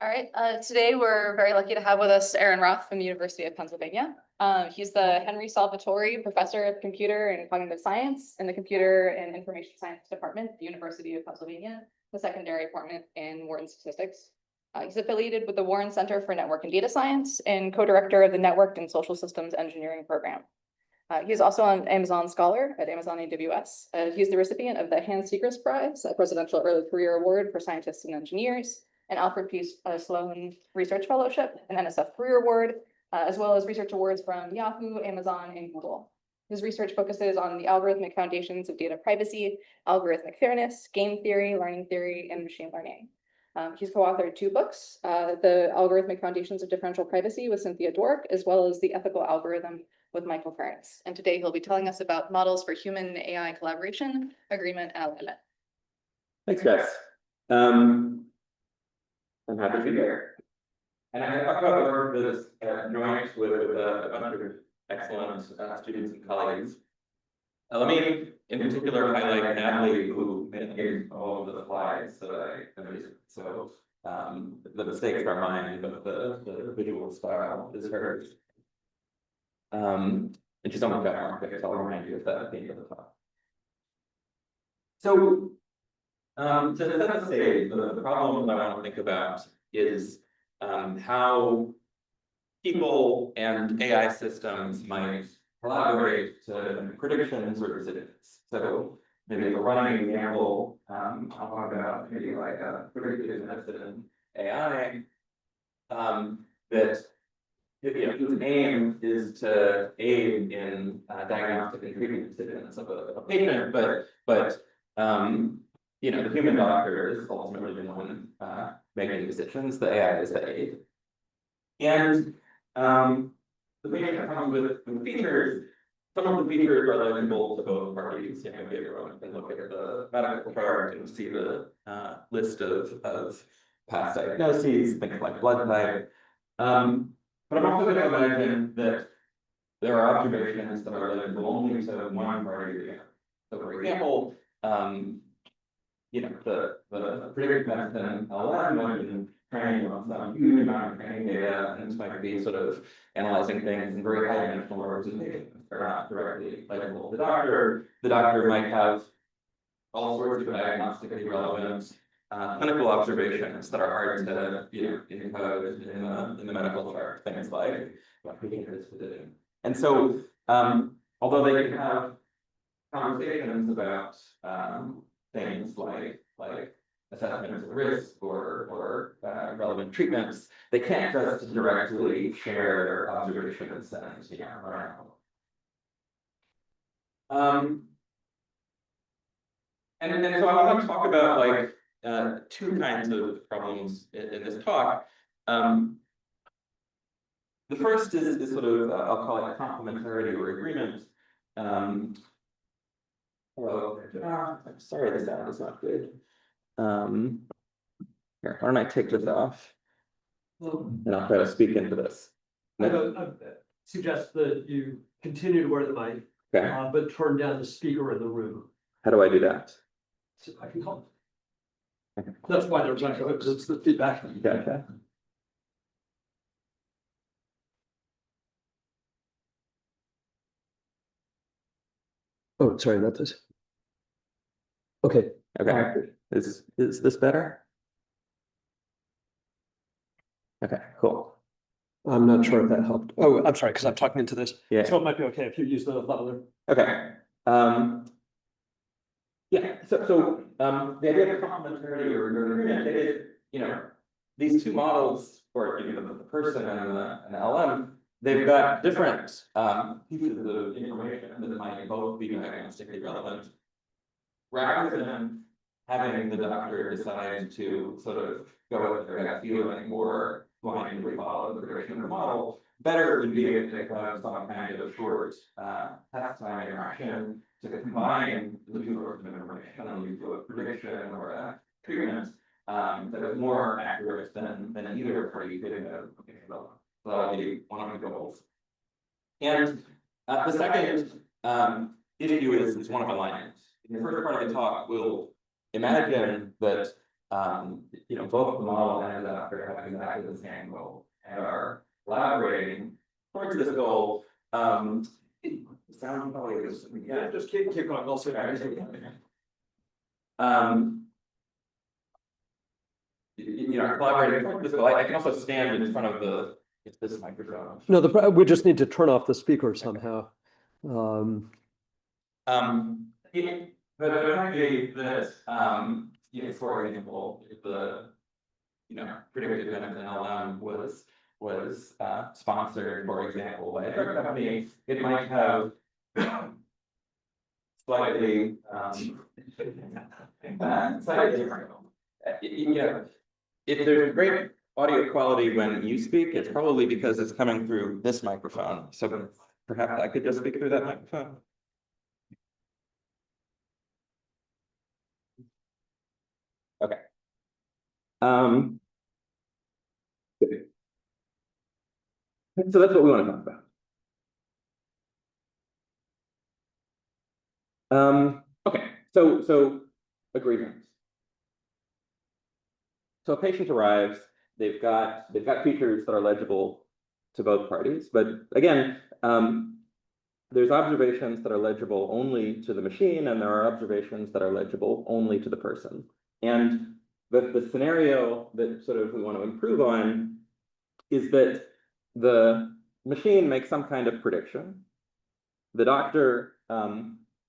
All right, today we're very lucky to have with us Aaron Roth from the University of Pennsylvania. He's the Henry Salvatori Professor of Computer and Cognitive Science in the Computer and Information Science Department at the University of Pennsylvania, the secondary department in Wharton Statistics. He's affiliated with the Warren Center for Network and Data Science and co-director of the Networked and Social Systems Engineering Program. He's also an Amazon Scholar at Amazon AWS. He's the recipient of the Hans Segrist Prize, a Presidential Early Career Award for Scientists and Engineers, an Alfred P. Sloan Research Fellowship, an NSF Career Award, as well as research awards from Yahoo, Amazon, and Google. His research focuses on the algorithmic foundations of data privacy, algorithmic fairness, game theory, learning theory, and machine learning. He's co-authored 2 books, The Algorithmic Foundations of Differential Privacy with Cynthia Dwork, as well as The Ethical Algorithm with Michael Ferencz. And today he'll be telling us about models for human AI collaboration, agreement, and alignment. Thanks, guys. I'm happy to be here. And I'm going to talk about the work that's joint with a bunch of excellent students and colleagues. Let me, in particular, highlight Natalie, who made all of the slides that I made. So the mistakes are mine, but the visual style is hers. And she's almost got market, so I'll remind you of that at the end of the talk. So to set the stage, the problem that I want to think about is how people and AI systems might collaborate to predictions or decisions. So maybe for running an example, I'll talk about maybe like a predictive method in AI that whose aim is to aid in diagnostic and treatment decisions of a patient, but the human doctor is ultimately the one making decisions. The AI is the aid, and the patient comes with features. Some of the features are legible to both parties. Everyone can look at the medical chart and see the list of past diagnoses, things like blood type. But I'm also going to imagine that there are observations that are legible only to one party or the other. So, for example, the predictive medicine LLM might have been training on some huge amount of training data, and this might be sort of analyzing things in very high-dimensional representations that are not directly legible to the doctor might have all sorts of diagnostically relevant clinical observations that are hard to encode in the medical chart, things like patient disposition. And so, although they can have conversations about things like assessments of risk or relevant treatments, they can't just directly share their observations and around. And so I want to talk about 2 kinds of problems in this talk. The first is sort of I'll call it complementarity or agreement. Hello. I'm sorry, the sound is not good. Here, why don't I take this off? And I'll try to speak into this. I suggest that you continue to wear the mic, Okay. But turn down the speaker in the room. How do I do that? So I can call. That's why they're trying to, because it's the feedback. Okay. Oh, sorry, not this. Okay. Okay. Is this better? Okay, cool. I'm not sure if that helped. Oh, I'm sorry, because I'm talking into this. Yeah. So it might be okay if you use the louder. Okay. Yeah. So the idea of complementarity or agreement is, these 2 models, or the person and the LM, they've got different pieces of information that might both be diagnostically relevant. Rather than having the doctor decide to sort of go with their gut feeling or blindly follow the direction of the model, better would be if they have some kind of short test time interaction to combine the 2 sorts of information and lead to a prediction or a treatment that is more accurate than either party could have. So that'll be one of the goals. And the second issue is one of alignment. In the first part of the talk, we'll imagine that both the model and the adapter have exactly the same goal and are collaborating towards this goal. Sound probably is, Yeah, just keep going, I'll say that. Collaborating towards this goal. I can also stand in front of this microphone. No, we just need to turn off the speaker somehow. But the fact that, for example, if the, predictive MLM was sponsored, for example, by a drug company, it might have slightly different. If there's great audio quality when you speak, it's probably because it's coming through this microphone. So perhaps I could just speak through that microphone. Okay. So that's what we want to talk about. Okay, so agreements. So a patient arrives, they've got features that are legible to both parties, but again, there's observations that are legible only to the machine, and there are observations that are legible only to the person. And the scenario that sort of we want to improve on is that the machine makes some kind of prediction. The doctor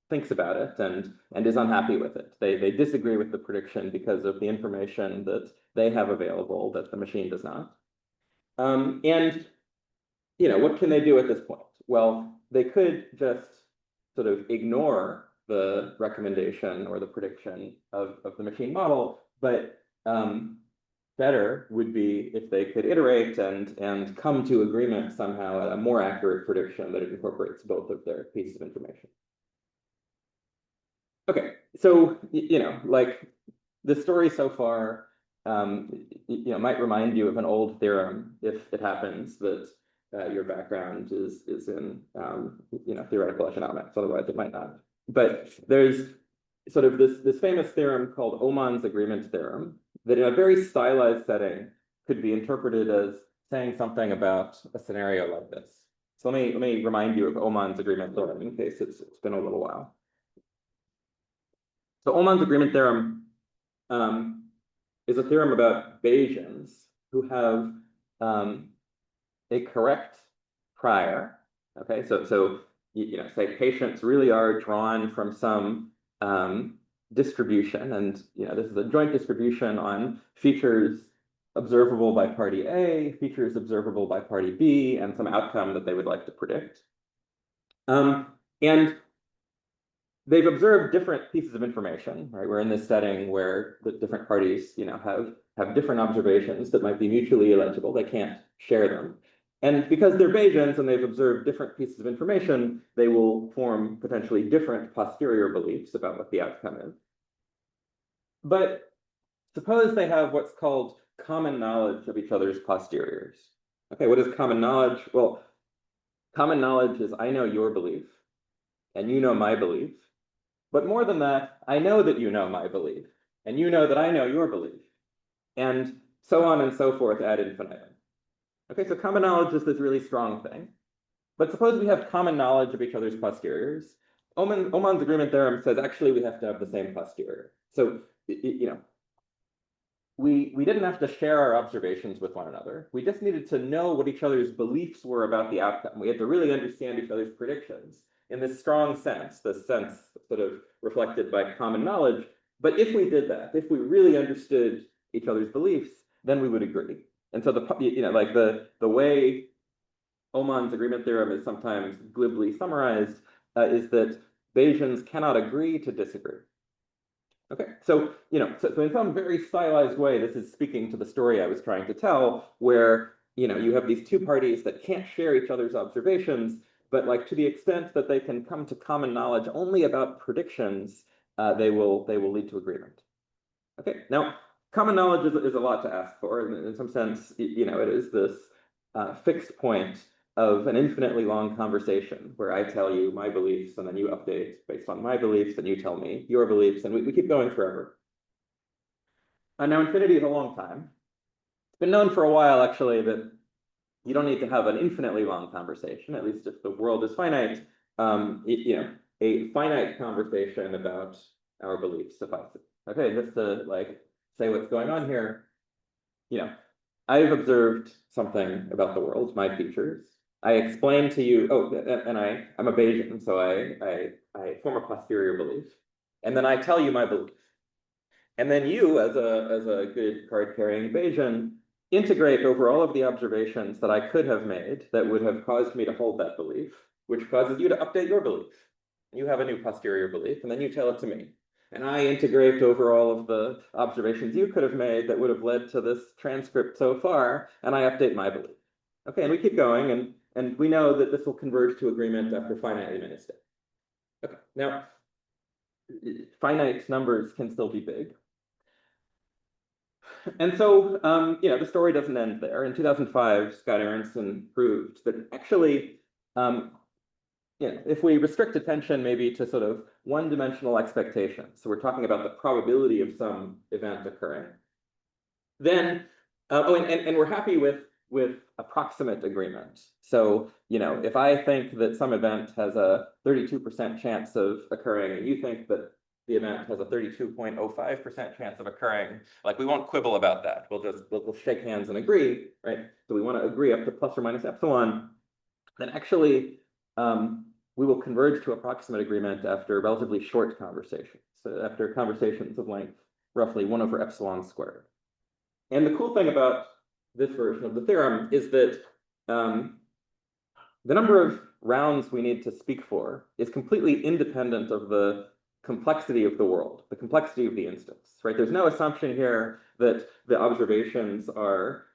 thinks about it and is unhappy with it. They disagree with the prediction because of the information that they have available that the machine does not. And what can they do at this point? Well, they could just sort of ignore the recommendation or the prediction of the machine model, but better would be if they could iterate and come to agreement somehow at a more accurate prediction that incorporates both of their pieces of information. Okay, so like the story so far, might remind you of an old theorem if it happens that your background is in theoretical economics. Otherwise, it might not. But there's sort of this famous theorem called Aumann's agreement theorem that in a very stylized setting could be interpreted as saying something about a scenario like this. So let me remind you of Aumann's agreement theorem in case it's been a little while. So Aumann's agreement theorem is a theorem about Bayesians who have a correct prior. Okay, so say patients really are drawn from some distribution, and this is a joint distribution on features observable by party A, features observable by party B, and some outcome that they would like to predict. And they've observed different pieces of information, right? We're in this setting where the different parties, have different observations that might be mutually illegible. They can't share them. And because they're Bayesians and they've observed different pieces of information, they will form potentially different posterior beliefs about what the outcome is. But suppose they have what's called common knowledge of each other's posteriors. Okay, what is common knowledge? Well, common knowledge is I know your belief and you know my belief. But more than that, I know that you know my belief and you know that I know your belief. And so on and so forth ad infinitum. Okay, so common knowledge is this really strong thing. But suppose we have common knowledge of each other's posteriors. Aumann's agreement theorem says actually we have to have the same posterior. So, we didn't have to share our observations with one another. We just needed to know what each other's beliefs were about the outcome. We had to really understand each other's predictions in this strong sense, the sense sort of reflected by common knowledge. But if we did that, if we really understood each other's beliefs, then we would agree. And so the way Aumann's agreement theorem is sometimes glibly summarized is that Bayesians cannot agree to disagree. Okay, so so in some very stylized way, this is speaking to the story I was trying to tell, where you have these two parties that can't share each other's observations, but like to the extent that they can come to common knowledge only about predictions, they will lead to agreement. Okay, now common knowledge is a lot to ask for. In some sense, it is this fixed point of an infinitely long conversation where I tell you my beliefs and then you update based on my beliefs and you tell me your beliefs and we keep going forever. Now infinity is a long time. It's been known for a while, actually, that you don't need to have an infinitely long conversation, at least if the world is finite. A finite conversation about our beliefs suffices. Okay, just to like say what's going on here. I've observed something about the world, my features. I explain to you, and I'm a Bayesian, so I form a posterior belief. And then I tell you my belief. And then you, as a good card-carrying Bayesian, integrate over all of the observations that I could have made that would have caused me to hold that belief, which causes you to update your belief. You have a new posterior belief, and then you tell it to me. And I integrate over all of the observations you could have made that would have led to this transcript so far, and I update my belief. Okay, and we keep going, and we know that this will converge to agreement after finitely many steps. Okay, now, finite numbers can still be big. And so, the story doesn't end there. In 2005, Scott Aaronson proved that actually, if we restrict attention maybe to sort of one-dimensional expectations, so we're talking about the probability of some event occurring, then, and we're happy with approximate agreement. So, if I think that some event has a 32% chance of occurring, and you think that the event has a 32.05% chance of occurring, like we won't quibble about that. We'll shake hands and agree, right? So we want to agree up to plus or minus epsilon. Then actually, we will converge to approximate agreement after relatively short conversations. So after conversations of length roughly 1 over epsilon squared. And the cool thing about this version of the theorem is that the number of rounds we need to speak for is completely independent of the complexity of the world, the complexity of the instance, right? There's no assumption here that the observations are,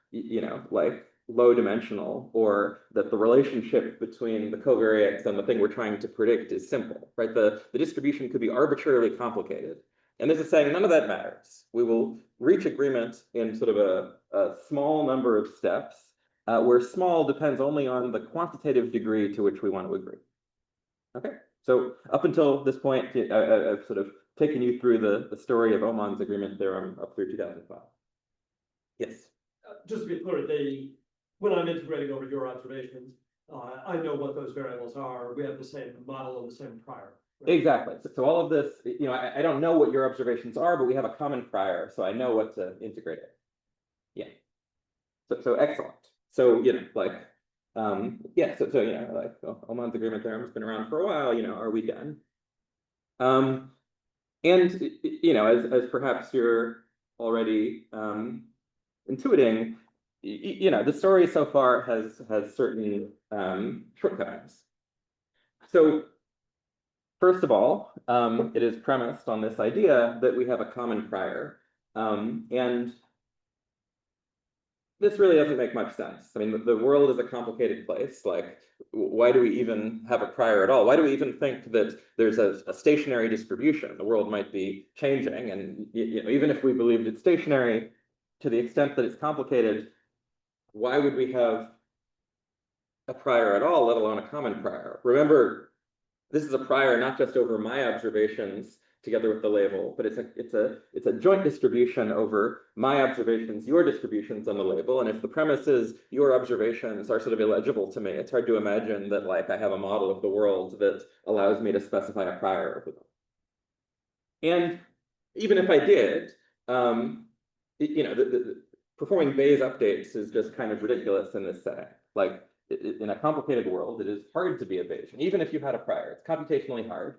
like low dimensional, or that the relationship between the covariates and the thing we're trying to predict is simple, right? The distribution could be arbitrarily complicated. And this is saying none of that matters. We will reach agreement in sort of a small number of steps, where small depends only on the quantitative degree to which we want to agree. Okay, so up until this point, I've sort of taken you through the story of Aumann's agreement theorem up through 2005. Yes? Just to be clear, when I'm integrating over your observations, I know what those variables are. We have the same model and the same prior. Right? Exactly. So all of this, I don't know what your observations are, but we have a common prior, so I know what to integrate it. Yeah. So excellent. So, Aumann's agreement theorem has been around for a while, are we done? And, as perhaps you're already intuiting, the story so far has certain shortcomings. So first of all, it is premised on this idea that we have a common prior, and this really doesn't make much sense. I mean, the world is a complicated place. Like, why do we even have a prior at all? Why do we even think that there's a stationary distribution? The world might be changing, and even if we believed it's stationary, to the extent that it's complicated, why would we have a prior at all, let alone a common prior? Remember, this is a prior not just over my observations together with the label, but it's a joint distribution over my observations, your distributions on the label. And if the premise is your observations are sort of illegible to me, it's hard to imagine that like I have a model of the world that allows me to specify a prior over them. And even if I did, performing Bayes updates is just kind of ridiculous in this setting. Like in a complicated world, it is hard to be a Bayesian, even if you had a prior. It's computationally hard.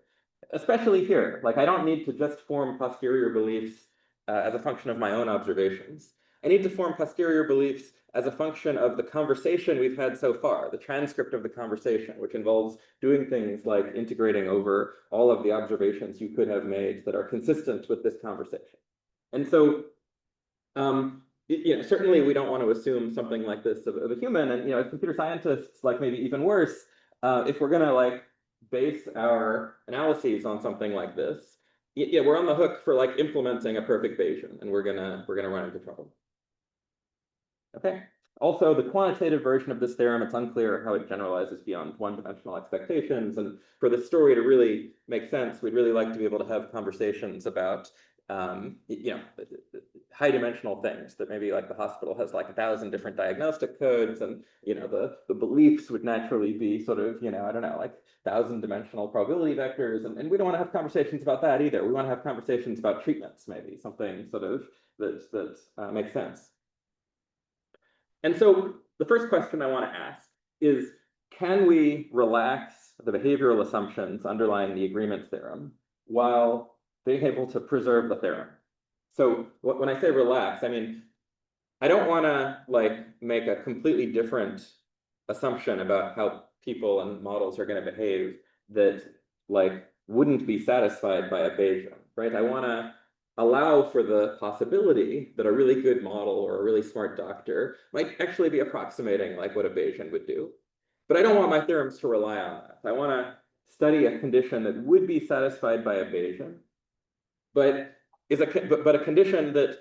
Especially here, like I don't need to just form posterior beliefs as a function of my own observations. I need to form posterior beliefs as a function of the conversation we've had so far, the transcript of the conversation, which involves doing things like integrating over all of the observations you could have made that are consistent with this conversation. And so, certainly we don't want to assume something like this of a human. And as computer scientists, like maybe even worse, if we're gonna like base our analyses on something like this, we're on the hook for like implementing a perfect Bayesian, and we're gonna run into trouble. Okay. Also, the quantitative version of this theorem, it's unclear how it generalizes beyond one-dimensional expectations. And for this story to really make sense, we'd really like to be able to have conversations about you know, high dimensional things that maybe like the hospital has like 1,000 different diagnostic codes, and you know the beliefs would naturally be sort of, you know, I don't know, like 1,000-dimensional probability vectors, and we don't want to have conversations about that either. We want to have conversations about treatments, maybe something sort of that makes sense. And so the first question I want to ask is, can we relax the behavioral assumptions underlying the agreement theorem while being able to preserve the theorem? So when I say relax, I mean, I don't want to like make a completely different assumption about how people and models are going to behave that like wouldn't be satisfied by a Bayesian, right? I want to allow for the possibility that a really good model or a really smart doctor might actually be approximating like what a Bayesian would do. But I don't want my theorems to rely on that. I want to study a condition that would be satisfied by a Bayesian, but a condition that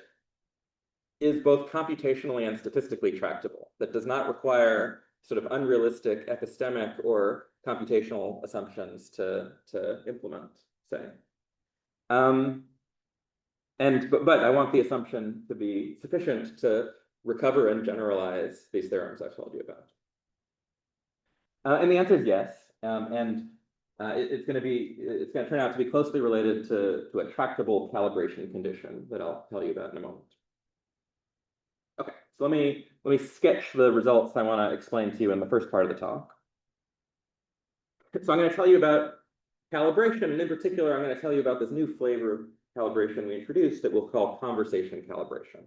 is both computationally and statistically tractable, that does not require sort of unrealistic epistemic or computational assumptions to implement, say. But I want the assumption to be sufficient to recover and generalize these theorems I've told you about. And the answer is yes. It's going to turn out to be closely related to a tractable calibration condition that I'll tell you about in a moment. Okay, so let me sketch the results I want to explain to you in the first part of the talk. So I'm going to tell you about calibration, and in particular, I'm going to tell you about this new flavor of calibration we introduced that we'll call conversation calibration.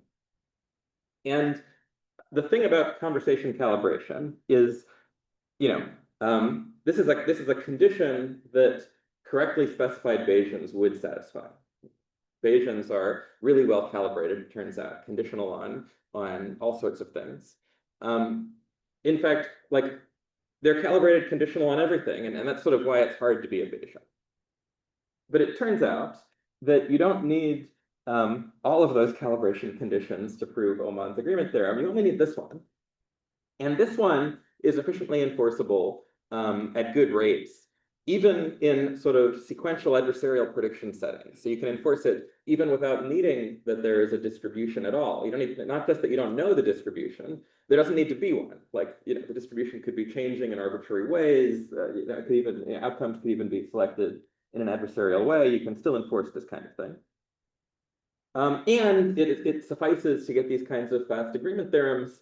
And the thing about conversation calibration is, you know, this is a condition that correctly specified Bayesians would satisfy. Bayesians are really well calibrated, it turns out, conditional on all sorts of things. In fact, like they're calibrated conditional on everything, and that's sort of why it's hard to be a Bayesian. But it turns out that you don't need all of those calibration conditions to prove Aumann's agreement theorem. You only need this one. And this one is efficiently enforceable at good rates, even in sort of sequential adversarial prediction settings. So you can enforce it even without needing that there is a distribution at all. You don't need, not just that you don't know the distribution, there doesn't need to be one. Like, you know, the distribution could be changing in arbitrary ways. You know, it could even, you know, outcomes could even be selected in an adversarial way. You can still enforce this kind of thing. And it suffices to get these kinds of fast agreement theorems.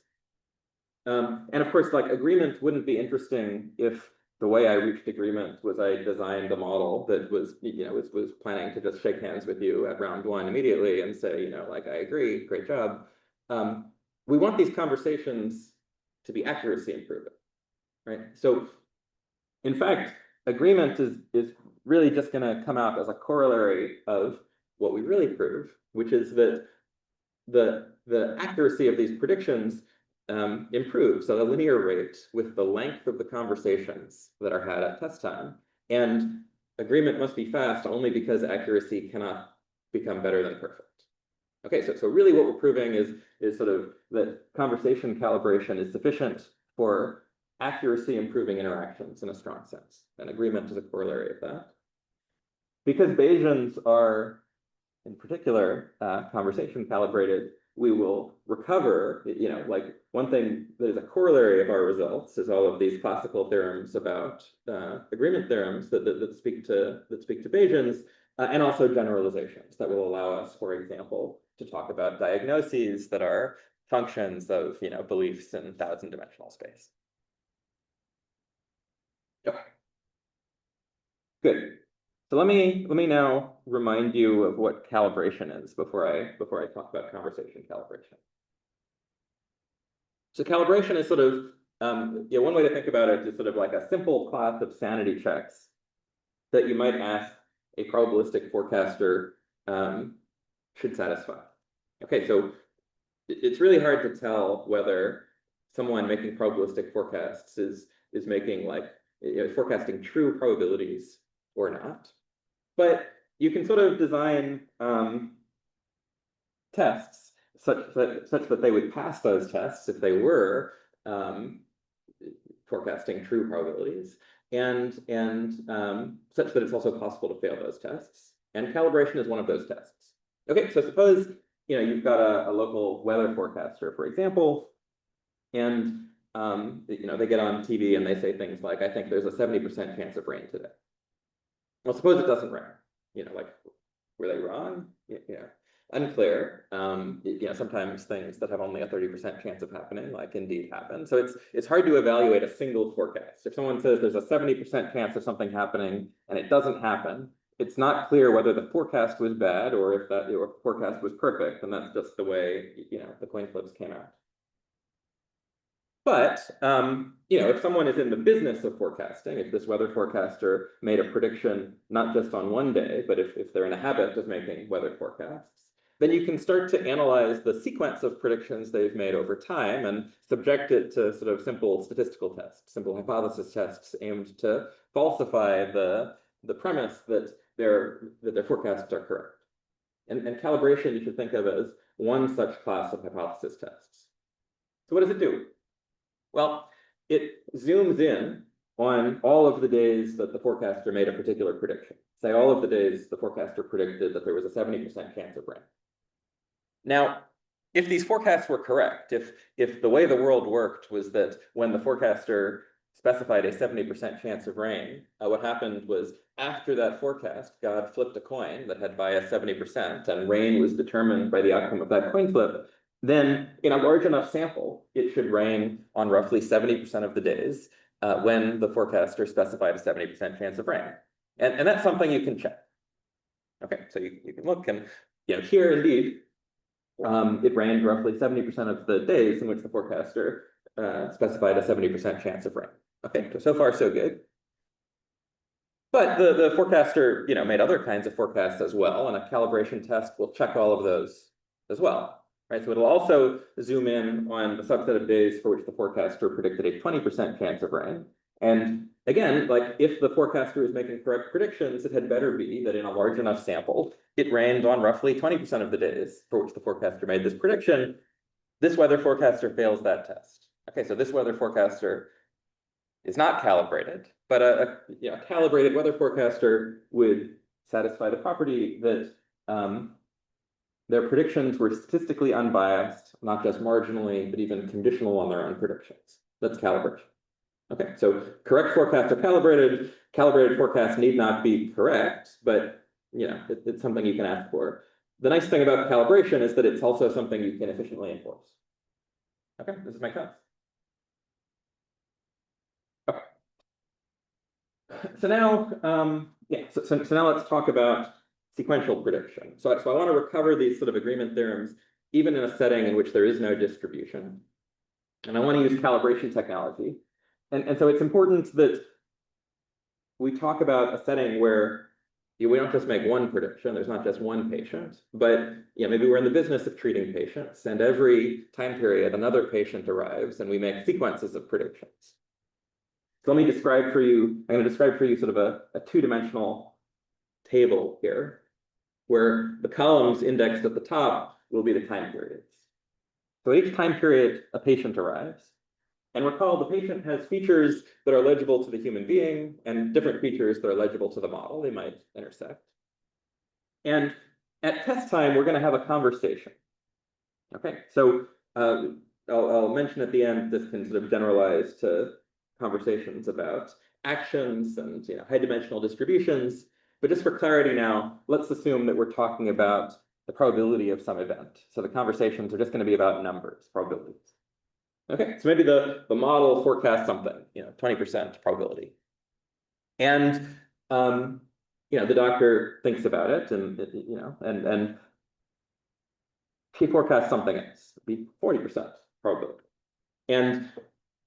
And of course, like agreement wouldn't be interesting if the way I reached agreement was I designed a model that was, you know, was planning to just shake hands with you at round one immediately and say, you know, like, I agree, great job. We want these conversations to be accuracy improving, right? So in fact, agreement is really just going to come out as a corollary of what we really prove, which is that the accuracy of these predictions improves at a linear rate with the length of the conversations that are had at test time. And agreement must be fast only because accuracy cannot become better than perfect. Okay, so really what we're proving is sort of that conversation calibration is sufficient for accuracy improving interactions in a strong sense. And agreement is a corollary of that. Because Bayesians are, in particular, conversation calibrated, we will recover, you know, like one thing that is a corollary of our results is all of these classical theorems about agreement theorems that speak to Bayesians, and also generalizations that will allow us, for example, to talk about diagnoses that are functions of, you know, beliefs in 1,000-dimensional space. Okay. Good. So let me now remind you of what calibration is before I talk about conversation calibration. So calibration is sort of, you know, one way to think about it is sort of like a simple class of sanity checks that you might ask a probabilistic forecaster should satisfy. Okay, so it's really hard to tell whether someone making probabilistic forecasts is making like, you know, forecasting true probabilities or not. But you can sort of design tests such that they would pass those tests if they were forecasting true probabilities, and such that it's also possible to fail those tests. And calibration is one of those tests. Okay, so suppose, you've got a local weather forecaster, for example, and, they get on TV and they say things like, I think there's a 70% chance of rain today. Well, suppose it doesn't rain, like, were they wrong? Yeah, unclear. Sometimes things that have only a 30% chance of happening, like, indeed happen. So it's hard to evaluate a single forecast. If someone says there's a 70% chance of something happening and it doesn't happen, it's not clear whether the forecast was bad or if that forecast was perfect, and that's just the way, the coin flips came out. But, if someone is in the business of forecasting, if this weather forecaster made a prediction not just on one day, but if they're in a habit of making weather forecasts, then you can start to analyze the sequence of predictions they've made over time and subject it to sort of simple statistical tests, simple hypothesis tests aimed to falsify the premise that their forecasts are correct. And calibration you should think of as one such class of hypothesis tests. So what does it do? Well, it zooms in on all of the days that the forecaster made a particular prediction. Say all of the days the forecaster predicted that there was a 70% chance of rain. Now, if these forecasts were correct, if the way the world worked was that when the forecaster specified a 70% chance of rain, what happened was after that forecast, God flipped a coin that had bias 70%, and rain was determined by the outcome of that coin flip, then in a large enough sample, it should rain on roughly 70% of the days when the forecaster specified a 70% chance of rain. And that's something you can check. Okay, so you can look, and here indeed, it rained roughly 70% of the days in which the forecaster specified a 70% chance of rain. Okay, so far so good. But the forecaster, made other kinds of forecasts as well, and a calibration test will check all of those as well. Right, so it'll also zoom in on a subset of days for which the forecaster predicted a 20% chance of rain. And again, like, if the forecaster is making correct predictions, it had better be that in a large enough sample, it rained on roughly 20% of the days for which the forecaster made this prediction. This weather forecaster fails that test. Okay, so this weather forecaster is not calibrated, but a calibrated weather forecaster would satisfy the property that their predictions were statistically unbiased, not just marginally, but even conditional on their own predictions. That's calibration. Okay, so correct forecasts are calibrated. Calibrated forecasts need not be correct, but it's something you can ask for. The nice thing about calibration is that it's also something you can efficiently enforce. Okay, does this make sense? Okay. So now, so now let's talk about sequential prediction. So I want to recover these sort of agreement theorems, even in a setting in which there is no distribution. And I want to use calibration technology. And so it's important that we talk about a setting where we don't just make one prediction, there's not just one patient, but maybe we're in the business of treating patients, and every time period another patient arrives and we make sequences of predictions. So let me describe for you, I'm going to describe for you sort of a two-dimensional table here, where the columns indexed at the top will be the time periods. So at each time period, a patient arrives. And recall, the patient has features that are legible to the human being and different features that are legible to the model. They might intersect. And at test time, we're going to have a conversation. Okay, so I'll mention at the end, this can sort of generalize to conversations about actions and high-dimensional distributions. But just for clarity now, let's assume that we're talking about the probability of some event. So the conversations are just going to be about numbers, probabilities. Okay, so maybe the model forecasts something, 20% probability. And the doctor thinks about it, and and he forecasts something else, be 40% probability. And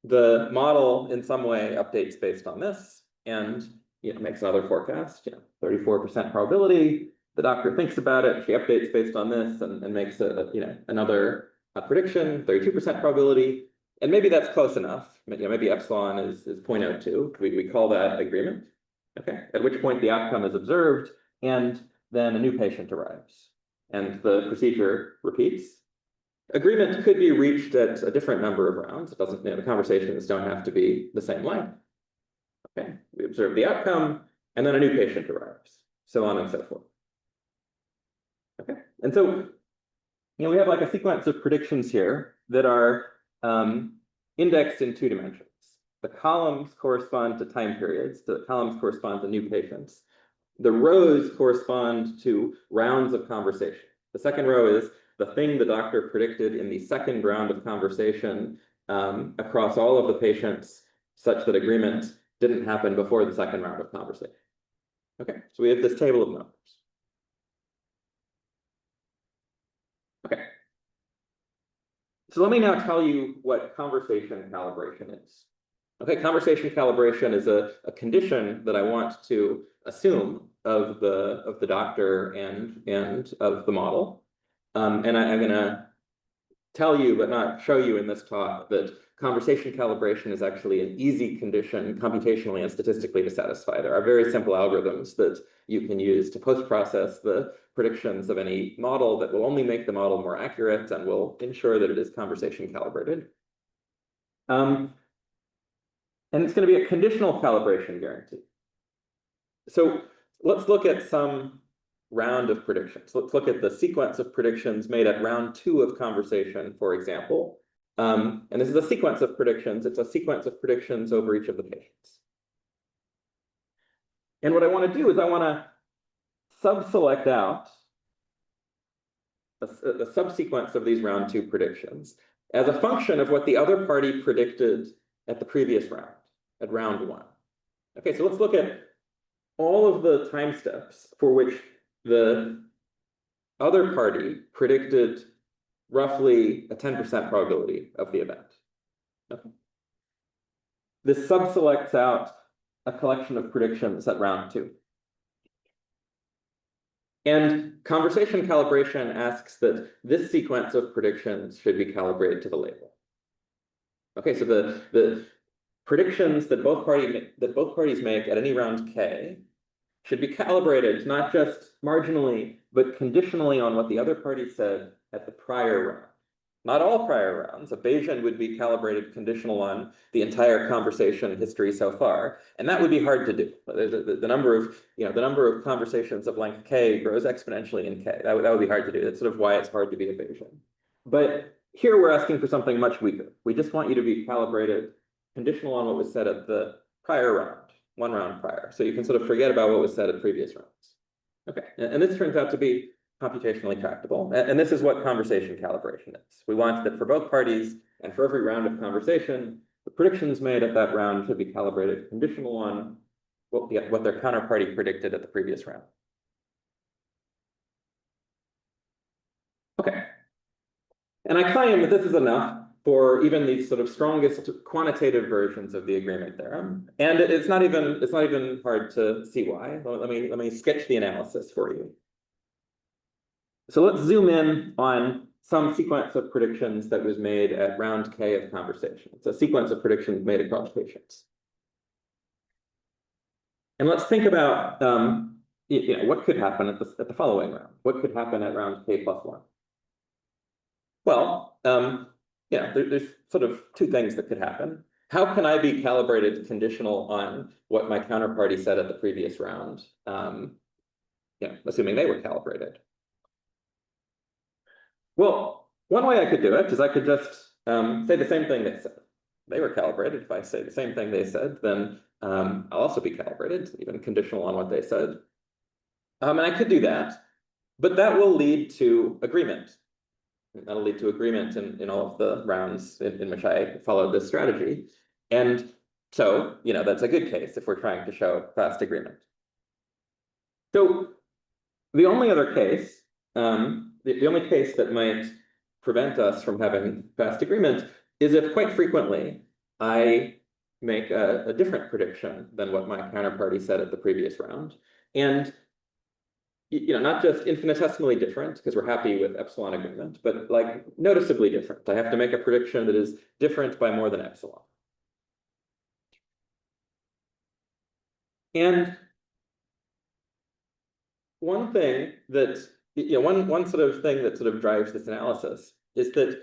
the model in some way updates based on this, and makes another forecast, 34% probability. The doctor thinks about it, she updates based on this, and makes another prediction, 32% probability. And maybe that's close enough. Maybe epsilon is 0.02. We call that agreement. Okay, at which point the outcome is observed, and then a new patient arrives, and the procedure repeats. Agreement could be reached at a different number of rounds. It doesn't, the conversations don't have to be the same length. Okay, we observe the outcome, and then a new patient arrives, so on and so forth. Okay, And so, we have like a sequence of predictions here that are indexed in 2 dimensions. The columns correspond to time periods. The columns correspond to new patients. The rows correspond to rounds of conversation. The second row is the thing the doctor predicted in the second round of conversation across all of the patients, such that agreement didn't happen before the second round of conversation. Okay, so we have this table of numbers. Okay. So let me now tell you what conversation calibration is. Okay, conversation calibration is a condition that I want to assume of the doctor and of the model. And I'm going to tell you, but not show you in this talk, that conversation calibration is actually an easy condition computationally and statistically to satisfy. There are very simple algorithms that you can use to post-process the predictions of any model that will only make the model more accurate and will ensure that it is conversation calibrated. And it's going to be a conditional calibration guarantee. So let's look at some round of predictions. Let's look at the sequence of predictions made at round 2 of conversation, for example. And this is a sequence of predictions. It's a sequence of predictions over each of the patients. And what I want to do is I want to sub-select out a subsequence of these round 2 predictions as a function of what the other party predicted at the previous round, at round 1. Okay, so let's look at all of the time steps for which the other party predicted roughly a 10% probability of the event. Okay. This subselects out a collection of predictions at round 2. And conversation calibration asks that this sequence of predictions should be calibrated to the label. Okay, so the predictions that both parties make at any round k should be calibrated not just marginally, but conditionally on what the other party said at the prior round. Not all prior rounds. A Bayesian would be calibrated conditional on the entire conversation history so far, and that would be hard to do. The number of conversations of length k grows exponentially in k. That would be hard to do. That's sort of why it's hard to be a Bayesian. But here we're asking for something much weaker. We just want you to be calibrated conditional on what was said at the prior round, 1 round prior. So you can sort of forget about what was said at previous rounds. Okay, and this turns out to be computationally tractable. And this is what conversation calibration is. We want that for both parties and for every round of conversation, the predictions made at that round should be calibrated conditional on what their counterparty predicted at the previous round. Okay. And I claim that this is enough for even these sort of strongest quantitative versions of the agreement theorem. And it's not even hard to see why. Let me sketch the analysis for you. So let's zoom in on some sequence of predictions that was made at round k of conversation. It's a sequence of predictions made across patients. And let's think about what could happen at the following round. What could happen at round k plus 1? Well, there's sort of 2 things that could happen. How can I be calibrated conditional on what my counterparty said at the previous round? Assuming they were calibrated. Well, one way I could do it is I could just say the same thing they said. They were calibrated. If I say the same thing they said, then I'll also be calibrated, even conditional on what they said. And I could do that, but that will lead to agreement. That'll lead to agreement in all of the rounds in which I followed this strategy. And so, that's a good case if we're trying to show fast agreement. So the only other case, the only case that might prevent us from having fast agreement is if quite frequently I make a different prediction than what my counterparty said at the previous round. And not just infinitesimally different, because we're happy with epsilon agreement, but like noticeably different. I have to make a prediction that is different by more than epsilon. And one thing that, one sort of thing that sort of drives this analysis is that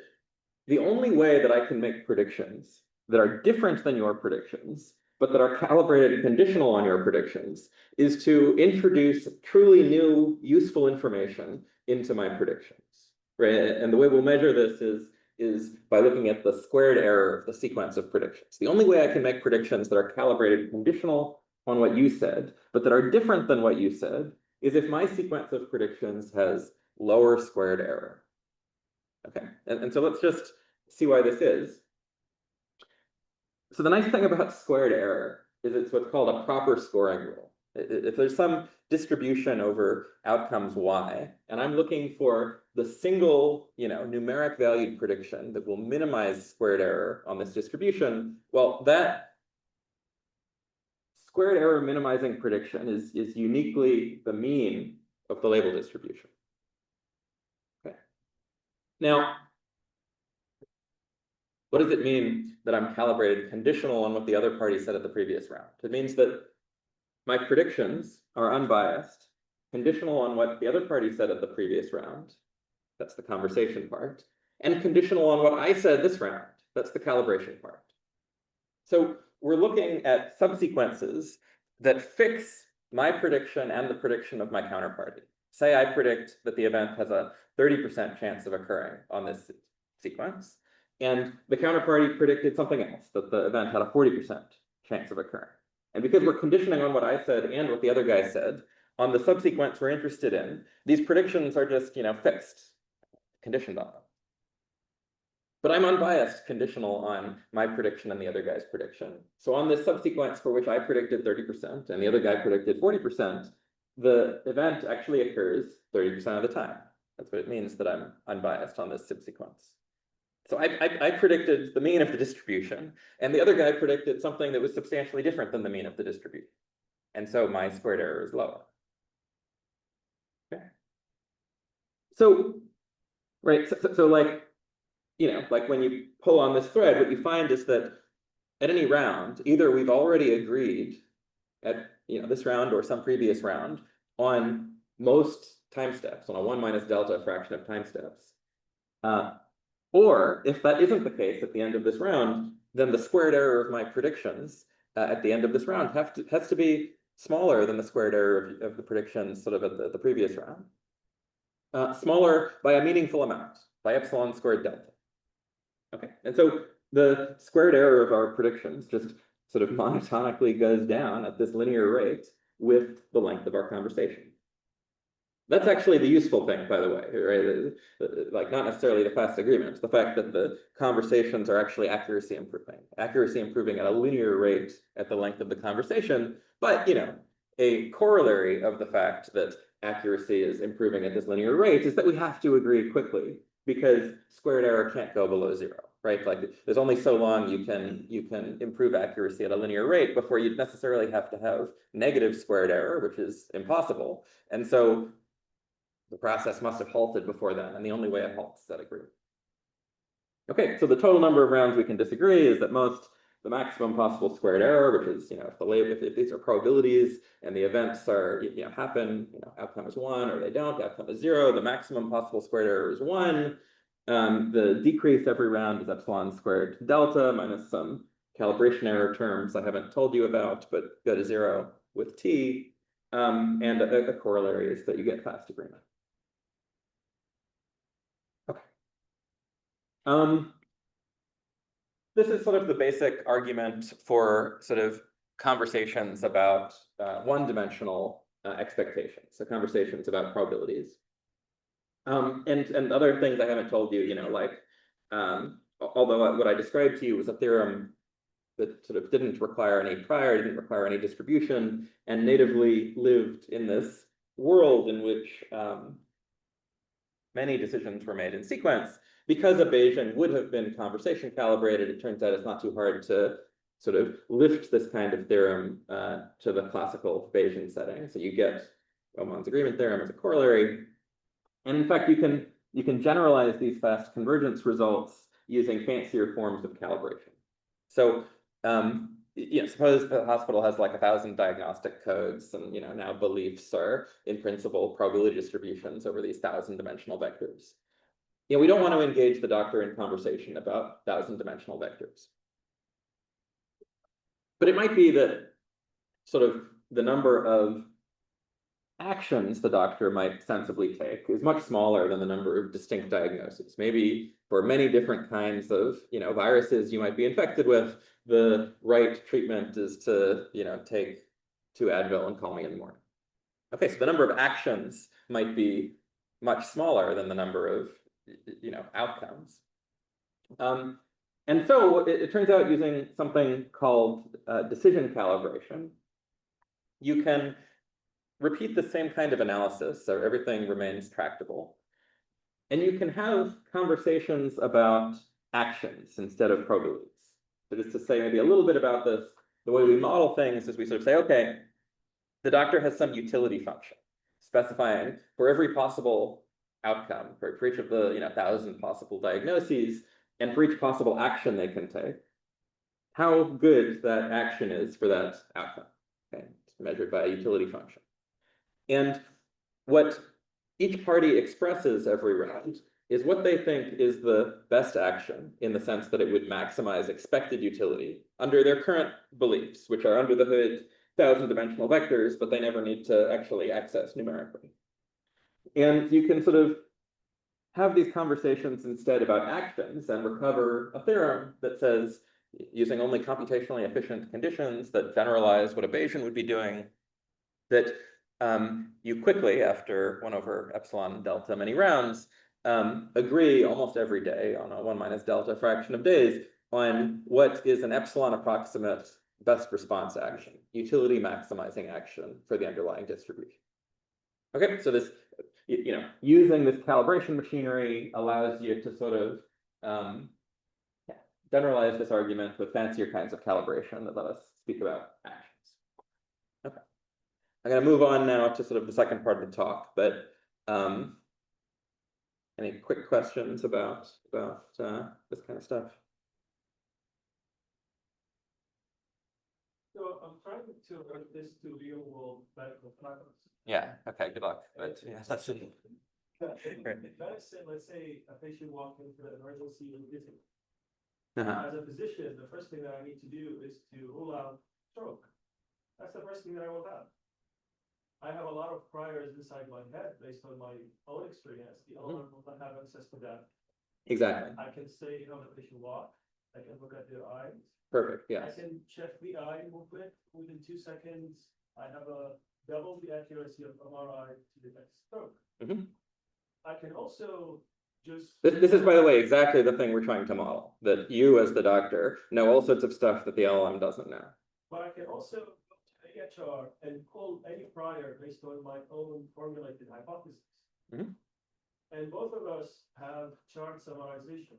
the only way that I can make predictions that are different than your predictions, but that are calibrated conditional on your predictions, is to introduce truly new, useful information into my predictions, right? And the way we'll measure this is by looking at the squared error of the sequence of predictions. The only way I can make predictions that are calibrated conditional on what you said, but that are different than what you said, is if my sequence of predictions has lower squared error. Okay, and so let's just see why this is. So the nice thing about squared error is it's what's called a proper scoring rule. If there's some distribution over outcomes y, and I'm looking for the single, numeric valued prediction that will minimize squared error on this distribution, well, that squared error minimizing prediction is uniquely the mean of the label distribution. Okay. Now, what does it mean that I'm calibrated conditional on what the other party said at the previous round? It means that my predictions are unbiased, conditional on what the other party said at the previous round. That's the conversation part. And conditional on what I said this round. That's the calibration part. So we're looking at subsequences that fix my prediction and the prediction of my counterparty. Say I predict that the event has a 30% chance of occurring on this sequence, and the counterparty predicted something else, that the event had a 40% chance of occurring. And because we're conditioning on what I said and what the other guy said, on the subsequence we're interested in, these predictions are just, fixed, conditioned on them. But I'm unbiased, conditional on my prediction and the other guy's prediction. So on this subsequence for which I predicted 30% and the other guy predicted 40%, the event actually occurs 30% of the time. That's what it means that I'm unbiased on this subsequence. So I predicted the mean of the distribution, and the other guy predicted something that was substantially different than the mean of the distribution. And so my squared error is lower. Okay. So, right, so like, like when you pull on this thread, what you find is that at any round, either we've already agreed at this round or some previous round on most time steps, on a 1 minus delta fraction of time steps. Or if that isn't the case at the end of this round, then the squared error of my predictions at the end of this round has to be smaller than the squared error of the predictions sort of at the previous round. Smaller by a meaningful amount, by epsilon squared delta. Okay, and so the squared error of our predictions just sort of monotonically goes down at this linear rate with the length of our conversation. That's actually the useful thing, by the way, right? Like not necessarily the fast agreement, the fact that the conversations are actually accuracy improving at a linear rate at the length of the conversation. But, a corollary of the fact that accuracy is improving at this linear rate is that we have to agree quickly because squared error can't go below 0, right? Like there's only so long you can improve accuracy at a linear rate before you necessarily have to have negative squared error, which is impossible. And so the process must have halted before then, and the only way it halts is that agreement. Okay, so the total number of rounds we can disagree is that the maximum possible squared error, which is, if these are probabilities and the events are, happen, outcome is 1 or they don't, outcome is 0, the maximum possible squared error is 1. The decrease every round is epsilon squared delta minus some calibration error terms I haven't told you about, but go to 0 with t. And a corollary is that you get fast agreement. Okay. This is sort of the basic argument for sort of conversations about one-dimensional expectations, so conversations about probabilities. And other things I haven't told you, although what I described to you was a theorem that sort of didn't require any distribution, and natively lived in this world in which many decisions were made in sequence. Because a Bayesian would have been conversation calibrated, it turns out it's not too hard to sort of lift this kind of theorem to the classical Bayesian setting. So you get Aumann's agreement theorem as a corollary. And in fact, you can generalize these fast convergence results using fancier forms of calibration. So suppose the hospital has like 1,000 diagnostic codes, and now beliefs are in principle probability distributions over these 1,000-dimensional vectors. We don't want to engage the doctor in conversation about 1,000-dimensional vectors. But it might be that sort of the number of actions the doctor might sensibly take is much smaller than the number of distinct diagnoses. Maybe for many different kinds of, viruses you might be infected with, the right treatment is to, take 2 Advil and call me in the morning. Okay, so the number of actions might be much smaller than the number of, outcomes. And so it turns out using something called decision calibration, you can repeat the same kind of analysis, so everything remains tractable. And you can have conversations about actions instead of probabilities. So just to say maybe a little bit about this, the way we model things is we sort of say, okay, the doctor has some utility function specifying for every possible outcome, for each of the 1,000 possible diagnoses, and for each possible action they can take, how good that action is for that outcome, okay? It's measured by a utility function. And what each party expresses every round is what they think is the best action in the sense that it would maximize expected utility under their current beliefs, which are under the hood 1,000-dimensional vectors, but they never need to actually access numerically. And you can sort of have these conversations instead about actions and recover a theorem that says, using only computationally efficient conditions that generalize what a Bayesian would be doing, that you quickly, after 1 over epsilon delta many rounds, agree almost every day on a 1 minus delta fraction of days on what is an epsilon approximate best response action, utility maximizing action for the underlying distribution. Okay, so this, using this calibration machinery allows you to sort of generalize this argument with fancier kinds of calibration that let us speak about actions. Okay, I'm going to move on now to sort of the second part of the talk, but any quick questions about this kind of stuff? So I'm trying to run this to real world medical practice. Yeah, okay, good luck. But yeah, that's it. Let's say a patient walked into the emergency room dizzy. Uh-huh. As a physician, the first thing that I need to do is to rule out stroke. That's the first thing that I will have. I have a lot of priors inside my head based on my own experience. The owner will not have access to that. Exactly. I can say how the patient walked. I can look at their eyes. Perfect, I yes. can check the eye movement within 2 seconds. I have a double the accuracy of MRI to detect stroke. Mhm. I can also just. This is, by the way, exactly the thing we're trying to model, that you as the doctor know all sorts of stuff that the LLM doesn't know. But I can also go to AHR and pull any prior based on my own formulated hypothesis. Mhm. And both of us have chart summarization,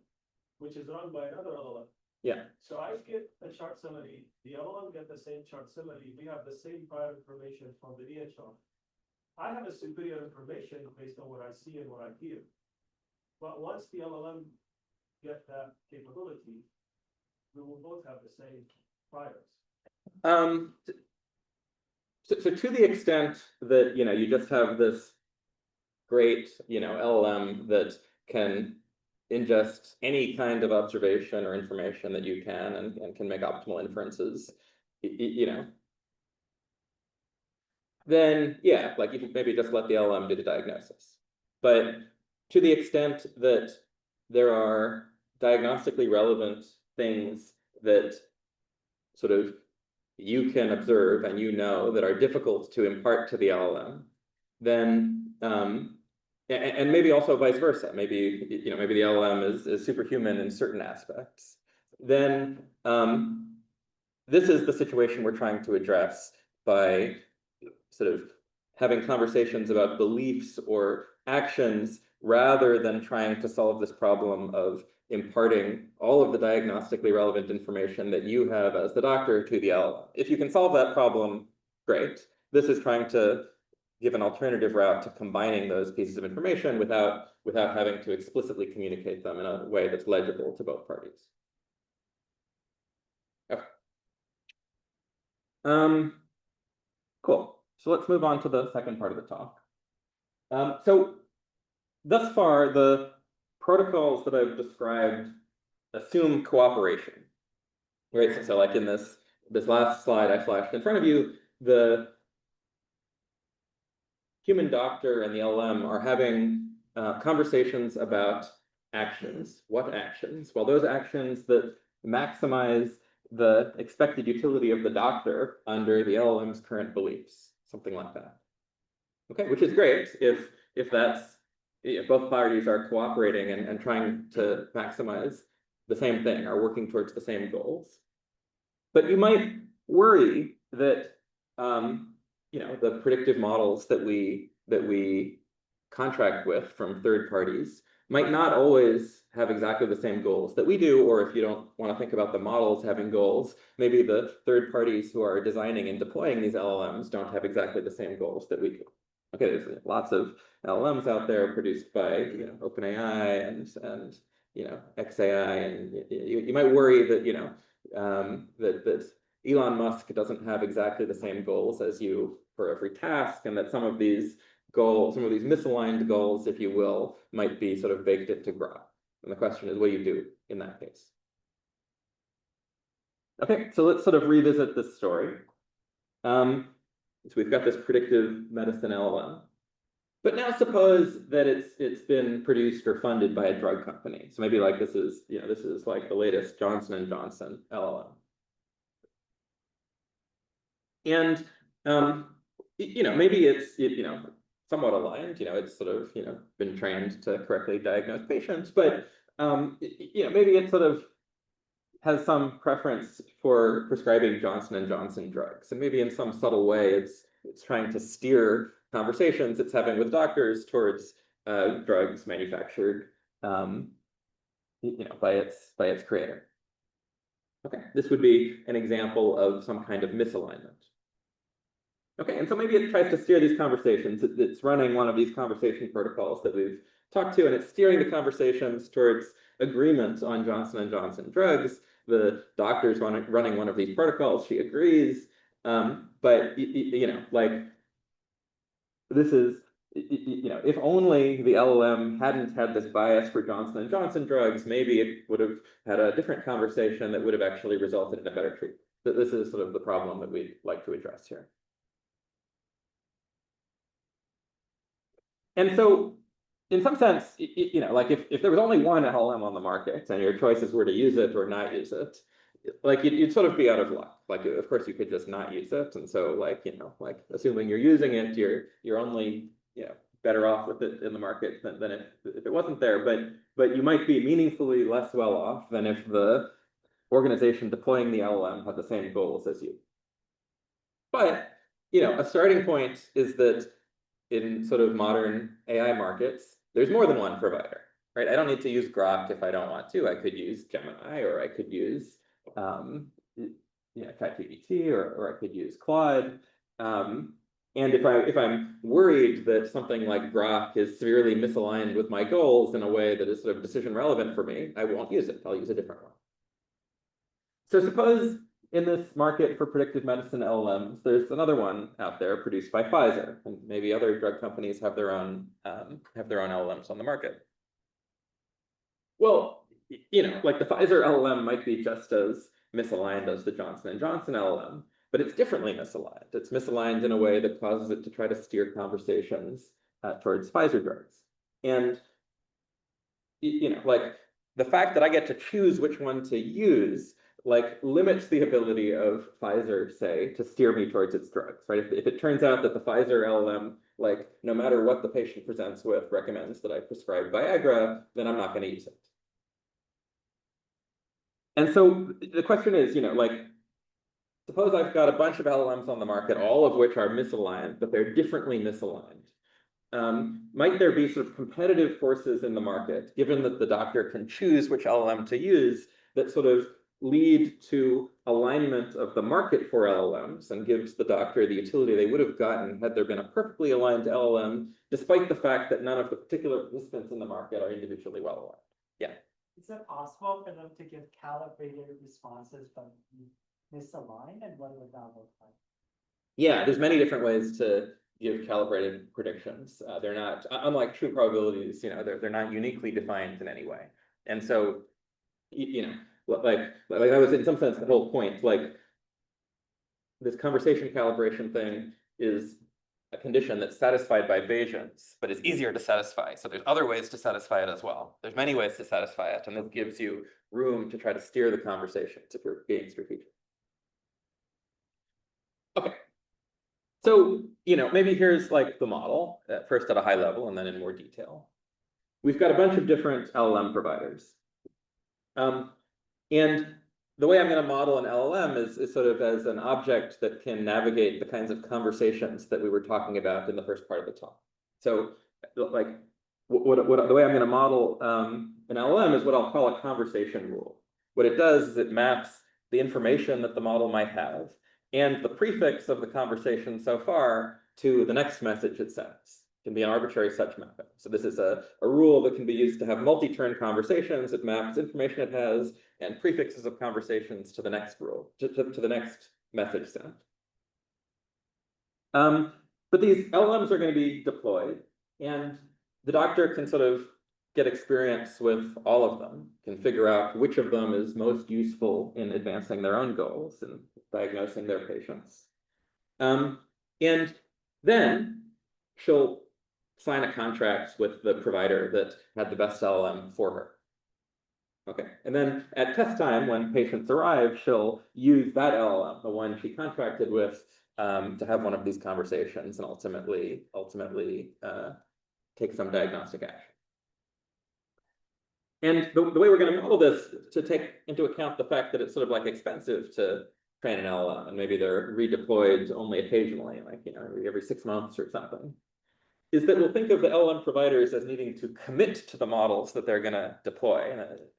which is run by another LLM. Yeah. So I get a chart summary, the LLM get the same chart summary, we have the same prior information from the DHR. I have a superior information based on what I see and what I hear. But once the LLM get that capability, we will both have the same priors. So to the extent that, you just have this great, LLM that can ingest any kind of observation or information that you can and can make optimal inferences, then yeah, like you could maybe just let the LLM do the diagnosis. But to the extent that there are diagnostically relevant things that sort of you can observe and that are difficult to impart to the LLM, then and maybe also vice versa. Maybe maybe the LLM is superhuman in certain aspects. Then this is the situation we're trying to address by sort of having conversations about beliefs or actions rather than trying to solve this problem of imparting all of the diagnostically relevant information that you have as the doctor to the LLM. If you can solve that problem, great. This is trying to give an alternative route to combining those pieces of information without having to explicitly communicate them in a way that's legible to both parties. Okay. Cool. So let's move on to the second part of the talk. So thus far, the protocols that I've described assume cooperation, right? So like in this last slide I flashed in front of you, the human doctor and the LLM are having conversations about actions. What actions? Well, those actions that maximize the expected utility of the doctor under the LLM's current beliefs, something like that. Okay, which is great if both parties are cooperating and trying to maximize the same thing, are working towards the same goals. But you might worry that the predictive models that we contract with from third parties might not always have exactly the same goals that we do, or if you don't want to think about the models having goals, maybe the third parties who are designing and deploying these LLMs don't have exactly the same goals that we do. Okay, there's lots of LLMs out there produced by OpenAI and XAI, and you might worry that that Elon Musk doesn't have exactly the same goals as you for every task, and that some of these goals, some of these misaligned goals, if you will, might be sort of baked into Grok. And the question is, what do you do in that case? Okay, so let's sort of revisit this story. So we've got this predictive medicine LLM. But now suppose that it's been produced or funded by a drug company. So maybe like this is like the latest Johnson & Johnson LLM. And maybe it's somewhat aligned, it's sort of been trained to correctly diagnose patients, but maybe it sort of has some preference for prescribing Johnson & Johnson drugs. And maybe in some subtle way, it's trying to steer conversations it's having with doctors towards drugs manufactured by its creator. Okay, this would be an example of some kind of misalignment. Okay, and so maybe it tries to steer these conversations. It's running one of these conversation protocols that we've talked to, and it's steering the conversations towards agreement on Johnson & Johnson drugs. The doctor's running one of these protocols. She agrees, but this is, if only the LLM hadn't had this bias for Johnson & Johnson drugs, maybe it would have had a different conversation that would have actually resulted in a better treatment. This is sort of the problem that we'd like to address here. And so, in some sense, like if there was only one LLM on the market and your choices were to use it or not use it, like you'd sort of be out of luck. Like, of course, you could just not use it, and so like assuming you're using it, you're only better off with it in the market than if it wasn't there. But you might be meaningfully less well off than if the organization deploying the LLM had the same goals as you. But a starting point is that in sort of modern AI markets, there's more than one provider, right? I don't need to use Grok if I don't want to. I could use Gemini, or I could use ChatGPT, or I could use Claude. And if I'm worried that something like Grok is severely misaligned with my goals in a way that is sort of decision relevant for me, I won't use it. I'll use a different one. So suppose in this market for predictive medicine LLMs, there's another one out there produced by Pfizer, and maybe other drug companies have their own LLMs on the market. Well, like the Pfizer LLM might be just as misaligned as the Johnson & Johnson LLM, but it's differently misaligned. It's misaligned in a way that causes it to try to steer conversations towards Pfizer drugs. And like the fact that I get to choose which one to use limits the ability of Pfizer, say, to steer me towards its drugs, right? If it turns out that the Pfizer LLM, no matter what the patient presents with, recommends that I prescribe Viagra, then I'm not going to use it. And so the question is, suppose I've got a bunch of LLMs on the market, all of which are misaligned, but they're differently misaligned. Might there be sort of competitive forces in the market, given that the doctor can choose which LLM to use, that sort of lead to alignment of the market for LLMs and gives the doctor the utility they would have gotten had there been a perfectly aligned LLM, despite the fact that none of the particular participants in the market are individually well aligned? Yeah. Is it possible for them to give calibrated responses but misaligned, and what would that look like? Yeah, there's many different ways to give calibrated predictions. They're not, unlike true probabilities, they're not uniquely defined in any way. And so, like that was in some sense the whole point. Like this conversation calibration thing is a condition that's satisfied by Bayesians, but is easier to satisfy. So there's other ways to satisfy it as well. There's many ways to satisfy it, and this gives you room to try to steer the conversations if you're being strategic. Okay. So, maybe here's like the model, first at a high level and then in more detail. We've got a bunch of different LLM providers. And the way I'm going to model an LLM is sort of as an object that can navigate the kinds of conversations that we were talking about in the first part of the talk. So, like, the way I'm going to model an LLM is what I'll call a conversation rule. What it does is it maps the information that the model might have and the prefix of the conversation so far to the next message it sends. It can be an arbitrary such mapping. So this is a rule that can be used to have multi-turn conversations. It maps information it has and prefixes of conversations to the next rule, to the next message sent. But these LLMs are going to be deployed, and the doctor can sort of get experience with all of them, can figure out which of them is most useful in advancing their own goals and diagnosing their patients. And then she'll sign a contract with the provider that had the best LLM for her. Okay, and then at test time, when patients arrive, she'll use that LLM, the one she contracted with, to have one of these conversations and ultimately take some diagnostic action. And the way we're going to model this to take into account the fact that it's sort of like expensive to train an LLM, and maybe they're redeployed only occasionally, like every 6 months or something, is that we'll think of the LLM providers as needing to commit to the models that they're going to deploy.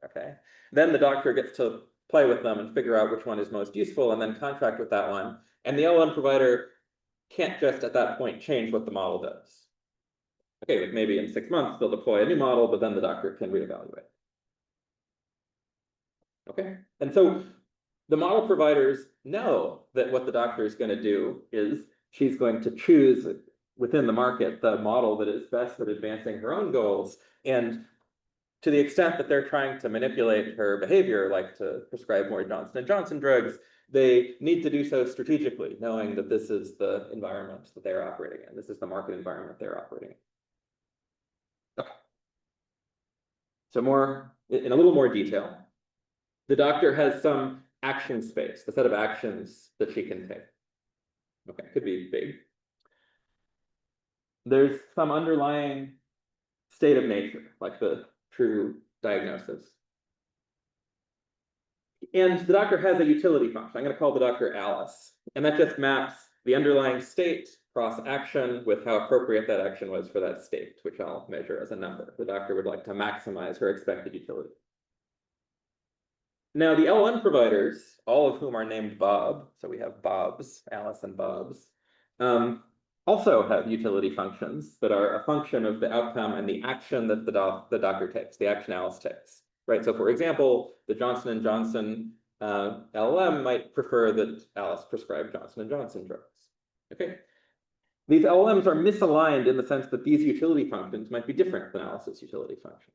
Okay, then the doctor gets to play with them and figure out which one is most useful, and then contract with that one. And the LLM provider can't just at that point change what the model does. Okay, like maybe in 6 months they'll deploy a new model, but then the doctor can reevaluate. Okay, and so the model providers know that what the doctor is going to do is she's going to choose within the market the model that is best at advancing her own goals. And to the extent that they're trying to manipulate her behavior, like to prescribe more Johnson & Johnson drugs, they need to do so strategically, knowing that this is the environment that they're operating in. This is the market environment they're operating in. Okay. So in a little more detail, the doctor has some action space, a set of actions that she can take. Okay, could be big. There's some underlying state of nature, like the true diagnosis. And the doctor has a utility function. I'm going to call the doctor Alice. And that just maps the underlying state cross action with how appropriate that action was for that state, which I'll measure as a number. The doctor would like to maximize her expected utility. Now, the LLM providers, all of whom are named Bob, so we have Bobs, Alice and Bobs, also have utility functions that are a function of the outcome and the action that the doctor takes, the action Alice takes, right? So for example, the Johnson & Johnson LLM might prefer that Alice prescribe Johnson & Johnson drugs, okay? These LLMs are misaligned in the sense that these utility functions might be different than Alice's utility function.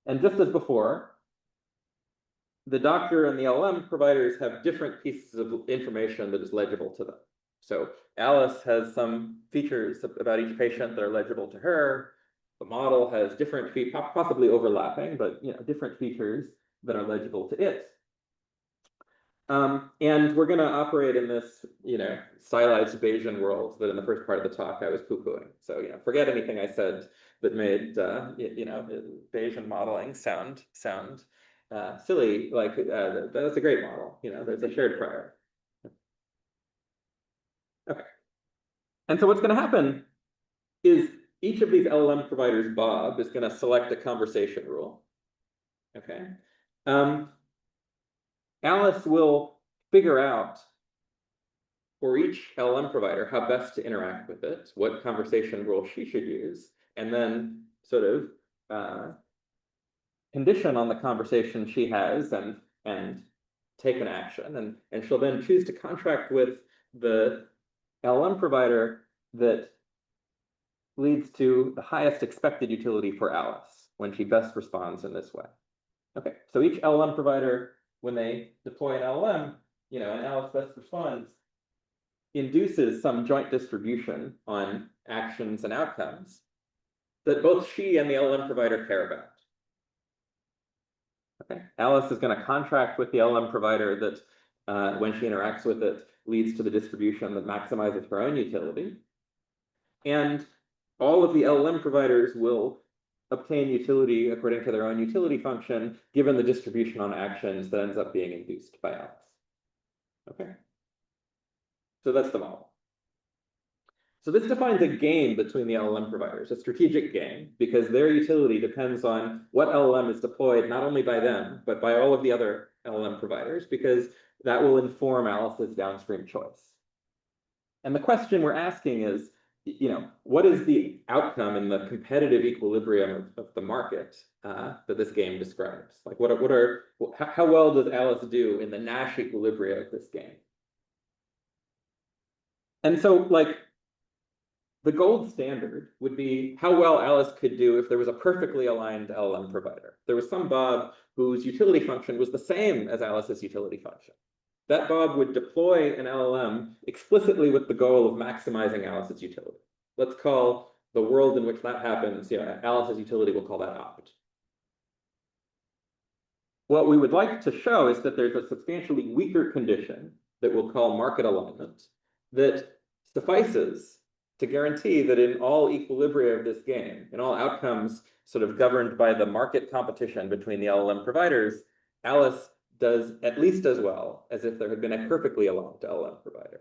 And just as before, the doctor and the LLM providers have different pieces of information that is legible to them. So Alice has some features about each patient that are legible to her. The model has different features, possibly overlapping, but different features that are legible to it. And we're going to operate in this, stylized Bayesian world that in the first part of the talk I was poo-pooing. So, forget anything I said that made, Bayesian modeling sound silly. Like that's a great model. There's a shared prior. Okay. And so what's going to happen is each of these LLM providers, Bob, is going to select a conversation rule. Okay. Alice will figure out for each LLM provider how best to interact with it, what conversation rule she should use, and then sort of condition on the conversation she has and take an action. And she'll then choose to contract with the LLM provider that leads to the highest expected utility for Alice when she best responds in this way. Okay, so each LLM provider, when they deploy an LLM, and Alice best responds, induces some joint distribution on actions and outcomes that both she and the LLM provider care about. Okay. Alice is going to contract with the LLM provider that when she interacts with it leads to the distribution that maximizes her own utility. And all of the LLM providers will obtain utility according to their own utility function, given the distribution on actions that ends up being induced by Alice. Okay. So that's the model. So this defines a game between the LLM providers, a strategic game, because their utility depends on what LLM is deployed, not only by them, but by all of the other LLM providers, because that will inform Alice's downstream choice. And the question we're asking is, what is the outcome in the competitive equilibrium of the market that this game describes? Like, how well does Alice do in the Nash equilibria of this game? And so, like, the gold standard would be how well Alice could do if there was a perfectly aligned LLM provider. There was some Bob whose utility function was the same as Alice's utility function. That Bob would deploy an LLM explicitly with the goal of maximizing Alice's utility. Let's call the world in which that happens, Alice's utility, we'll call that opt. What we would like to show is that there's a substantially weaker condition that we'll call market alignment that suffices to guarantee that in all equilibria of this game, in all outcomes sort of governed by the market competition between the LLM providers, Alice does at least as well as if there had been a perfectly aligned LLM provider.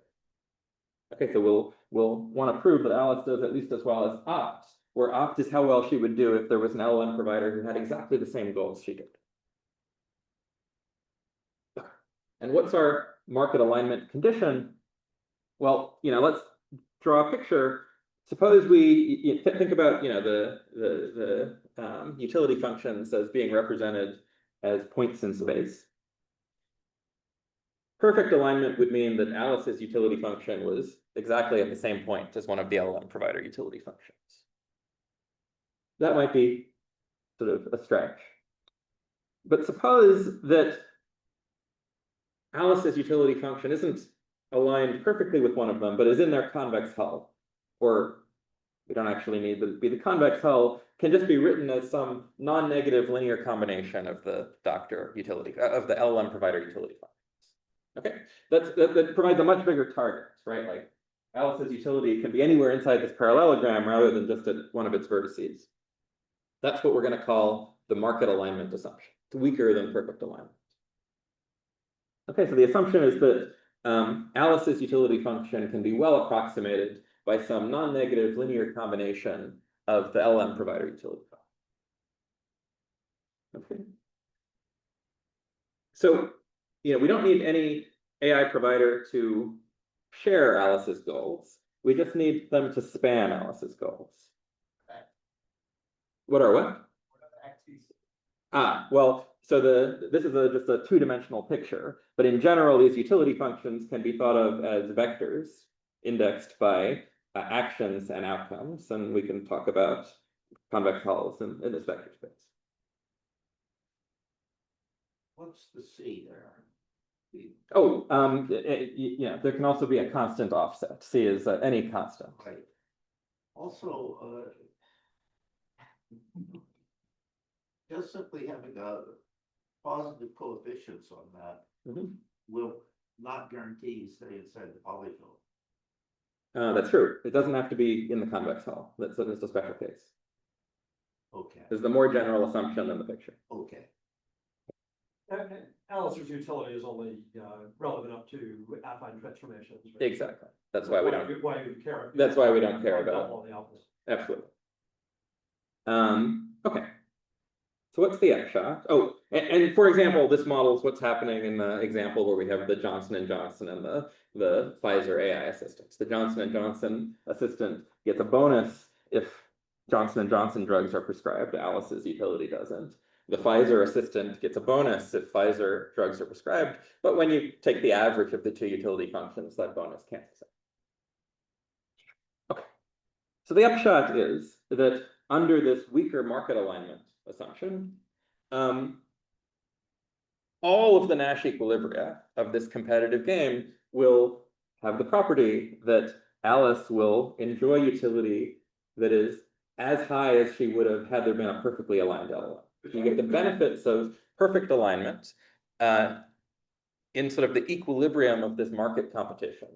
Okay, so we'll want to prove that Alice does at least as well as opt, where opt is how well she would do if there was an LLM provider who had exactly the same goals she did. And what's our market alignment condition? Well, let's draw a picture. Suppose we think about the utility functions as being represented as points in space. Perfect alignment would mean that Alice's utility function was exactly at the same point as one of the LLM provider utility functions. That might be sort of a stretch. But suppose that Alice's utility function isn't aligned perfectly with one of them, but is in their convex hull. Or we don't actually need to be the convex hull, can just be written as some non-negative linear combination of the doctor utility, of the LLM provider utility functions. Okay, that provides a much bigger target, right? Like Alice's utility can be anywhere inside this parallelogram rather than just at one of its vertices. That's what we're going to call the market alignment assumption. It's weaker than perfect alignment. Okay, so the assumption is that Alice's utility function can be well approximated by some non-negative linear combination of the LLM provider utility function. Okay. So, we don't need any AI provider to share Alice's goals. We just need them to span Alice's goals. What are what? Well, so this is just a two-dimensional picture, but in general, these utility functions can be thought of as vectors indexed by actions and outcomes, and we can talk about convex hulls in this vector space. What's the C there? Oh, there can also be a constant offset. C is any constant. Right. Also, just simply having a positive coefficients on that will not guarantee you stay inside the polygon. That's true. It doesn't have to be in the convex hull. That's a special case. Okay. This is the more general assumption than the picture. Okay. Alice's utility is only relevant up to affine transformations. Right? Exactly. That's why we don't. Why you care? That's why we don't care about all the alphas. Absolutely. Okay. So what's the upshot? Oh, and for example, this models what's happening in the example where we have the Johnson & Johnson and the Pfizer AI assistants. The Johnson & Johnson assistant gets a bonus if Johnson & Johnson drugs are prescribed. Alice's utility doesn't. The Pfizer assistant gets a bonus if Pfizer drugs are prescribed, but when you take the average of the two utility functions, that bonus cancels out. Okay, so the upshot is that under this weaker market alignment assumption, all of the Nash equilibria of this competitive game will have the property that Alice will enjoy utility that is as high as she would have had there been a perfectly aligned LLM. You get the benefits of perfect alignment in sort of the equilibrium of this market competition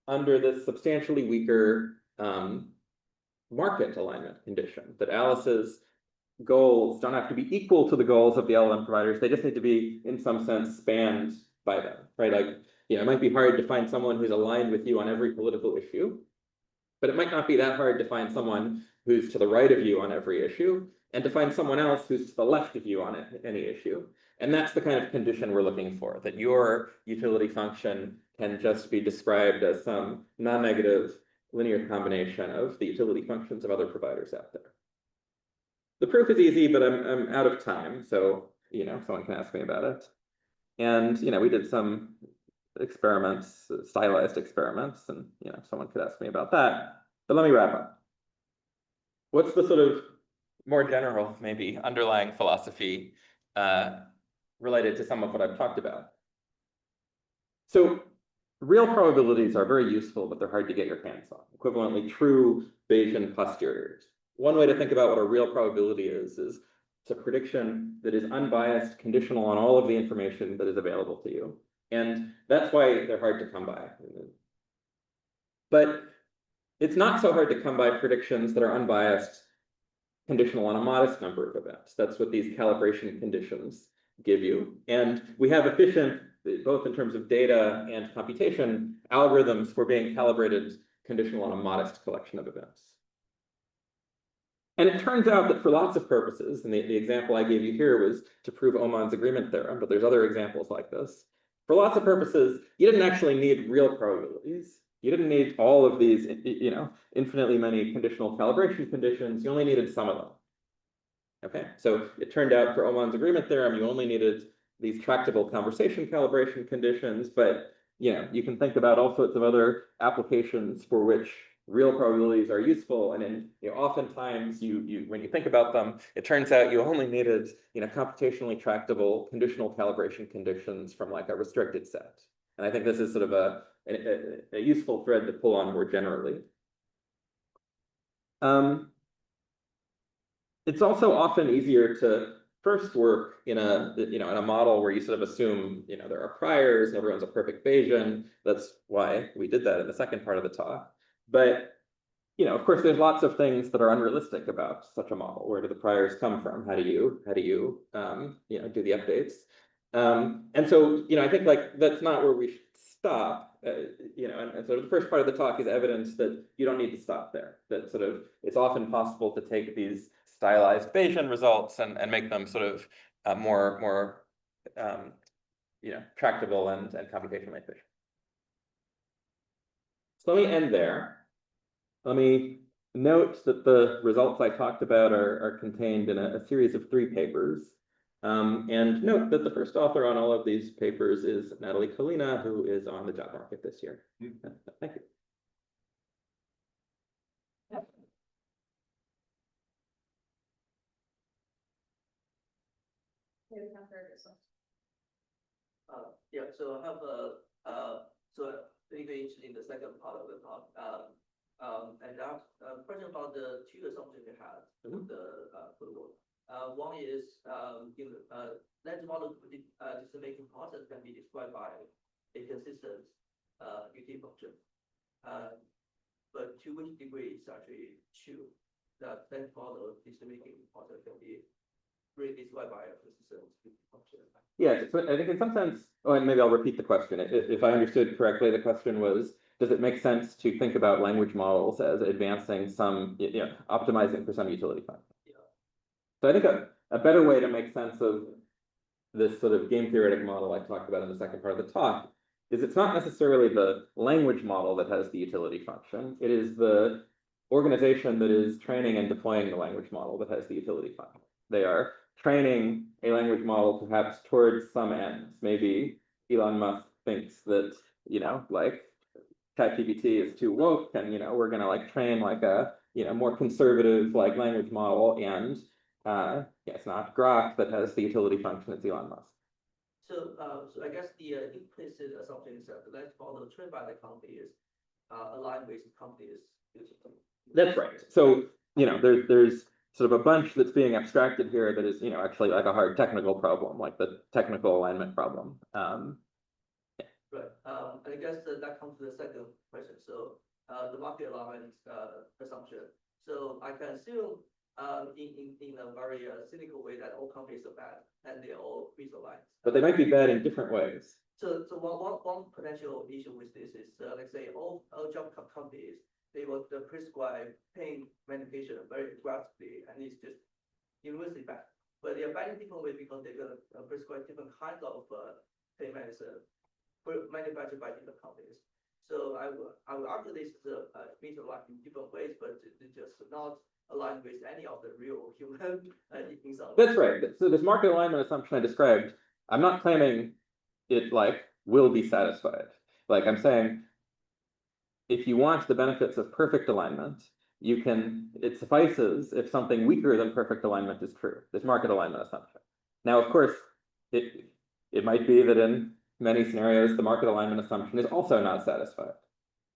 under this substantially weaker market alignment condition, that Alice's goals don't have to be equal to the goals of the LLM providers. They just need to be, in some sense, spanned by them, right? Like, it might be hard to find someone who's aligned with you on every political issue, but it might not be that hard to find someone who's to the right of you on every issue, and to find someone else who's to the left of you on any issue. And that's the kind of condition we're looking for, that your utility function can just be described as some non-negative linear combination of the utility functions of other providers out there. The proof is easy, but I'm out of time, so someone can ask me about it. And we did some experiments, stylized experiments, and someone could ask me about that. But let me wrap up. What's the sort of more general, maybe underlying philosophy related to some of what I've talked about? So real probabilities are very useful, but they're hard to get your hands on. Equivalently, true Bayesian posteriors. One way to think about what a real probability is it's a prediction that is unbiased, conditional on all of the information that is available to you. And that's why they're hard to come by. But it's not so hard to come by predictions that are unbiased, conditional on a modest number of events. That's what these calibration conditions give you. And we have efficient, both in terms of data and computation, algorithms for being calibrated conditional on a modest collection of events. And it turns out that for lots of purposes, and the example I gave you here was to prove Aumann's agreement theorem, but there's other examples like this. For lots of purposes, you didn't actually need real probabilities. You didn't need all of these, infinitely many conditional calibration conditions. You only needed some of them. Okay, so it turned out for Aumann's agreement theorem, you only needed these tractable conversation calibration conditions, but you can think about all sorts of other applications for which real probabilities are useful, and then oftentimes when you think about them, it turns out you only needed computationally tractable conditional calibration conditions from like a restricted set. And I think this is sort of a useful thread to pull on more generally. It's also often easier to first work in a model where you sort of assume there are priors and everyone's a perfect Bayesian. That's why we did that in the second part of the talk. But of course, there's lots of things that are unrealistic about such a model. Where do the priors come from? How do you do the updates? And so I think like that's not where we should stop. And so the first part of the talk is evidence that you don't need to stop there. That sort of it's often possible to take these stylized Bayesian results and make them sort of more tractable and computationally efficient. So let me end there. Let me note that the results I talked about are contained in a series of 3 papers. And note that the first author on all of these papers is Natalie Collina, who is on the job market this year. Thank you. Yeah, so I have very interested in the second part of the talk. And that question about the 2 assumptions you had in the protocol. One is lens model decision-making process can be described by a consistent utility function. But to which degree is actually true that lens model decision-making process can be really described by a consistent utility function? Yeah, so I think in some sense, and maybe I'll repeat the question. If I understood correctly, the question was, does it make sense to think about language models as advancing some, optimizing for some utility function? Yeah. So I think a better way to make sense of this sort of game theoretic model I talked about in the second part of the talk is it's not necessarily the language model that has the utility function. It is the organization that is training and deploying the language model that has the utility function. They are training a language model perhaps towards some ends. Maybe Elon Musk thinks that, like ChatGPT is too woke and, we're going to like train like a, more conservative like language model, and it's not Grok that has the utility function, it's Elon Musk. So, so I guess the implicit assumption is that the lens model trained by the company is aligned with the company's. That's right. So, there's sort of a bunch that's being abstracted here that is, actually like a hard technical problem, like the technical alignment problem. Right, and I guess that comes to the second question. So, the market alignment assumption. So I can assume in a very cynical way that all companies are bad and they're all misaligned. But they might be bad in different ways. So one potential issue with this is, let's say all job companies, they will prescribe pain medication very aggressively, and it's just universally bad. But they are bad in different ways because they're gonna prescribe different kinds of pain medicine manufactured by different companies. So I will argue this is misaligned in different ways, but it's just not aligned with any of the real human inside. That's right. So this market alignment assumption I described, I'm not claiming it will be satisfied. I'm saying, if you want the benefits of perfect alignment, it suffices if something weaker than perfect alignment is true, this market alignment assumption. Now, of course, it might be that in many scenarios, the market alignment assumption is also not satisfied,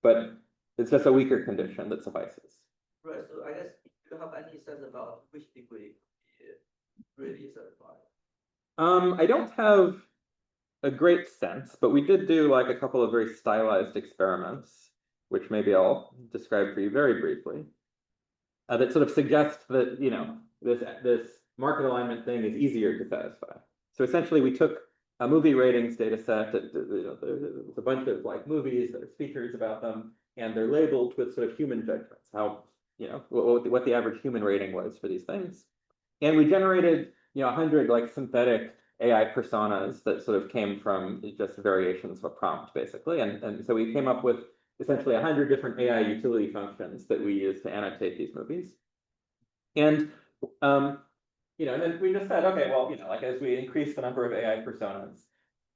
but it's just a weaker condition that suffices. Right, so I guess you have any sense about which degree it really is satisfied? I don't have a great sense, but we did do a couple of very stylized experiments, which maybe I'll describe for you very briefly, that sort of suggest that, this market alignment thing is easier to satisfy. So essentially, we took a movie ratings data set, there's a bunch of movies, there's features about them, and they're labeled with sort of human judgments, how, what the average human rating was for these things. And we generated, 100 synthetic AI personas that sort of came from just variations of a prompt, basically. And so we came up with essentially 100 different AI utility functions that we use to annotate these movies. And and then we just said, okay, well, as we increase the number of AI personas,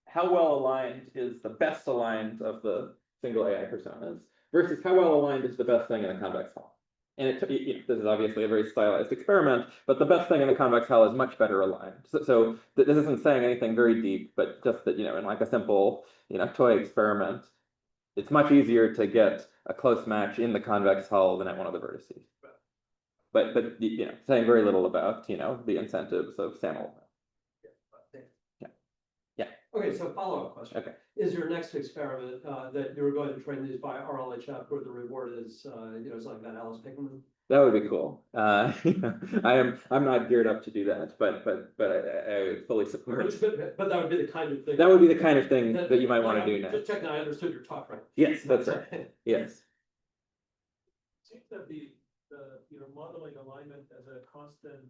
how well aligned is the best aligned of the single AI personas versus how well aligned is the best thing in a convex hull? And this is obviously a very stylized experiment, but the best thing in the convex hull is much better aligned. So this isn't saying anything very deep, but just that, in a simple, toy experiment, it's much easier to get a close match in the convex hull than at one of the vertices. But saying very little about, the incentives of SAM alignment. Okay, so follow-up question. Okay. Is your next experiment that you're going to train these by RLHF where the reward is, something about Alice Pickman? That would be cool. I'm not geared up to do that, but I fully support it. But that would be the kind of thing. That would be the kind of thing that you might want to do now. Just checking, I understood your talk, right? Yes, that's right. Yes. It seems that the modeling alignment as a constant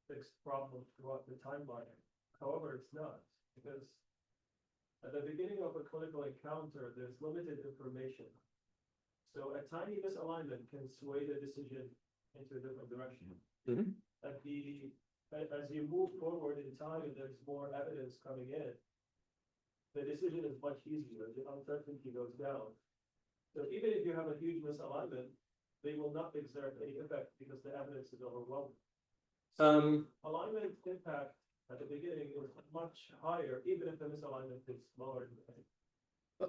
fixed problem throughout the timeline. However, it's not, because at the beginning of a clinical encounter, there's limited information. So a tiny misalignment can sway the decision into a different direction. Mm-hmm. As you move forward in time and there's more evidence coming in, the decision is much easier, the uncertainty goes down. So even if you have a huge misalignment, they will not exert any effect because the evidence is overwhelming. Alignment impact at the beginning is much higher, even if the misalignment is smaller.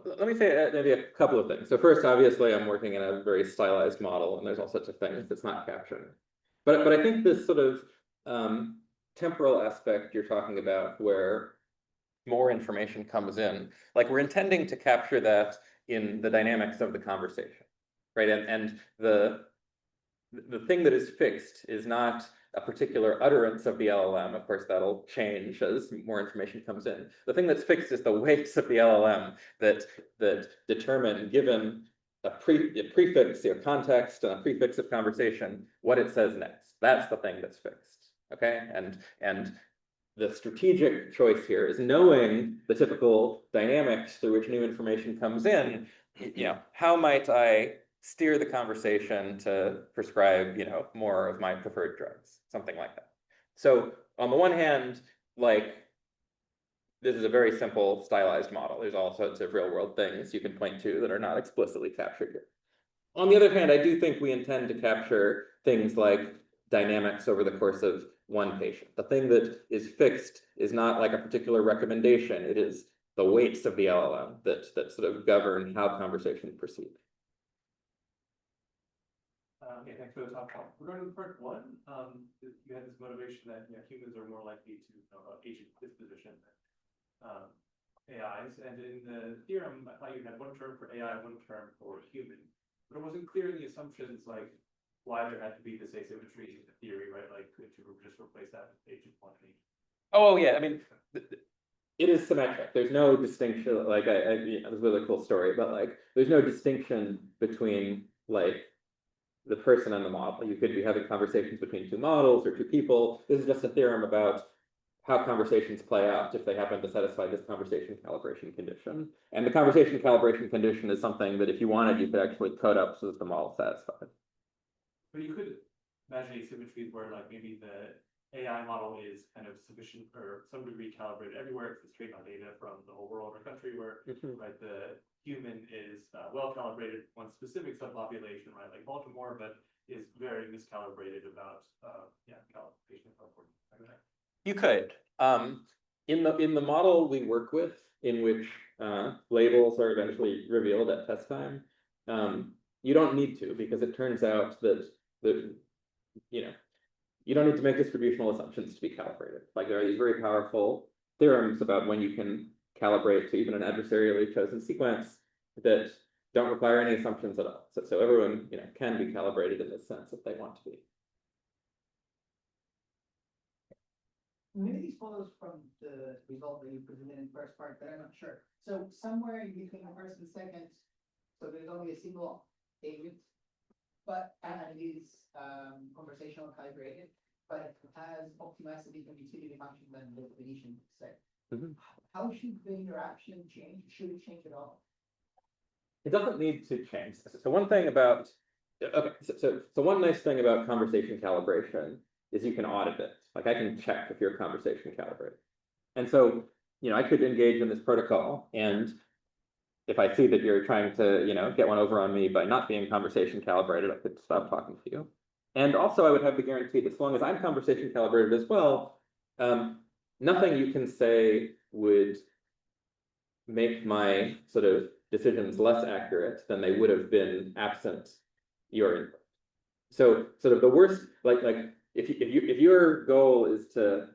Let me say maybe a couple of things. So first, obviously, I'm working in a very stylized model, and there's all sorts of things that's not captured. But I think this sort of temporal aspect you're talking about, where more information comes in, we're intending to capture that in the dynamics of the conversation, right? And the thing that is fixed is not a particular utterance of the LLM. Of course, that'll change as more information comes in. The thing that's fixed is the weights of the LLM that determine, given a prefix, context, and a prefix of conversation, what it says next. That's the thing that's fixed, okay? And the strategic choice here is knowing the typical dynamics through which new information comes in. How might I steer the conversation to prescribe, more of my preferred drugs, something like that. So on the one hand, this is a very simple stylized model. There's all sorts of real world things you can point to that are not explicitly captured here. On the other hand, I do think we intend to capture things like dynamics over the course of one patient. The thing that is fixed is not like a particular recommendation. It is the weights of the LLM that sort of govern how conversations proceed. Okay, thanks for the talk. Regarding part one, you had this motivation that humans are more likely to agent disposition than AIs, and in the theorem, I thought you had one term for AI, one term for human, but it wasn't clear in the assumptions like why there had to be this asymmetry in the theory, right? Like, could you just replace that with agent one and agent? Oh yeah, I mean, it is symmetric. There's no distinction. Like it's a really cool story, but like, there's no distinction between like the person and the model. You could be having conversations between two models or two people. This is just a theorem about how conversations play out if they happen to satisfy this conversation calibration condition. And the conversation calibration condition is something that if you wanted, you could actually code up so that the model satisfied. But you could imagine asymmetries where like maybe the AI model is kind of sufficient or some degree calibrated everywhere. It's trained on data from the whole world or country where right, the human is well calibrated one specific subpopulation, right, like Baltimore, but is very miscalibrated about calibration of You could. In the model we work with, in which labels are eventually revealed at test time, you don't need to, because it turns out that you don't need to make distributional assumptions to be calibrated. Like there are these very powerful theorems about when you can calibrate to even an adversarially chosen sequence that don't require any assumptions at all. So everyone can be calibrated in this sense if they want to be. Maybe these follows from the result that you presented in the first part, but I'm not sure. So somewhere in between the first and second, so there's only a single agent, but and it is conversational calibrated, but it has optimized a different utility function than the definition said. How should the interaction change? Should it change at all? It doesn't need to change. So one thing about so one nice thing about conversation calibration is you can audit it. Like I can check if your conversation calibrated. And so, I could engage in this protocol, and if I see that you're trying to, get one over on me by not being conversation calibrated, I could stop talking to you. And also I would have the guarantee that as long as I'm conversation calibrated as well, nothing you can say would make my sort of decisions less accurate than they would have been absent your input. So sort of the worst, like if your goal is to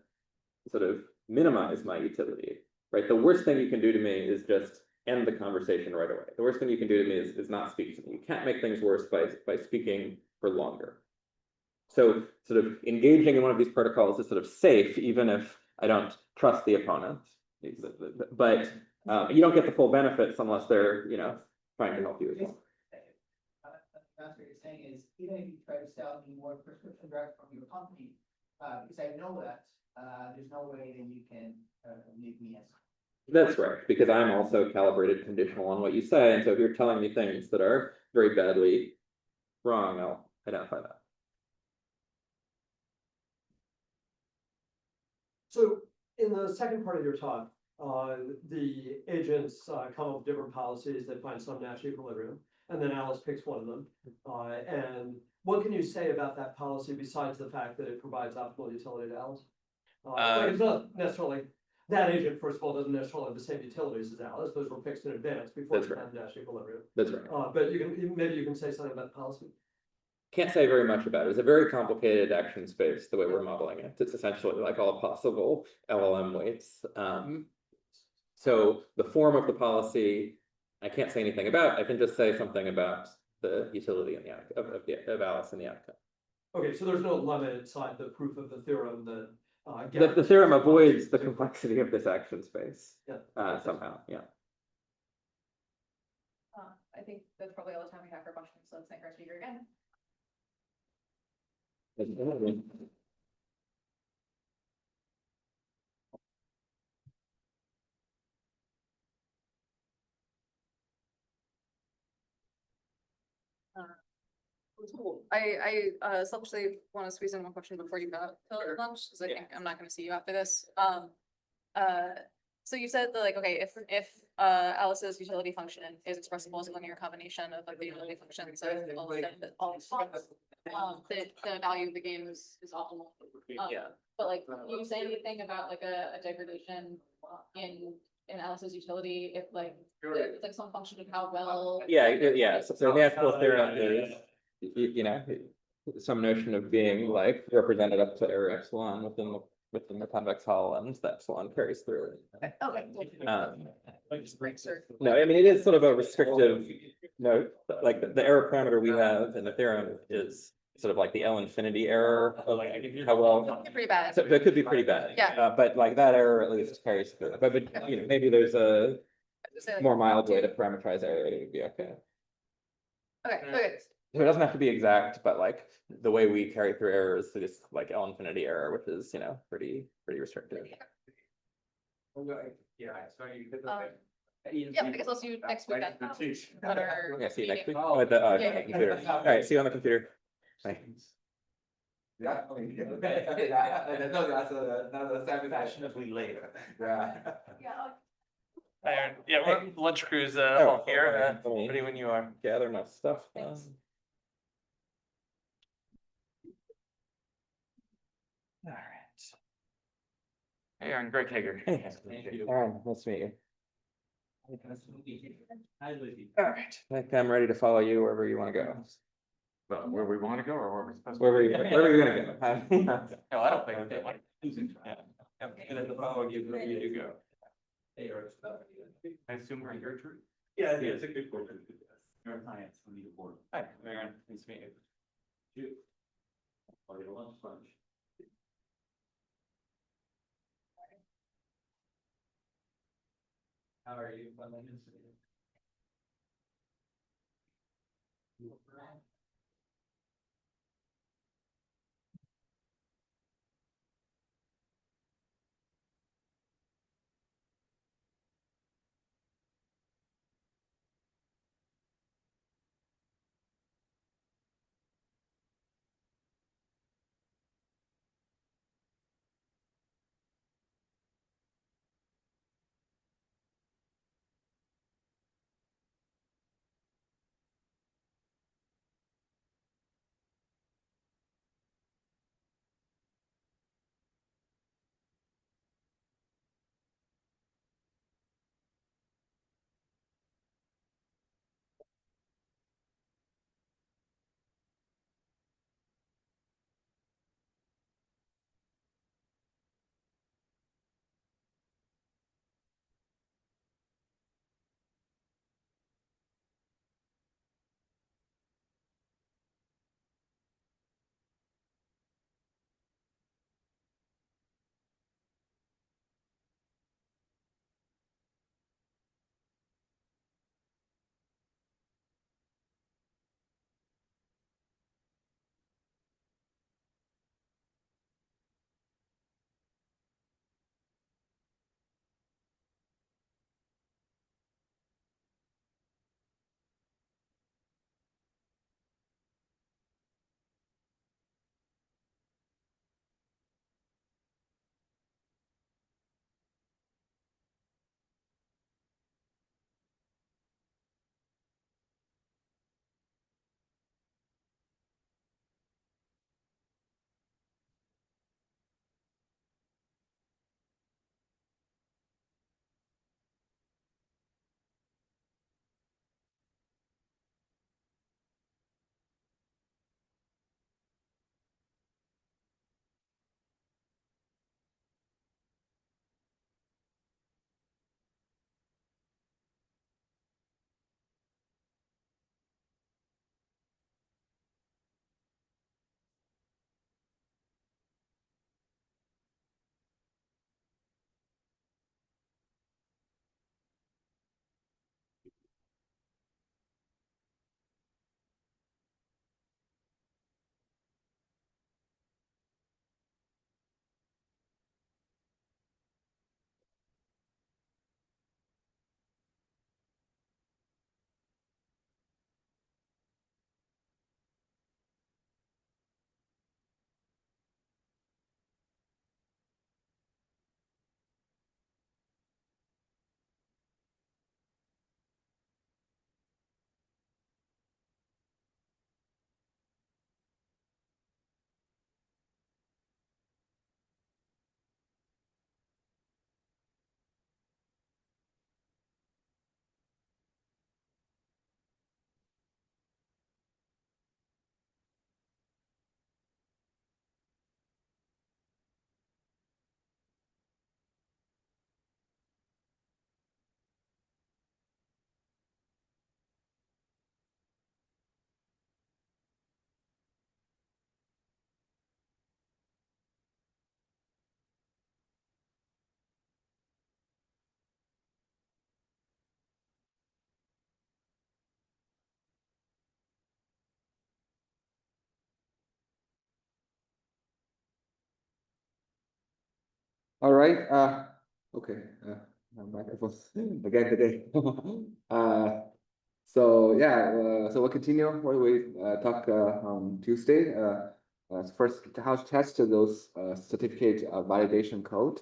sort of minimize my utility, right? The worst thing you can do to me is just end the conversation right away. The worst thing you can do to me is not speak to me. You can't make things worse by speaking for longer. So sort of engaging in one of these protocols is sort of safe, even if I don't trust the opponent. But you don't get the full benefits unless they're, trying to help you as well. That's what you're saying is, even if you try to sell me more prescription drugs from your company, because I know that there's no way that you can make me as. That's right, because I'm also calibrated conditional on what you say, and so if you're telling me things that are very badly wrong, I'll identify that. So in the second part of your talk, the agents come up with different policies that find some Nash equilibrium, and then Alice picks one of them. And what can you say about that policy besides the fact that it provides optimal utility to Alice? Like it's not necessarily, that agent, first of all, doesn't necessarily have the same utilities as Alice. Those were fixed in advance before That's we right. had Nash equilibrium. That's right. But maybe you can say something about the policy. Can't say very much about it. It's a very complicated action space, the way we're modeling it. It's essentially like all possible LLM weights. So the form of the policy, I can't say anything about. I can just say something about the utility in the of Alice in the outcome. Okay, so there's no limit inside the proof of the theorem that The theorem avoids the complexity of this action space. Yeah. Somehow, yeah. I think that's probably all the time we have for questions, so let's thank our speaker again. Cool. I selfishly want to squeeze in one question before you go to lunch, because I think I'm not going to see you after this. So you said that, like, okay, if Alice's utility function is expressible as a linear combination of like the utility functions of all the the value of the game is optimal. But like, can you say anything about like a degradation in Alice's utility if like, it's like some function of how well? Yeah, so the actual theorem is, some notion of being like represented up to error epsilon within the convex hull, and the epsilon carries through. Okay. No, I mean, it is sort of a restrictive note, like the error parameter we have in the theorem is sort of like the L infinity error of how well. Pretty bad. So it could be pretty bad. Yeah. But like that error at least carries through, but maybe there's a more mild way to parameterize error, it would be okay. Okay. So it doesn't have to be exact, but like the way we carry through errors is just like L infinity error, which is, pretty restrictive. Yeah, I guess I'll see you next week. Yeah, see you next week. Oh, at the computer. All right, see you on the computer. Bye. Yeah, I mean, no, that's another fashionably later. Yeah. Yeah, we're lunch cruise Oh, here. okay. Ready when you are. Gather enough stuff. Thanks. All right. Hey, Aaron, Greg Hager. Hey, Aaron, nice to meet you. All right, I think I'm ready to follow you wherever you want to go. But where we want to go or where we're supposed to? Wherever you're gonna go. No, I don't think they want to. Yeah. And then the following you, wherever you do go. I assume we're in your tree? Yeah, it's a good question. You're in science, we need a board. Hi, Aaron, nice to meet you. How are you? All right, okay, microphones again today. So yeah, so we'll continue where we talk on Tuesday. First, how to test those certificate validation code.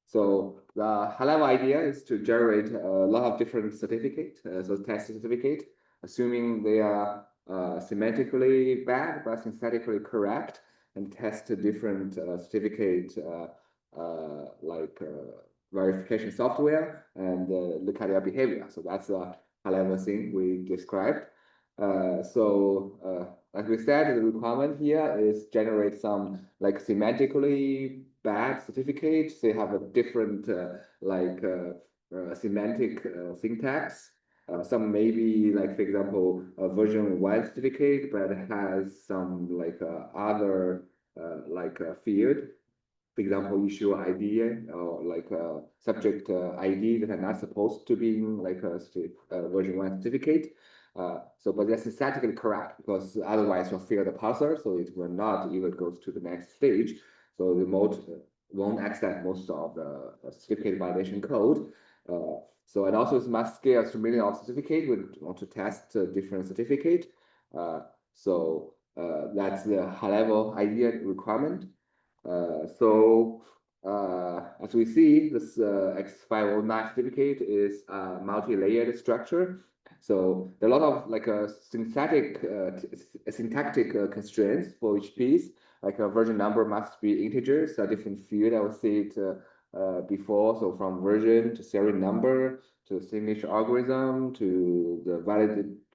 So the high-level idea is to generate a lot of different certificates, so test certificate, assuming they are semantically bad but synthetically correct, and test different certificate verification software and look at their behavior. So that's a high-level thing we described. Like we said, the requirement here is generate some like semantically bad certificates. They have a different semantic syntax. Some maybe like, for example, a version 1 certificate, but it has some like other field. For example, issue ID or like a subject ID that are not supposed to be in like a version 1 certificate. But that's synthetically correct because otherwise you'll fail the parser, so it will not even go to the next stage. So the mode won't accept most of the certificate validation code. And also it's mass scale to million of certificate. We want to test different certificate. That's the high level idea requirement. As we see, this X509 certificate is a multi-layered structure. So there are a lot of like syntactic constraints for each piece. Like a version number must be integers, a different field. I will see it before. So from version to serial number to signature algorithm to the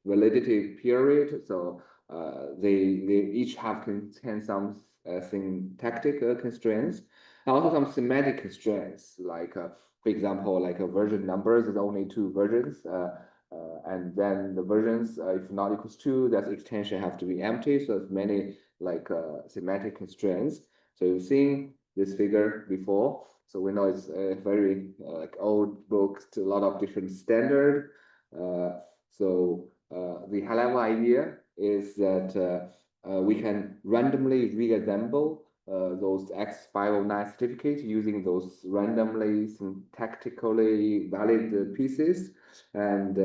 validity period. So they each have contain some syntactic constraints, and also some semantic constraints. Like for example, like a version numbers is only 2 versions. And then the versions, if not equals 2, that extension have to be empty. So there's many like semantic constraints. So you've seen this figure before. So we know it's a very like old book to a lot of different standard. The high level idea is that we can randomly reassemble those X509 certificates using those randomly syntactically valid pieces, and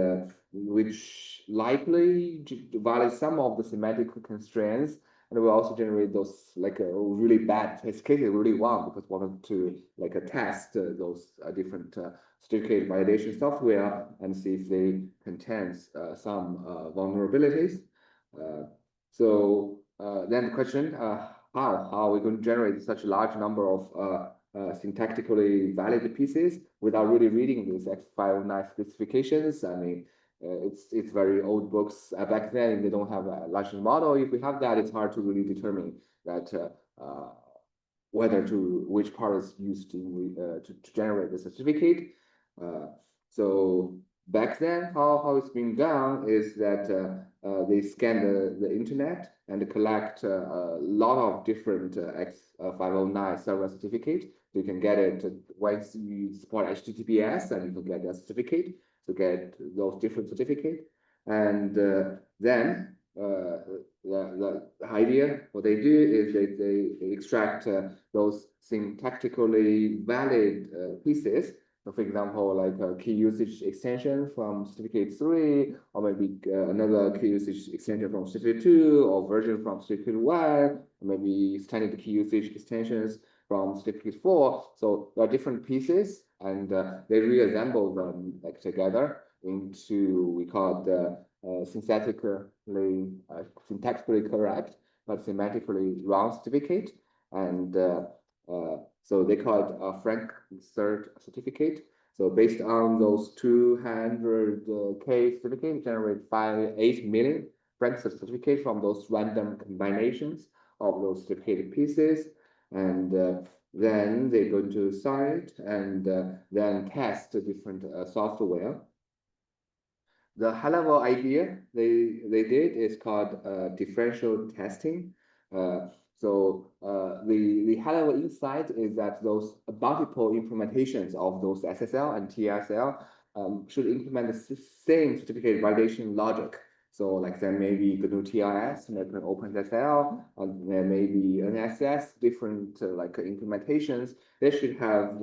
which likely validate some of the semantic constraints, and we also generate those like really bad cases really want because we wanted to like test those different certificate validation software and see if they contains some vulnerabilities. Then the question, how are we going to generate such a large number of syntactically valid pieces without really reading these X509 specifications? I mean, it's very old books. Back then, they don't have a large model. If we have that, it's hard to really determine that which part is used to generate the certificate. Back then, how it's being done is that they scan the internet and collect a lot of different X509 server certificate. You can get it once you support HTTPS, and you can get that certificate to get those different certificates. And then the idea, what they do is they extract those syntactically valid pieces. So for example, like a key usage extension from certificate 3, or maybe another key usage extension from certificate 2, or version from certificate 1, or maybe standard key usage extensions from certificate 4. So there are different pieces, and they reassemble them like together into, we call it syntactically correct, but semantically wrong certificate. And so they call it a Frank cert certificate. So based on those 200K certificates, generate 8 million Frank cert certificates from those random combinations of those certificated pieces. And then they go to site and then test different software. The high-level idea they did is called differential testing. The high-level insight is that those multiple implementations of those SSL and TSL should implement the same certificate validation logic. So like there may be GNU TLS, like an OpenSSL, there may be NSS, different like implementations. They should have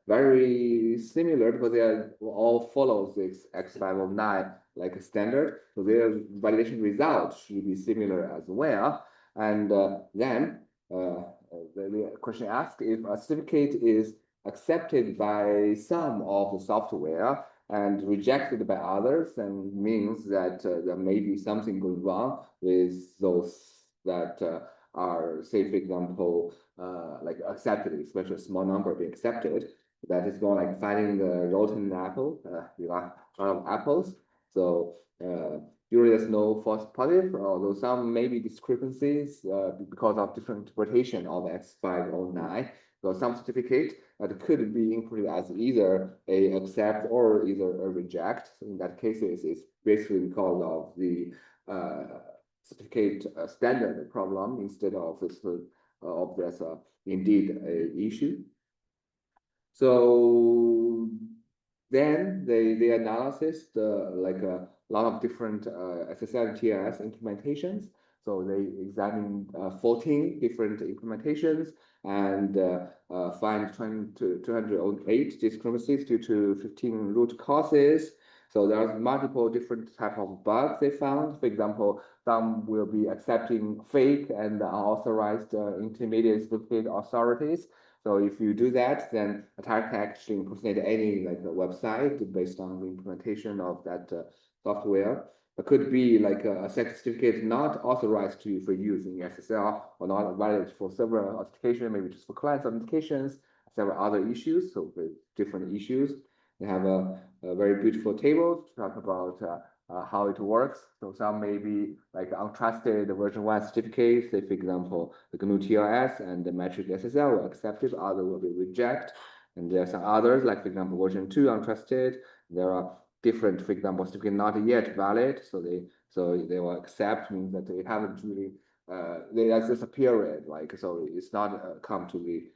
very similar because they are all follows this X509 like a standard. So their validation results should be similar as well. And then the question asked if a certificate is accepted by some of the software and rejected by others, and means that there may be something going wrong with those that are, say, for example, like accepted, especially a small number being accepted. That is more like finding the rotten apple, you got a lot of apples. So usually there's no false positive, although some maybe discrepancies because of different interpretation of X509. So some certificate that could be included as either a accept or either a reject. So in that case, it's basically because of the certificate standard problem instead of this of this indeed a issue. So then the analysis, like a lot of different SSL TLS implementations. So they examined 14 different implementations and find 208 discrepancies due to 15 root causes. So there are multiple different type of bugs they found. For example, some will be accepting fake and unauthorized intermediate certificate authorities. So if you do that, then attacker can actually impersonate any like a website based on the implementation of that software. It could be like a certificate not authorized for use in SSL or not valid for several authentication, maybe just for client authentications, several other issues. So with different issues, they have a very beautiful table to talk about how it works. So some may be like untrusted version 1 certificates, say for example, the GNU TLS and the metric SSL were accepted, other will be rejected. And there are some others, like for example, version 2 untrusted. There are different, for example, certificate not yet valid, so they will accept, means that they haven't really there's just a period, like so it's not come to the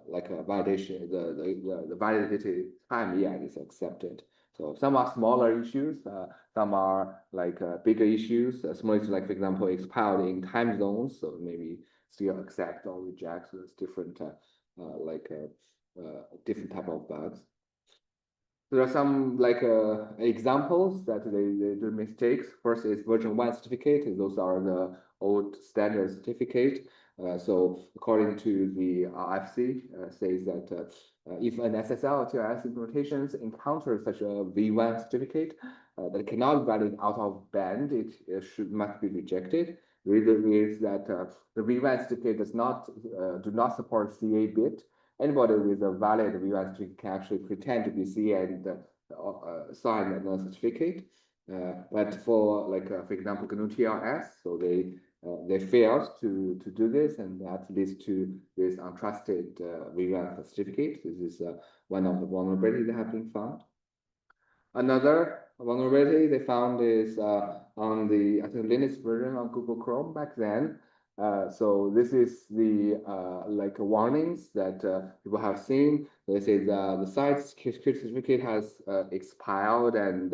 like a validation, the validity time yet is accepted. So some are smaller issues, some are like bigger issues. Small issues, like for example, expired in time zones, so maybe still accept or reject. So it's different, different type of bugs. There are some like examples that they do mistakes. First is version 1 certificate. Those are the old standard certificate. So according to the RFC, says that if an SSL or TLS implementations encounter such a V1 certificate that cannot valid out of band, it must be rejected. The reason is that the V1 certificate does not do not support CA bit. Anybody with a valid V1 certificate can actually pretend to be CA and sign a certificate. But for like for example, GNU TLS, so they failed to do this, and that leads to this untrusted V1 certificate. This is one of the vulnerabilities that have been found. Another vulnerability they found is on the, I think, Linux version of Google Chrome back then. So this is the like warnings that people have seen. They say the site security certificate has expired, and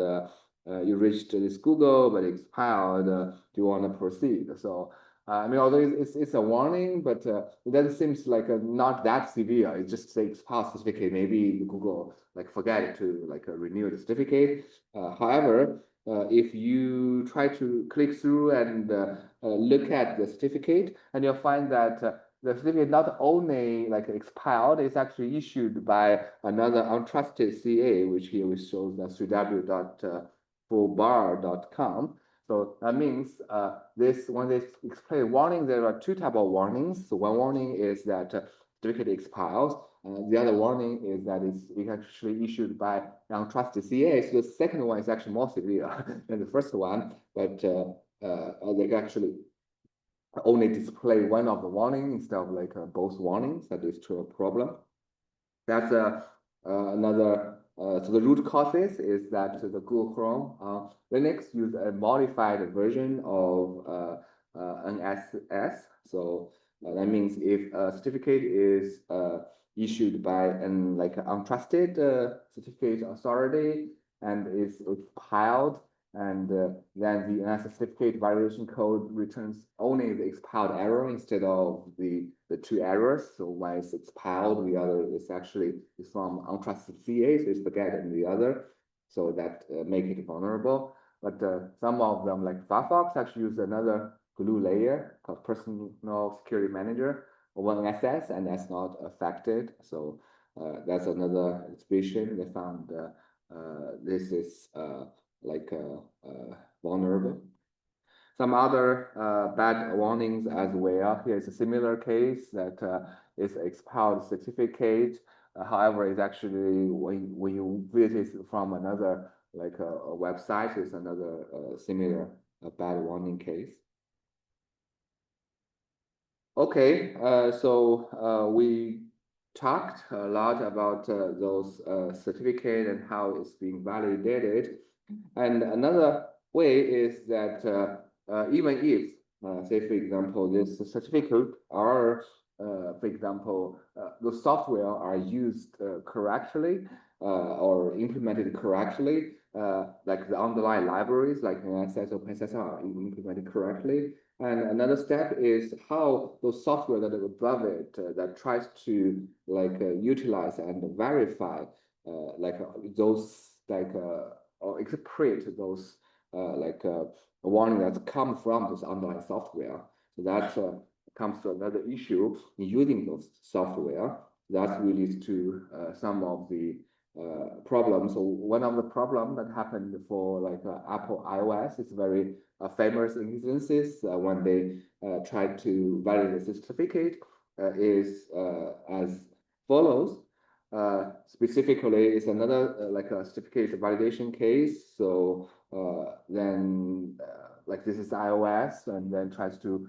you reached this Google, but expired. Do you want to proceed? So I mean, although it's a warning, but that seems like not that severe. It just says expired certificate. Maybe Google like forget to like renew the certificate. However, if you try to click through and look at the certificate, and you'll find that the certificate not only like expired, it's actually issued by another untrusted CA, which here we show the www.fullbar.com. So that means when they explain warning, there are two types of warnings. So one warning is that certificate expires. The other warning is that it's actually issued by untrusted CA. So the second one is actually more severe than the first one, but they actually only display one of the warnings instead of like both warnings. That is to a problem. That's another. So the root causes is that the Google Chrome Linux use a modified version of NSS. So that means if a certificate is issued by an like untrusted certificate authority and is expired, And then the certificate validation code returns only the expiled error instead of the two errors. So one is expiled, the other is actually is from untrusted CA, so it's forget and the other. So that make it vulnerable. But some of them, like Firefox, actually use another glue layer called Personal Security Manager, or OneSS, and that's not affected. So that's another exhibition. They found this is vulnerable. Some other bad warnings as well. Here's a similar case that is expiled certificate. However, it's actually when you visit from another like a website, it's another similar bad warning case. Okay, so we talked a lot about those certificates and how it's being validated. And another way is that even if, say, for example, this certificate are, for example, the software are used correctly or implemented correctly, like the underlying libraries, like NSS or PSS are implemented correctly. And another step is how those software that are above it that tries to utilize and verify those or interpret those warning that come from this underlying software. So that comes to another issue in using those software. That leads to some of the problems. So one of the problems that happened for Apple iOS is very famous instances when they tried to validate the certificate is as follows. Specifically, it's another a certificate validation case. So then this is iOS, and then tries to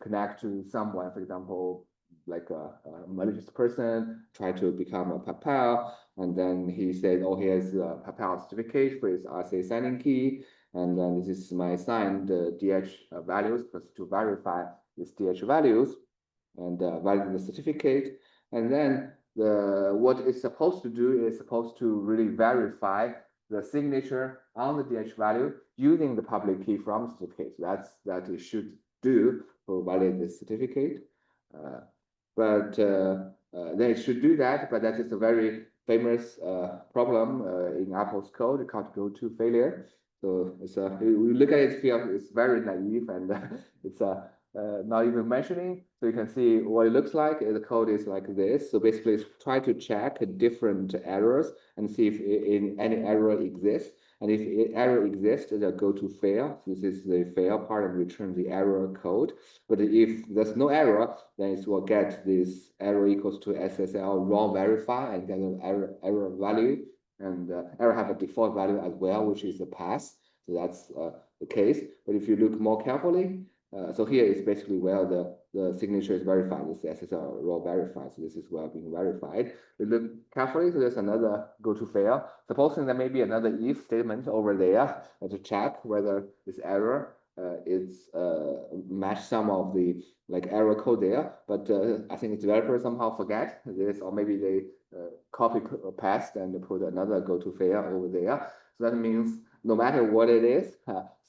connect to someone, for example, like a malicious person, try to become a PayPal, and then he said, oh, here's a PayPal certificate for his RSA signing key, and then this is my signed DH values, because to verify these DH values and validate the certificate. And then what it's supposed to do is supposed to really verify the signature on the DH value using the public key from the certificate. That it should do to validate the certificate. But then it should do that, but that is a very famous problem in Apple's code called go-to failure. So it's we look at it, feel it's very naive, and it's not even mentioning. So you can see what it looks like. The code is like this. So basically, it's try to check different errors and see if any error exists. And if error exists, they'll go to fail. So this is the fail part and return the error code. But if there's no error, then it will get this error equals to SSL raw verify and get an error value. And error have a default value as well, which is a pass. So that's the case. But if you look more carefully, so here is basically where the signature is verified. This SSL raw verified. So this is well being verified. We look carefully. So there's another go to fail. Supposing there may be another if statement over there to check whether this error is match some of the error code there. But I think the developer somehow forget this, or maybe they copy paste and put another go to fail over there. So that means no matter what it is,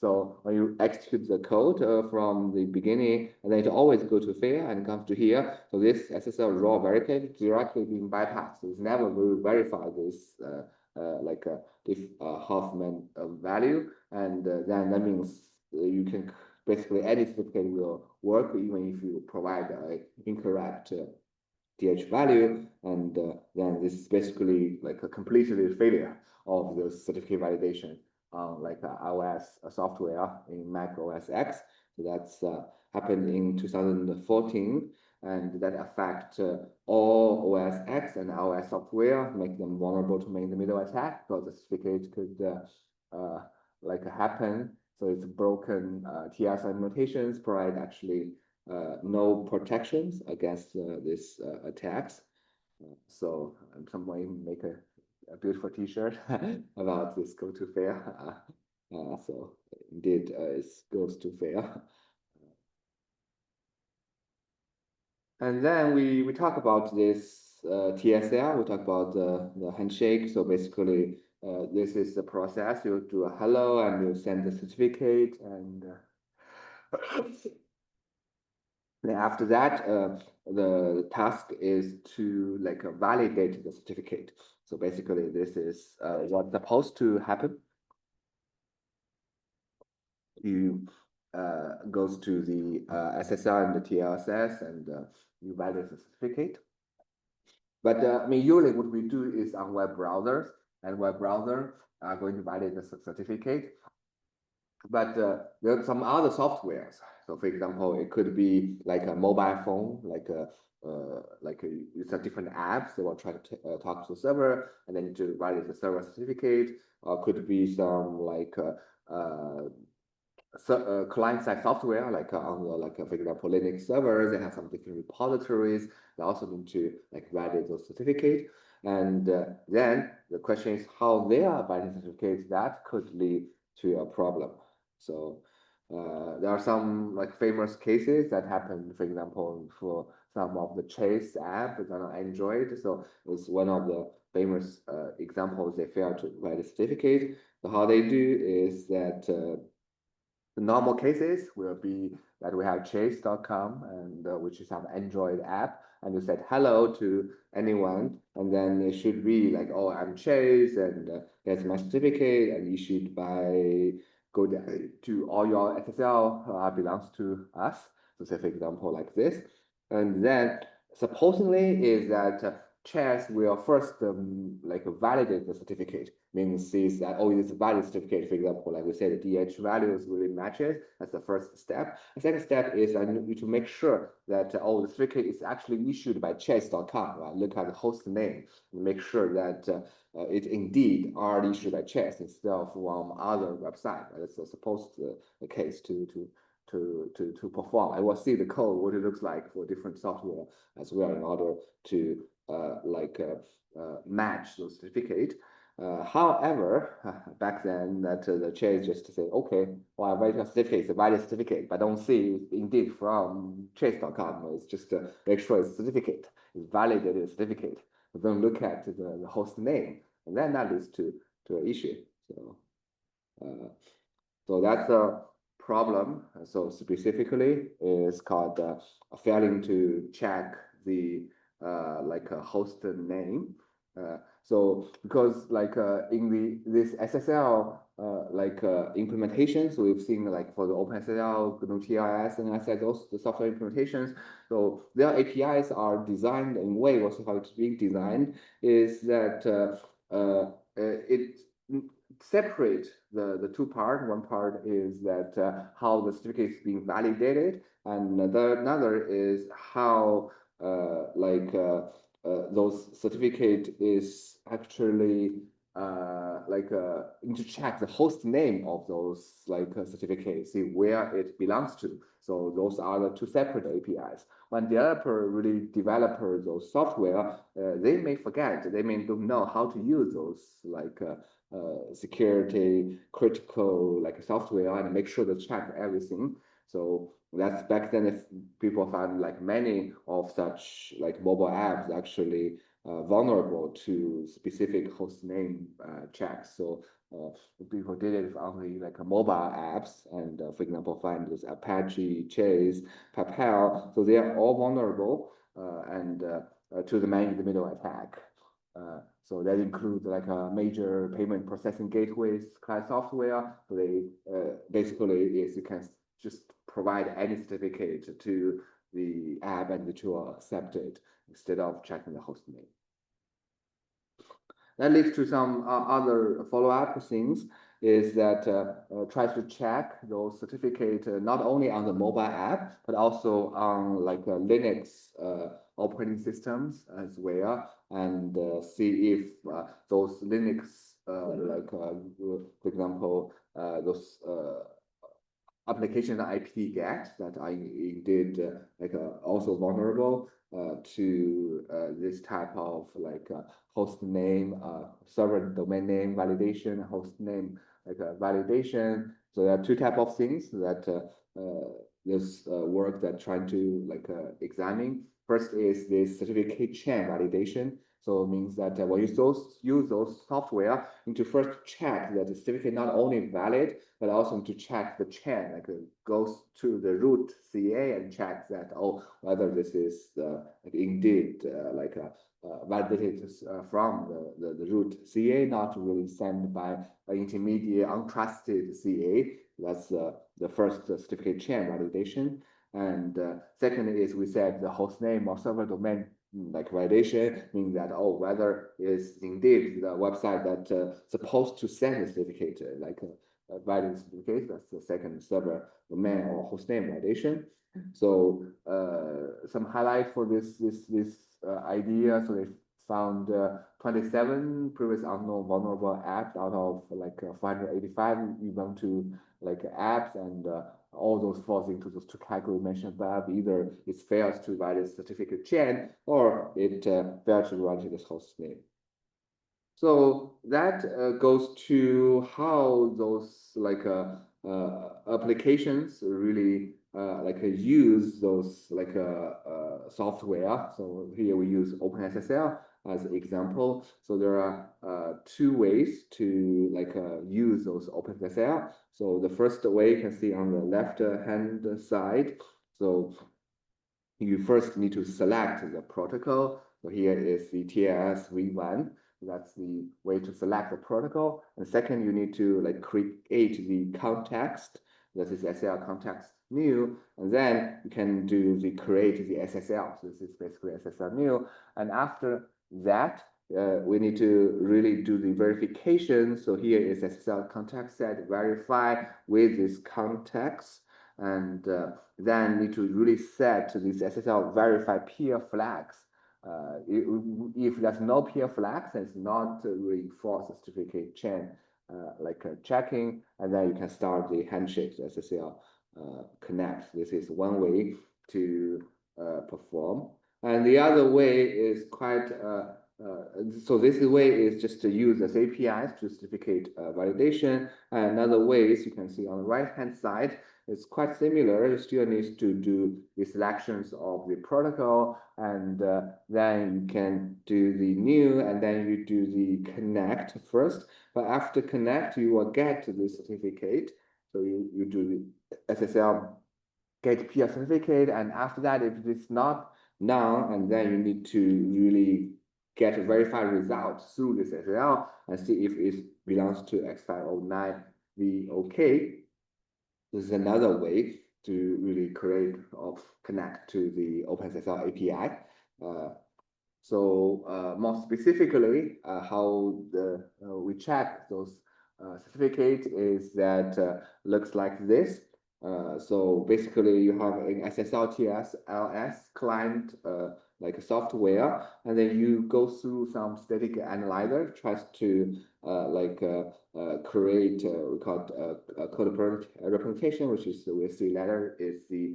so when you execute the code from the beginning, and then it always go to fail and comes to here. So this SSL raw verified directly being bypassed. So it's never will verify this if Hoffman value, and then that means you can basically any certificate will work even if you provide an incorrect DH value, and then this is basically a completely failure of the certificate validation on iOS software in Mac OS X. So that's happened in 2014, and that affect all OS X and iOS software, make them vulnerable to man-in-the-middle attack, because the certificate could happen. So it's broken TR mutations, provide actually no protections against these attacks. So someone make a beautiful T-shirt about this go to fail. So indeed, it goes to fail. And then we talk about this TSL. We talk about the handshake. So basically, this is the process. You do a hello and you send the certificate, and then after that, the task is to like validate the certificate. So basically, this is what's supposed to happen. You goes to the SSR and the TLSS, and you validate the certificate. But I mean, usually what we do is on web browsers, and web browser are going to validate the certificate. But there are some other softwares. So for example, it could be like a mobile phone, it's a different apps. They will try to talk to the server, and then to validate the server certificate. Or could be some like client-side software, like on the, for example, Linux servers. They have some different repositories. They also need to like validate those certificates. And then the question is how they are validating certificates. That could lead to a problem. So there are some like famous cases that happen, for example, for some of the Chase app on Android. So it's one of the famous examples. They fail to validate certificate. So how they do is that the normal cases will be that we have chase.com, and which is an Android app, and you said hello to anyone, and then it should be like, oh, I'm Chase, and here's my certificate, and issued by go to all your SSL belongs to us. So say for example like this, and then supposedly is that Chess will first like validate the certificate, means sees that, oh, it is a valid certificate. For example, like we said, the DH values really matches. That's the first step. The second step is to make sure that oh, the certificate is actually issued by chess.com. Right? Look at the host name and make sure that it indeed are issued by Chess instead of from other website. Right? That's supposed the case to perform. I will see the code, what it looks like for different software as well, in order to match those certificate. However, back then that the Chase just say, okay, well, I validate a certificate, it's a valid certificate, but don't see indeed from chase.com. It's just make sure it's a certificate, it's validated certificate. But then look at the host name, and then that leads to an issue. So that's a problem. So specifically, is called failing to check the like a host name. So because like in this SSL implementations, we've seen like for the OpenSSL, GNU TLS, and I said those the software implementations. So their APIs are designed in a way, also how it's being designed is that it separate the two parts. One part is that how the certificate is being validated, and another is how those certificate is actually intercheck the host name of those certificates, see where it belongs to. So those are the two separate APIs. When developer really develop those software, they may forget, they may don't know how to use those security critical software and make sure to check everything. So that's back then, if people found like many of such mobile apps actually vulnerable to specific host name checks. So people did it only mobile apps, and for example, find this Apache, Chase, PayPal. So they are all vulnerable and to the man-in-the-middle attack. So that includes a major payment processing gateways class software. So they basically is you can just provide any certificate to the app and it will accept it instead of checking the host name. That leads to some other follow-up things, is that try to check those certificates not only on the mobile app, but also on Linux operating systems as well, and see if those Linux, for example, those applications that IPT get that are indeed also vulnerable to this type of host name, server domain name validation, host name validation. So there are two types of things that this work that trying to examine. First is this certificate chain validation. So it means that when you use those software, you need to first check that the certificate not only valid, but also to check the chain, like it goes to the root CA and checks that, oh, whether this is like indeed validated from the root CA, not really sent by an intermediate untrusted CA. That's the first certificate chain validation. And second is we said the host name or server domain like validation, means that, oh, whether is indeed the website that supposed to send the certificate, like a valid certificate, that's the second server domain or host name validation. So some highlight for this idea. So they found 27 previous unknown vulnerable apps out of like 485 even to like apps, and all those falls into those two categories mentioned above. Either it fails to validate certificate chain or it fails to validate this host name. So that goes to how those like applications really use those like software. So here we use OpenSSL as an example. So there are two ways to like use those OpenSSL. So the first way you can see on the left hand side. So you first need to select the protocol. So here is the TLS v1. That's the way to select the protocol. And second, you need to like create the context. That is SSL context new, and then you can do the create the SSL. So this is basically SSL new. And after that, we need to really do the verification. So here is SSL context set verify with this context, and then need to really set this SSL verify peer flags. If there's no peer flags, it's not really false certificate chain checking, and then you can start the handshake SSL connect. This is one way to perform, and the other way is quite so this way is just to use as APIs to certificate validation. And another way is you can see on the right hand side, it's quite similar. You still need to do the selections of the protocol, and then you can do the new, and then you do the connect first. But after connect, you will get the certificate. So you do the SSL get peer certificate, and after that, if it's not none, and then you need to really get a verified result through this SSL and see if it belongs to X509 VOK. This is another way to really create or connect to the OpenSSL API. More specifically, how we check those certificates is that looks like this. So basically, you have an SSL TLS client like a software, and then you go through some static analyzer, tries to create we call it code representation, which is we see later is the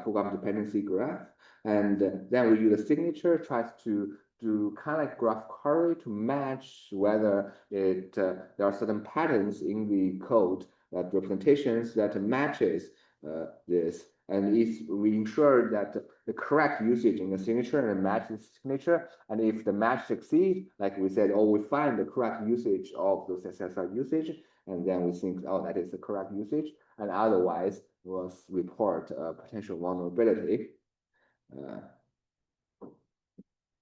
program dependency graph, and then we use a signature, tries to do kind of like graph query to match whether there are certain patterns in the code that representations that matches this. And if we ensure that the correct usage in the signature and match the signature, and if the match succeeds, like we said, we find the correct usage of those SSL usage, and then we think, that is the correct usage, and otherwise we'll report potential vulnerability.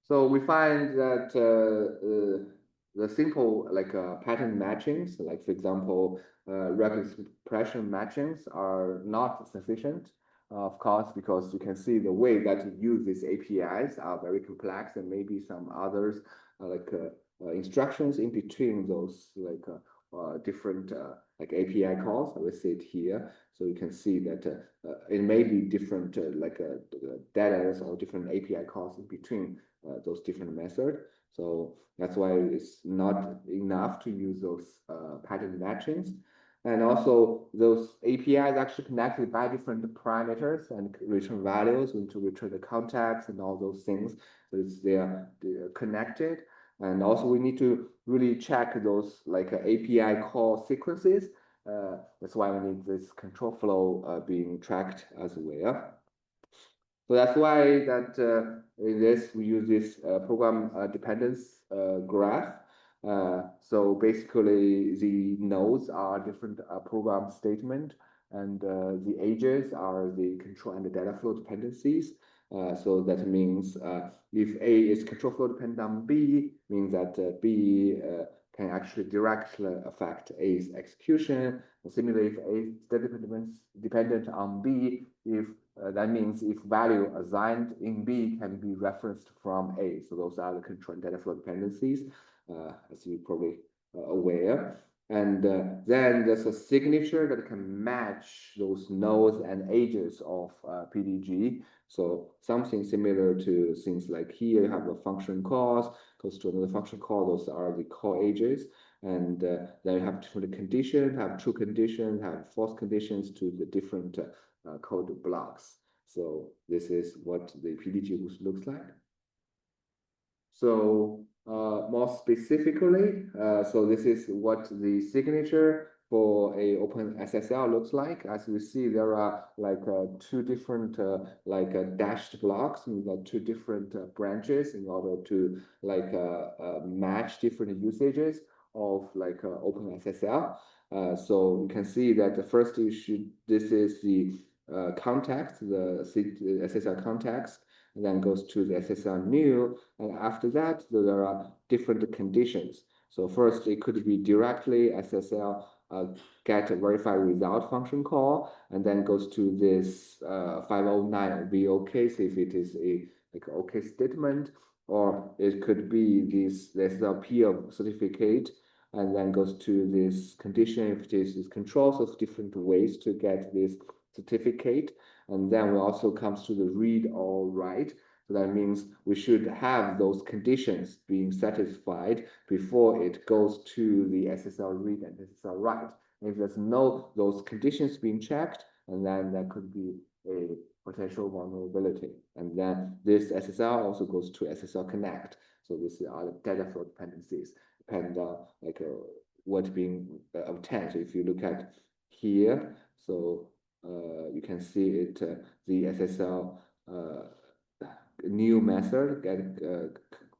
So we find that the simple pattern matchings, like for example, rapid expression matchings are not sufficient. Of course, because you can see the way that you use these APIs are very complex, and maybe some others instructions in between those different API calls. I will see it here, so you can see that it may be different data or different API calls in between those different methods. So that's why it's not enough to use those pattern matchings. And also those APIs actually connected by different parameters and return values, we need to return the context and all those things. So they're connected. And also we need to really check those API call sequences. That's why we need this control flow being tracked as well. So that's why that in this we use this program dependence graph. So basically the nodes are different program statement, and the ages are the control and the data flow dependencies. So that means if A is control flow dependent on B, means that B can actually directly affect A's execution. Similarly, if A is dependent on B, if that means if value assigned in B can be referenced from A. So those are the control and data flow dependencies, as you probably aware. And then there's a signature that can match those nodes and ages of PDG. So something similar to things like here you have a function calls, goes to another function call, those are the call ages. And then you have different conditions, have true conditions, have false conditions to the different code blocks. So this is what the PDG looks like. So more specifically, so this is what the signature for a open SSL looks like. As we see, there are like two different dashed blocks, and we've got two different branches in order to like match different usages of like open SSL. So you can see that the first issue, this is the context, the SSL context, and then goes to the SSL new, and after that there are different conditions. So first it could be directly SSL get a verify result function call, and then goes to this 509 VO case if it is a like OK statement, or it could be this SSL peer certificate, and then goes to this condition if it is controls of different ways to get this certificate. And then we also comes to the read or write. So that means we should have those conditions being satisfied before it goes to the SSL read and SSL write. And if there's no those conditions being checked, and then that could be a potential vulnerability. And then this SSL also goes to SSL connect. So these are the data flow dependencies, depend on like what being obtained. So if you look at here, so you can see it, the SSL new method get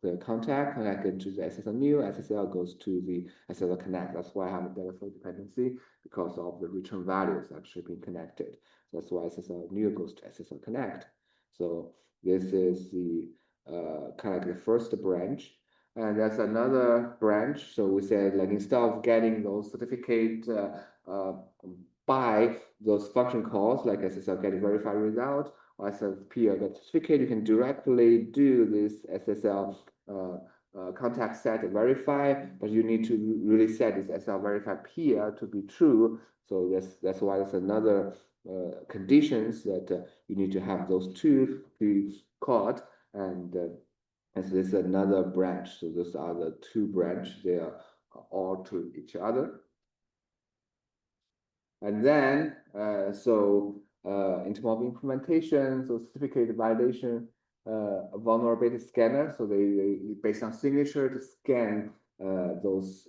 the contact connected to the SSL new, SSL goes to the SSL connect. That's why I have a data flow dependency, because of the return values actually being connected. That's why SSL new goes to SSL connect. So this is the kind of like the first branch. And there's another branch. So we said like instead of getting those certificate by those function calls, like SSL get verify result or SSL peer get certificate, you can directly do this SSL contact set verify, but you need to really set this SSL verify peer to be true. So that's why there's another conditions that you need to have those two be caught, and so this is another branch. So those are the two branches. They are all to each other. And then, in terms of implementation, so certificate validation, vulnerability scanner. So they based on signature to scan those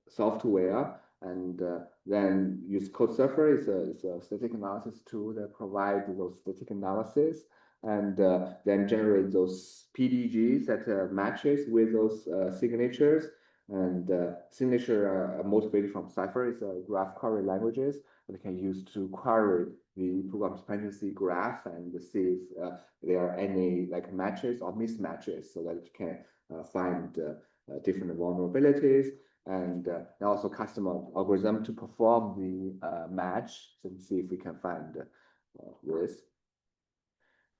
software, and then use code surfer. It's a static analysis tool that provides those static analysis, and then generate those PDGs that matches with those signatures. And signature are motivated from Cypher. It's a graph query languages that can use to query the program dependency graph and see if there are any like matches or mismatches, so that it can find different vulnerabilities, and also custom algorithm to perform the match and see if we can find this.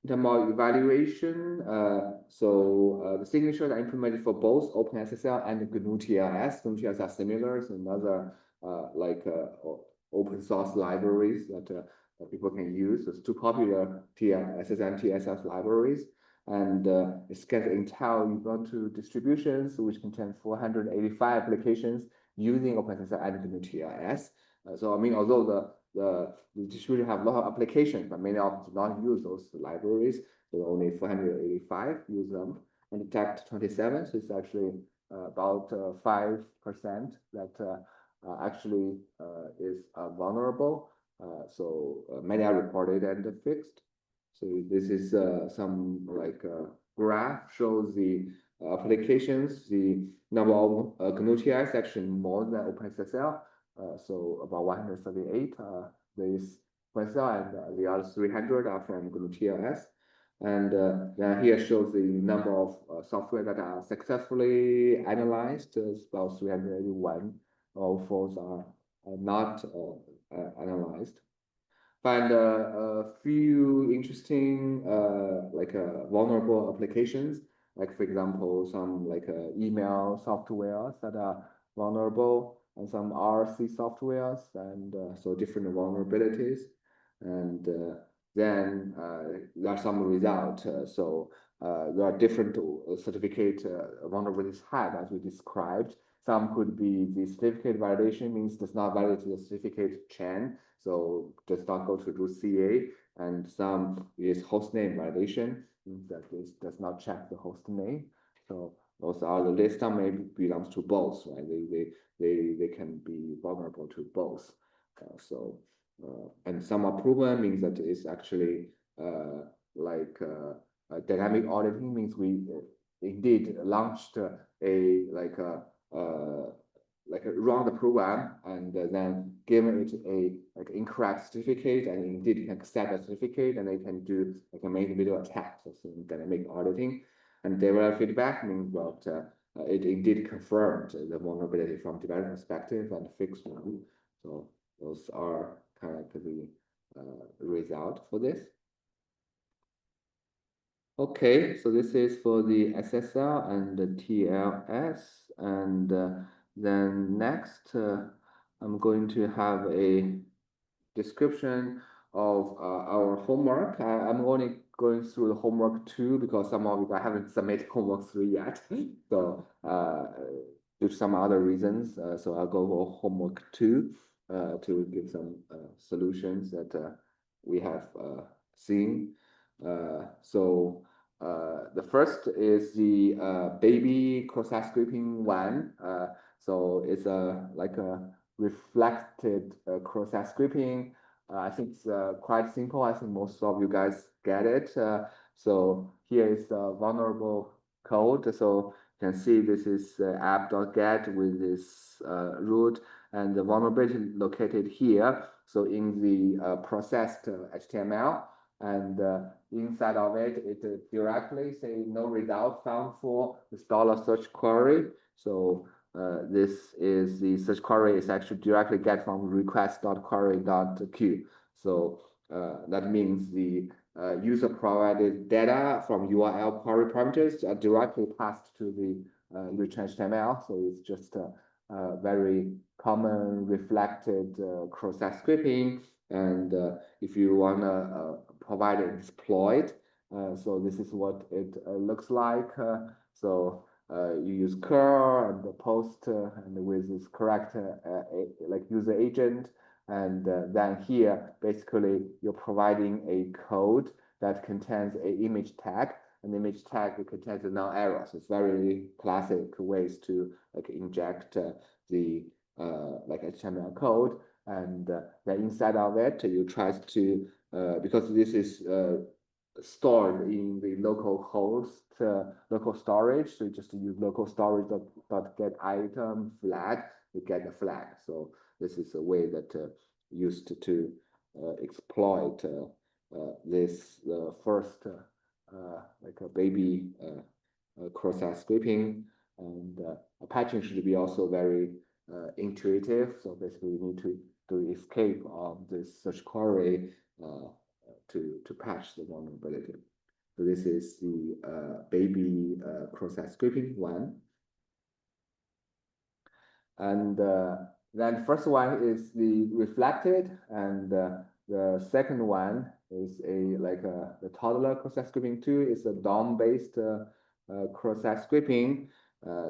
In terms of evaluation, the signatures are implemented for both OpenSSL and GNU TLS. GNU TLS are similar. It's another open source libraries that people can use. There's two popular SSL and TSS libraries, and it's scanned entire Ubuntu distributions, which contain 485 applications using OpenSSL and GNU TLS. So I mean, although the distribution have a lot of applications, but many of them do not use those libraries. So only 485 use them, and detect 27. So it's actually about 5% that actually is vulnerable. So many are reported and fixed. So this is some like graph shows the applications, the number of GNU-TI is actually more than OpenSSL. So about 138 this OpenSSL, and the other 300 are from GNU-TLS. And then here shows the number of software that are successfully analyzed. It's about 381. All four are not analyzed. Find a few interesting like vulnerable applications, like for example, some like email softwares that are vulnerable, and some RC softwares, and so different vulnerabilities. And then there are some results. So there are different certificate vulnerabilities had, as we described. Some could be the certificate validation means does not validate the certificate chain, so does not go to root CA. And some is hostname validation, means that this does not check the host name. So those are the list. Some maybe belongs to both, right? They can be vulnerable to both. And some are proven means that it's actually like dynamic auditing means we indeed launched a run the program and then given it a like incorrect certificate, and indeed it can accept a certificate, and they can do like a main video attack, so dynamic auditing. And developer feedback means that it indeed confirmed the vulnerability from developer perspective and fixed one. So those are kind of the result for this. Okay, so this is for the SSL and the TLS, and then next I'm going to have a description of our homework. I'm only going through the homework 2 because some of you haven't submitted homework 3 yet. So due to some other reasons, so I'll go for homework 2 to give some solutions that we have seen. So the first is the baby cross-site scraping one. So it's like a reflected cross-site scraping. I think it's quite simple. I think most of you guys get it. So here is the vulnerable code. So you can see this is app.get with this root, and the vulnerability located here. So in the processed HTML, and inside of it, it directly say no result found for this $search query. So this is the search query is actually directly get from request.query.q. So that means the user provided data from URL query parameters are directly passed to the rich HTML. So it's just a very common reflected cross-site scraping. And if you want to provide an exploit, so this is what it looks like. So you use curl and the post and with this correct like user agent, and then here basically you're providing a code that contains an image tag. An image tag that contains a non-error. So it's very classic ways to like inject the like HTML code, and then inside of it you try to because this is stored in the local host, local storage. So you just use local storage dot get item flag, you get a flag. So this is a way that used to exploit this first like a baby cross-site scraping. And patching should be also very intuitive. So basically we need to escape on this search query to patch the vulnerability. So this is the baby cross-site scraping one. And then first one is the reflected, and the second one is the toddler cross-site scraping 2 is a DOM-based cross-site scraping.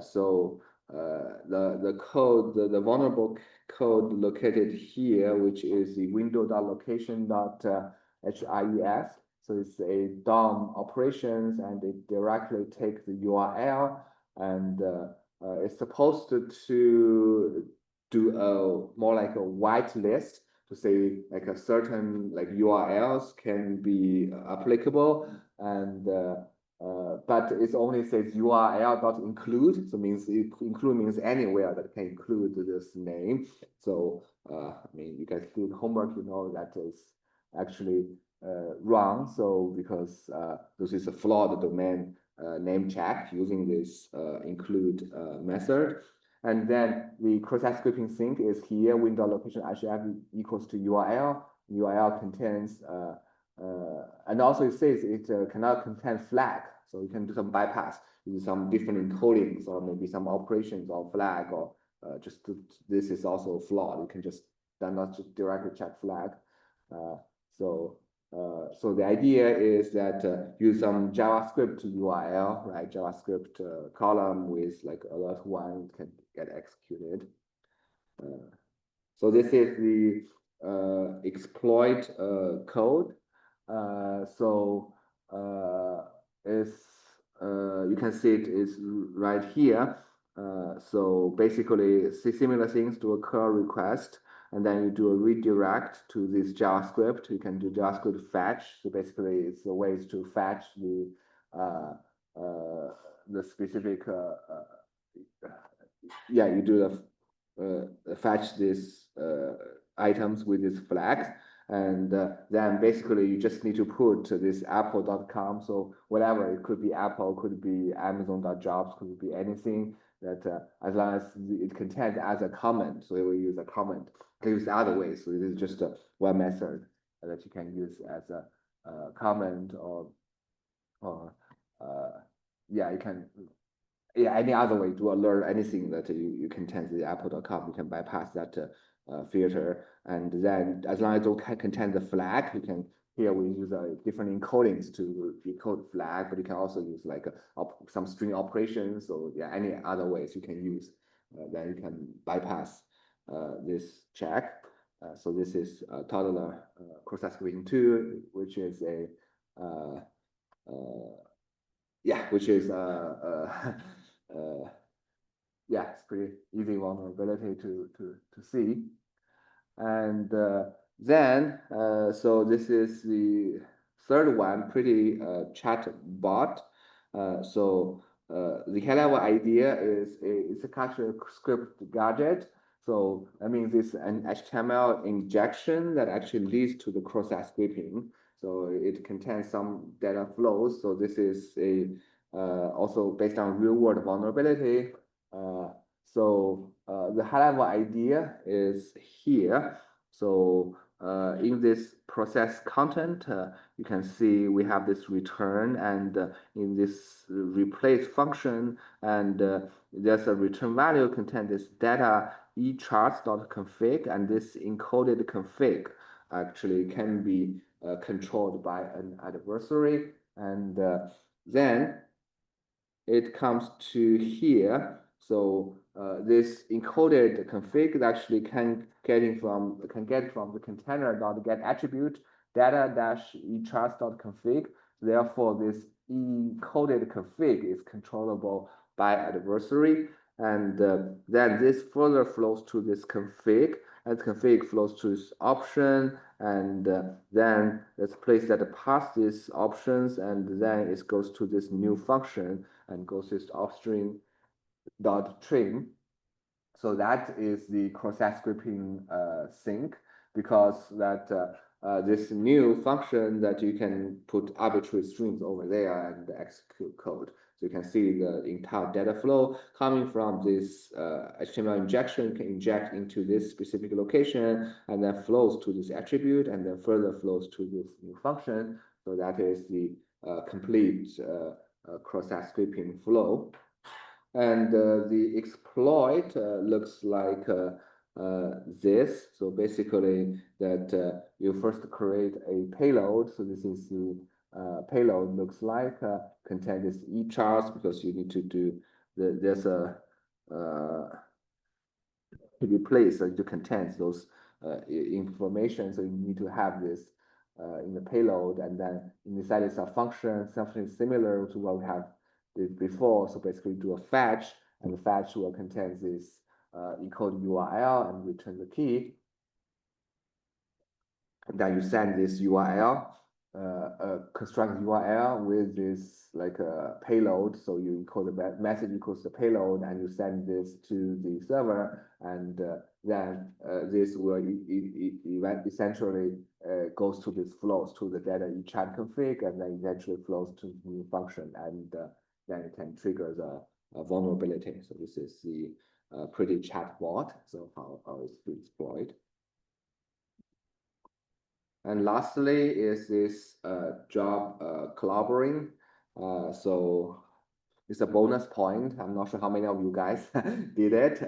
So the code, the vulnerable code located here, which is the window.location.href. So it's a DOM operations, and it directly takes the URL, and it's supposed to do more like a whitelist to say like a certain like URLs can be applicable, and but it only says URL.include, so means include means anywhere that can include this name. So I mean, you guys do the homework, you know that is actually wrong. So because this is a flawed domain name check using this include method. And then the cross-scripting sync is here, window location HF equals to URL. URL contains, and also it says it cannot contain flag. So you can do some bypass, use some different encodings or maybe some operations or flag, or this is also flawed. You can just not just directly check flag. So the idea is that use some JavaScript URL, right? JavaScript column with like alert one can get executed. So this is the exploit code. You can see it is right here. So basically, similar things to a curl request, and then you do a redirect to this JavaScript. You can do JavaScript fetch. So basically, it's the ways to fetch the specific. You do the fetch these items with these flags, and then basically you just need to put this apple.com. So whatever, it could be Apple, could be Amazon.jobs, could be anything that as long as it contains as a comment. So it will use a comment. You can use other ways. So it is just one method that you can use as a comment, or you can any other way to alert anything that you contain the apple.com. You can bypass that filter, and then as long as it contains the flag, you can. Here we use different encodings to decode flag, but you can also use like some string operations, or any other ways you can use. Then you can bypass this check. So this is toddler cross-scripting 2, which is a it's pretty easy vulnerability to see. And then so this is the third one, pretty chat bot. So the high level idea is it's a capture script gadget. So that means it's an HTML injection that actually leads to the cross-scripting. So it contains some data flows. So this is a also based on real world vulnerability. The high level idea is here. So in this process content, you can see we have this return, and in this replace function, and there's a return value contain this data echarts.config, and this encoded config actually can be controlled by an adversary. And then it comes to here. So this encoded config actually can get from the container.get attribute data-echarts.config. Therefore, this encoded config is controllable by adversary, and then this further flows to this config, and config flows to this option, and then there's a place that pass these options, and then it goes to this new function and goes to this offstring dot trim. So that is the cross-scripting sync, because that this new function that you can put arbitrary strings over there and execute code. So you can see the entire data flow coming from this HTML injection can inject into this specific location, and then flows to this attribute, and then further flows to this new function. So that is the complete cross-scripting flow. And the exploit looks like this. So basically that you first create a payload. So this is the payload looks like contain this echarts, because you need to do there's a replace to contain those information. So you need to have this in the payload, and then inside is a function, something similar to what we have did before. So basically do a fetch, and the fetch will contain this encode URL and return the key. then you send this URL, construct URL with this like a payload. So you encode the message equals the payload, and you send this to the server, and then this will essentially goes to this flows to the data you chat config, and then eventually flows to the new function, and then it can trigger the vulnerability. So this is the pretty chatbot. So how it's been exploited. And lastly is this job collaborating. So it's a bonus point. I'm not sure how many of you guys did it.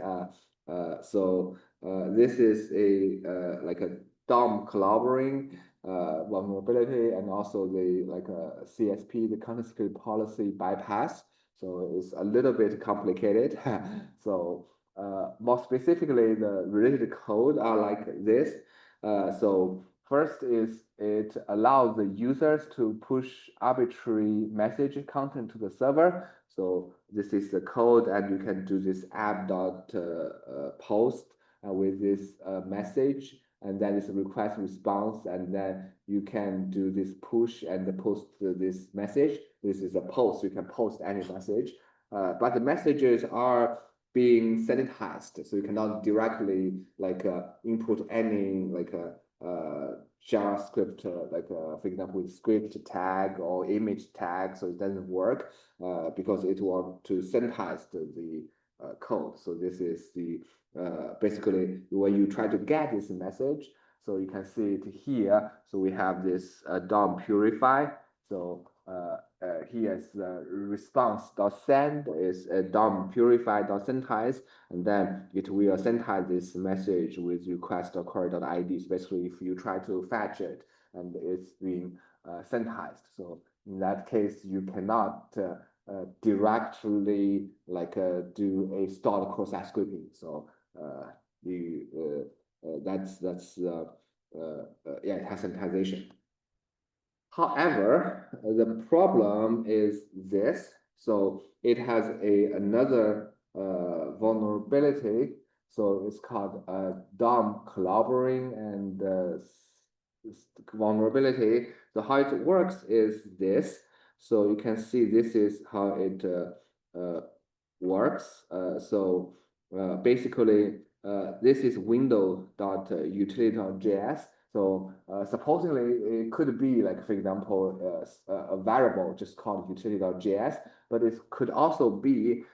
This is a like a DOM collaborating vulnerability, and also the like a CSP, the content security policy bypass. So it's a little bit complicated. So more specifically, the related code are like this. So first is it allows the users to push arbitrary message content to the server. So this is the code, and you can do this app.post with this message, and then it's a request response, and then you can do this push and post this message. This is a post. You can post any message, but the messages are being sanitized, so you cannot directly like input any like JavaScript, for example, with script tag or image tag, so it doesn't work because it wants to sanitize the code. So this is the basically when you try to get this message, so you can see it here. So we have this DOM purify. So here is the response.send is DOM purify.sanitize, and then it will sanitize this message with request.query.id. So basically, if you try to fetch it and it's being sanitized, so in that case, you cannot directly like do a stored cross-site scripting. So that's yeah, it has sanitization. However, the problem is this. So it has another vulnerability. So it's called DOM collaborating and vulnerability. So how it works is this. So you can see this is how it works. Basically, this is window.utility.js. So supposedly it could be like, for example, a variable just called utility.js, but it could also be,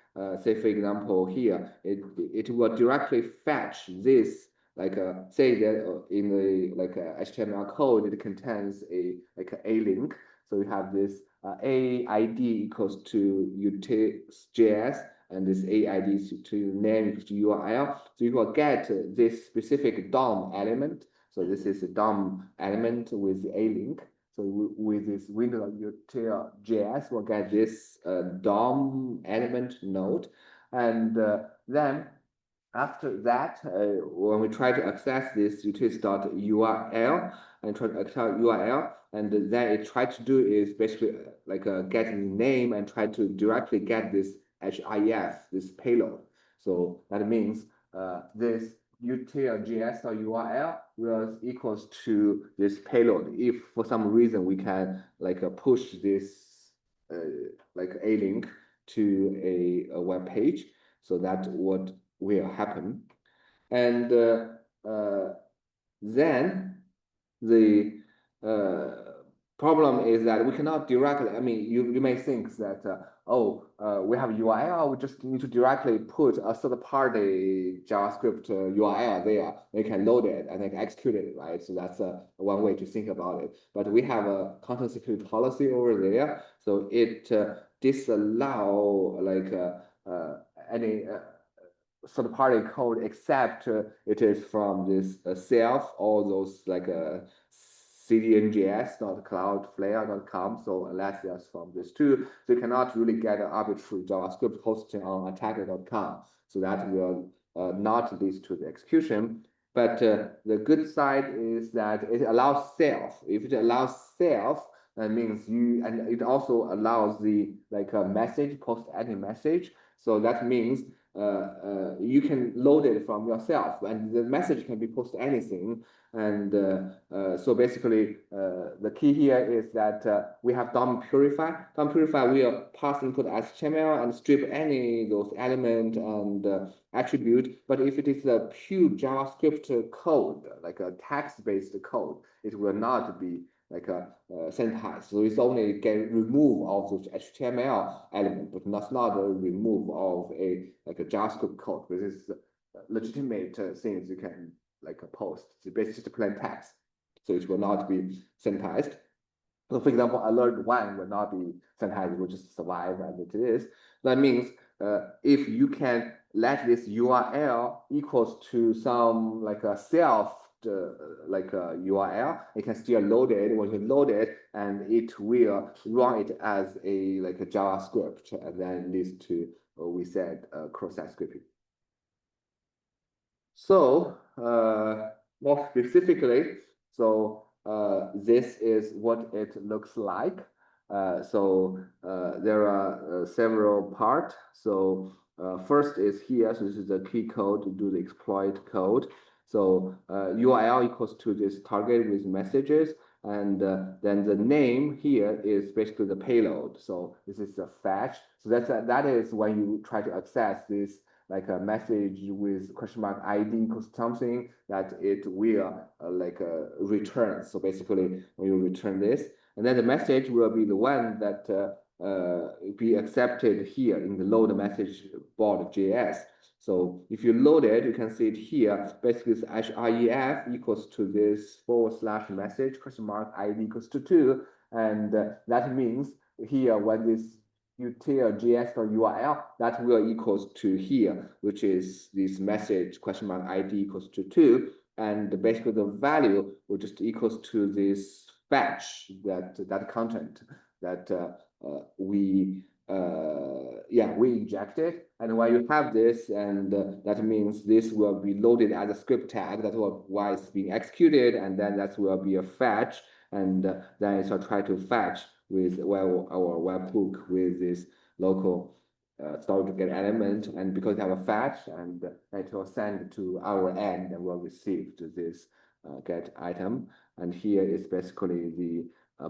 say, for example, here, it will directly fetch this, like say that in the like HTML code, it contains a link. So you have this AID equals to utility.js, and this AID is to name equals to URL. So you will get this specific DOM element. So this is a DOM element with a link. So with this window.util.js, we'll get this DOM element node. And then after that, when we try to access this utils.url and try to access URL, and then it try to do is basically like get the name and try to directly get this HIF, this payload. So that means this util.js.url will equals to this payload. If for some reason we can like push this like a link to a web page, so that's what will happen. And then the problem is that we cannot directly, I mean, you may think that, we have URL, we just need to directly put a third-party JavaScript URL there. They can load it and they can execute it, right? So that's one way to think about it. But we have a content security policy over there. So it disallow like any third-party code except it is from this self or those like cdnjs.cloudflare.com. So unless it's from this two, so you cannot really get an arbitrary JavaScript hosting on attacker.com. So that will not lead to the execution. But the good side is that it allows self. If it allows self, that means and it also allows the like a message, post any message. So that means you can load it from yourself, and the message can be posted anything. And so basically, the key here is that we have DOM purify. DOM purify will pass input as HTML and strip any those element and attribute. But if it is a pure JavaScript code, like a text-based code, it will not be like a syntax. So it's only get remove of those HTML element, but not a remove of a like a JavaScript code. This is legitimate things you can like a post. It's basically just plain text, so it will not be syntaxed. So for example, alert one will not be syntaxed, it will just survive as it is. That means if you can let this URL equals to some like a self like a URL, it can still load it when you load it, and it will run it as a like a JavaScript, and then leads to we said cross-site scripting. So more specifically, so this is what it looks like. There are several parts. So first is here. So this is the key code to do the exploit code. So URL equals to this target with messages, and then the name here is basically the payload. So this is a fetch. So that is when you try to access this like a message with question mark ID equals something that it will return. So basically, when you return this, and then the message will be the one that be accepted here in the load message board.js. So if you load it, you can see it here. Basically, it's href equals to this / message question mark ID equals to 2, and that means here when this util js or URL, that will equals to here, which is this message question mark ID equals to 2, and basically the value will just equals to this fetch that content that we injected. And when you have this, and that means this will be loaded as a script tag, that will why it's being executed, and then that will be a fetch, and then it will try to fetch with our webhook with this local storage get element, and because we have a fetch, and it will send to our end, and we'll receive this get item. And here is basically the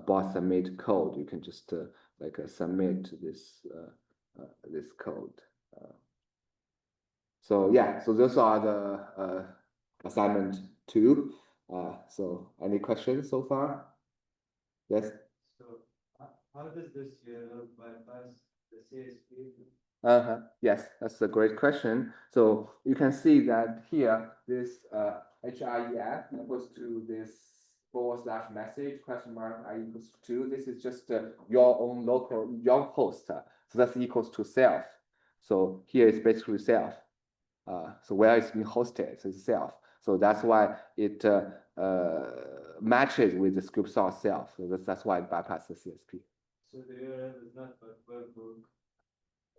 bot submit code. You can just submit this this code. So yeah, so those are the assignment 2. So any questions so far? Yes. How does this bypass the CSP? Yes, that's a great question. So you can see that here, this href equals to this / message question mark I equals to 2. This is just your own local, your host. So that's equals to self. So here is basically self. So where it's being hosted, so it's self. So that's why it matches with the script source self. So that's why it bypasses the CSP. So the URL is not a webhook.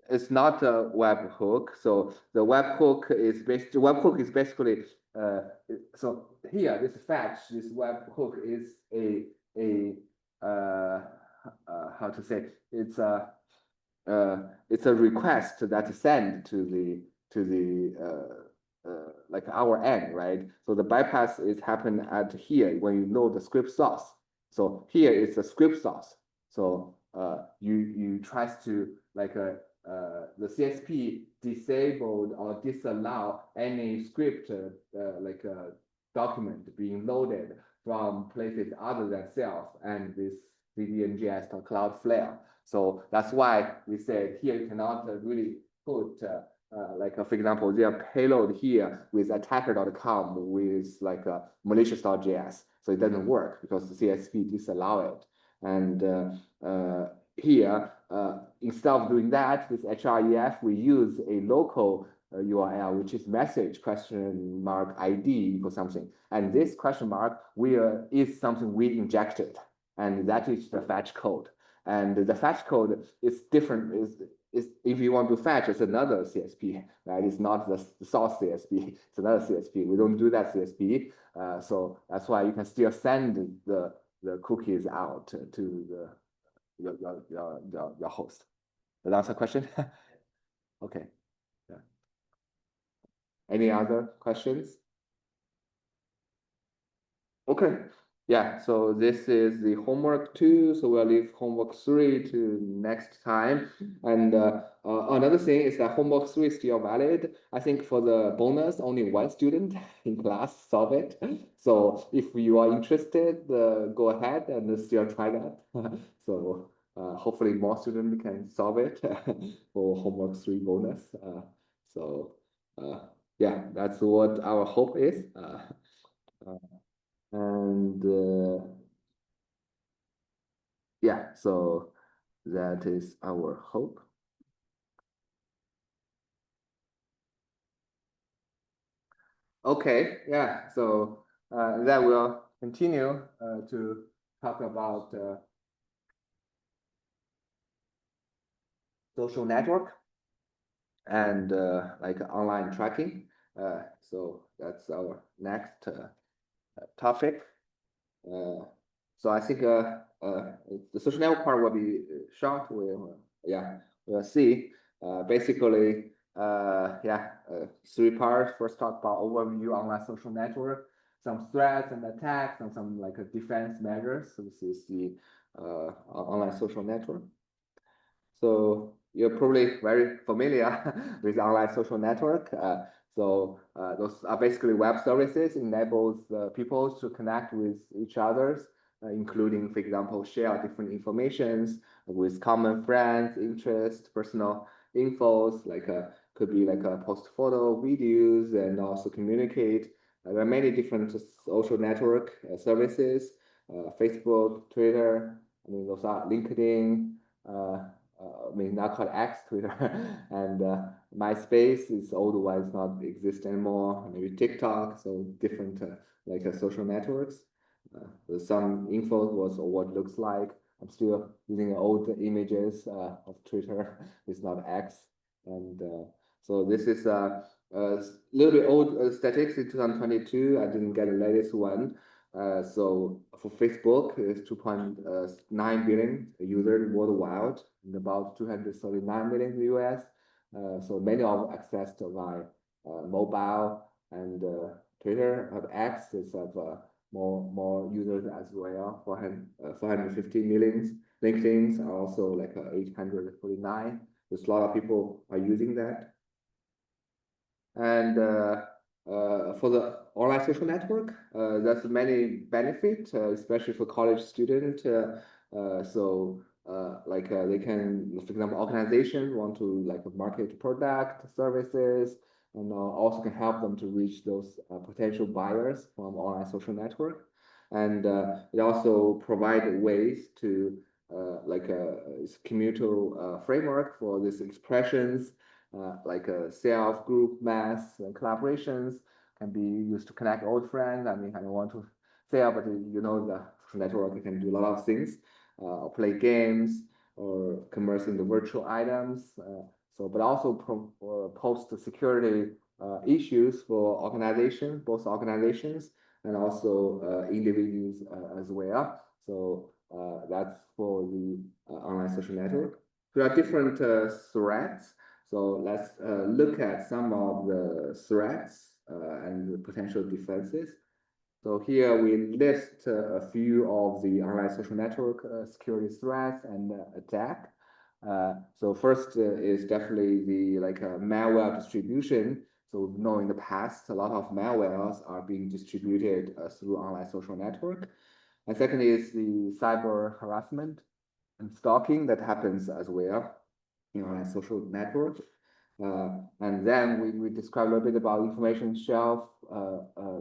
It's not a webhook. So the webhook is basically so here this fetch, this webhook is a how to say, it's a request that send to the like our end, right? So the bypass is happen at here when you know the script source. So here is the script source. So you try to like the CSP disabled or disallow any script like a document being loaded from places other than self and this VDNGS or Cloudflare. So that's why we said here you cannot really put like for example, their payload here with attacker.com with like a malicious.js. So it doesn't work because the CSP disallow it. And here, instead of doing that with href, we use a local URL, which is message question mark ID equals something. And this question mark is something we injected. And that is the fetch code. And the fetch code is different. Is if you want to fetch, it's another CSP, right? It's not the source CSP, it's another CSP. We don't do that CSP. So that's why you can still send the cookies out to your host. Does that answer the question? Okay. Yeah. Any other questions? Okay, yeah, so this is the homework 2, so we'll leave homework 3 to next time. And another thing is that homework 3 is still valid. I think for the bonus, only one student in class solve it. So if you are interested, go ahead and still try that. So hopefully more students can solve it for homework 3 bonus. Yeah, that's what our hope is. And yeah, so that is our hope. Okay, yeah, so then we'll continue to talk about social network and like online tracking. So that's our next topic. So I think the social network part will be short. We'll see. Basically, 3 parts. First, talk about overview online social network, some threats and attacks, and some like defense measures. So this is the online social network. So you're probably very familiar with online social network. Those are basically web services, enables people to connect with each others, including, for example, share different informations with common friends, interests, personal infos, like could be like post photo, videos, and also communicate. There are many different social network services, Facebook, Twitter. I mean, those are LinkedIn. I mean, now called X, Twitter, and MySpace is old one, it's not exist anymore. Maybe TikTok, so different like social networks. Some info was what it looks like. I'm still using old images of Twitter. It's not X, and so this is a little bit old statistics in 2022. I didn't get the latest one. So for Facebook, it's 2.9 billion users worldwide, and about 239 million in the US. So many of accessed by mobile, and Twitter have X is have more users as well, 450 million. LinkedIn are also like 849. There's a lot of people are using that. And for the online social network, there's many benefits, especially for college students. They can, for example, organizations want to like market product, services, and also can help them to reach those potential buyers from online social network. And it also provide ways to communal framework for these expressions, like self, group, mass, and collaborations can be used to connect old friends. I mean, I don't want to say, but you know, the network can do a lot of things, or play games, or commerce in the virtual items. But also post security issues for organizations, both organizations and also individuals as well. So that's for the online social network. There are different threats. So let's look at some of the threats and the potential defenses. So here we list a few of the online social network security threats and attack. So first is definitely the malware distribution. So we know in the past, a lot of malwares are being distributed through online social network. And second is the cyber harassment and stalking that happens as well in online social network. And then we describe a little bit about information shelf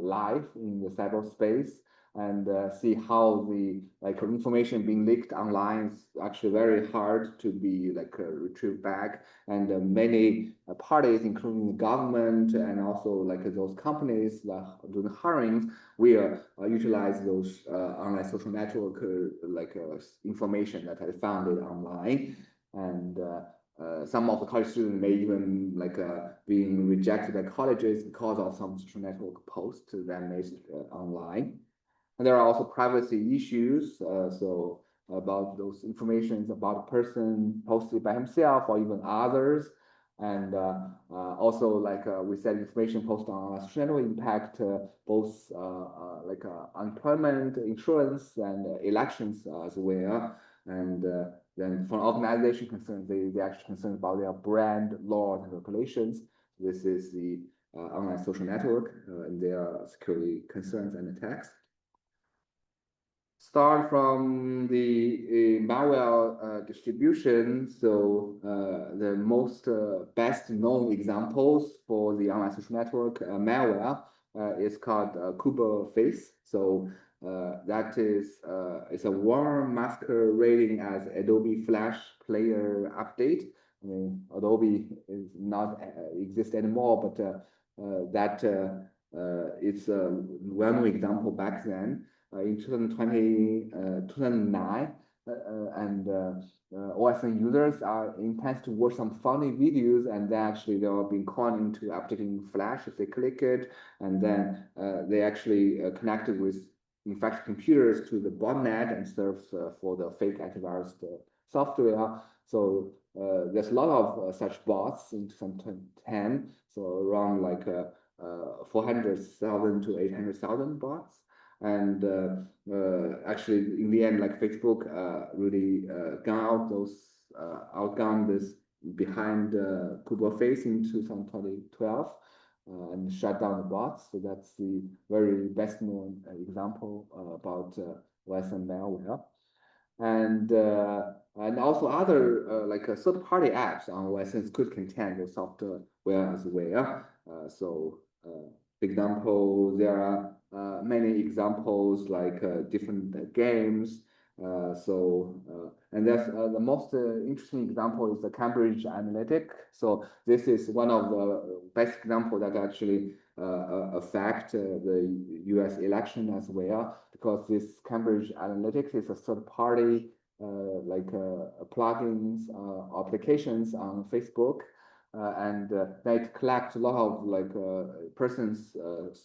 life in the cyberspace, and see how the information being leaked online is actually very hard to be retrieved back, and many parties, including the government and also those companies that are doing hiring, will utilize those online social network information that I found it online. And some of the college students may even being rejected by colleges because of some social network posts that made online. And there are also privacy issues. So about those informations about a person posted by himself or even others, And also, like we said, information posted on social network impact both like unemployment, insurance, and elections as well. And then for organization concerns, they actually concerned about their brand, laws, and regulations. This is the online social network and their security concerns and attacks. Start from the malware distribution. So the most best known examples for the online social network malware is called Kuberface. So that is it's a worm masquerading as Adobe Flash Player update. I mean, Adobe is not exist anymore, but that it's a well-known example back then. In 2020, 2009, and OSN users are intend to watch some funny videos, and then actually they are being called into updating Flash if they click it, and then they actually connected with infected computers to the botnet and serves for the fake antivirus software. So there's a lot of such bots in 2010. So around like 400,000 to 800,000 bots. And actually, in the end, like Facebook really outgunned this behind Kuberface in 2012 and shut down the bots. So that's the very best known example about OSN malware. And also other like third-party apps on OSNs could contain the software as well. For example, there are many examples like different games. And that's the most interesting example is the Cambridge Analytic. So this is one of the best examples that actually affect the US election as well, because this Cambridge Analytics is a third party like plugins, applications on Facebook. And they collect a lot of like persons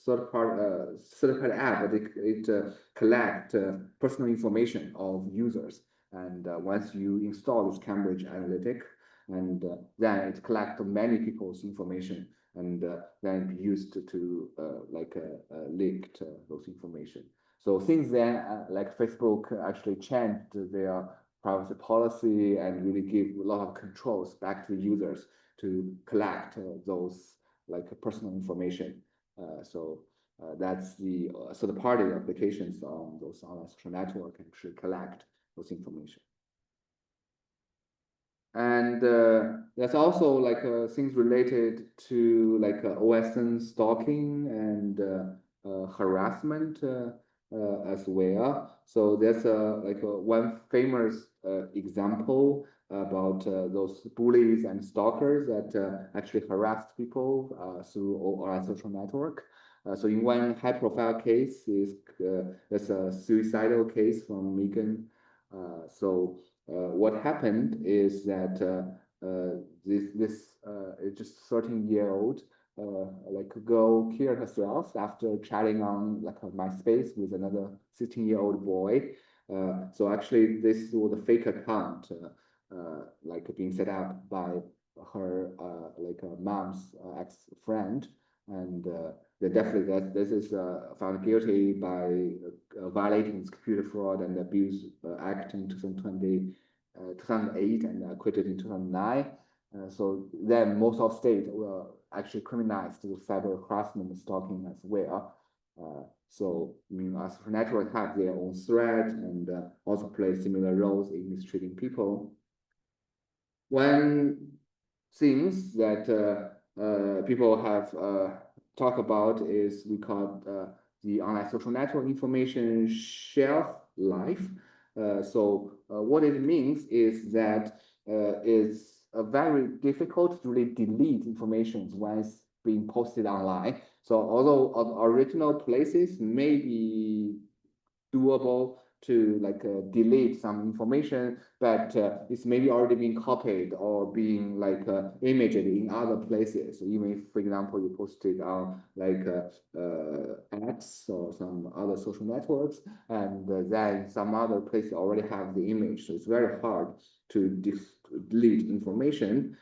third party app, but it collect personal information of users. And once you install this Cambridge Analytic, and then it collects many people's information, and then it be used to leak those information. So since then, like Facebook actually changed their privacy policy and really give a lot of controls back to users to collect those like personal information. That's the third-party applications on those online social network and actually collect those information. And there's also like things related to like OSN stalking and harassment as well. So there's one famous example about those bullies and stalkers that actually harassed people through online social network. So in one high-profile case is there's a suicidal case from Michigan. What happened is that this just 13-year-old like girl killed herself after chatting on like a MySpace with another 16-year-old boy. So actually, this was a fake account, like being set up by her like mom's ex-friend, and they definitely this is found guilty by violating its Computer Fraud and Abuse Act in 2008 and acquitted in 2009. So then most of states will actually criminalize the cyber harassment and stalking as well. So social networks have their own threat and also play similar roles in mistreating people. One things that people have talked about is we call the online social network information shelf life. What it means is that it's very difficult to really delete information once being posted online. So although original places may be doable to like delete some information, but it's maybe already being copied or being like imaged in other places. So even if, for example, you post it on like X or some other social networks, and then some other place already have the image. So it's very hard to delete information.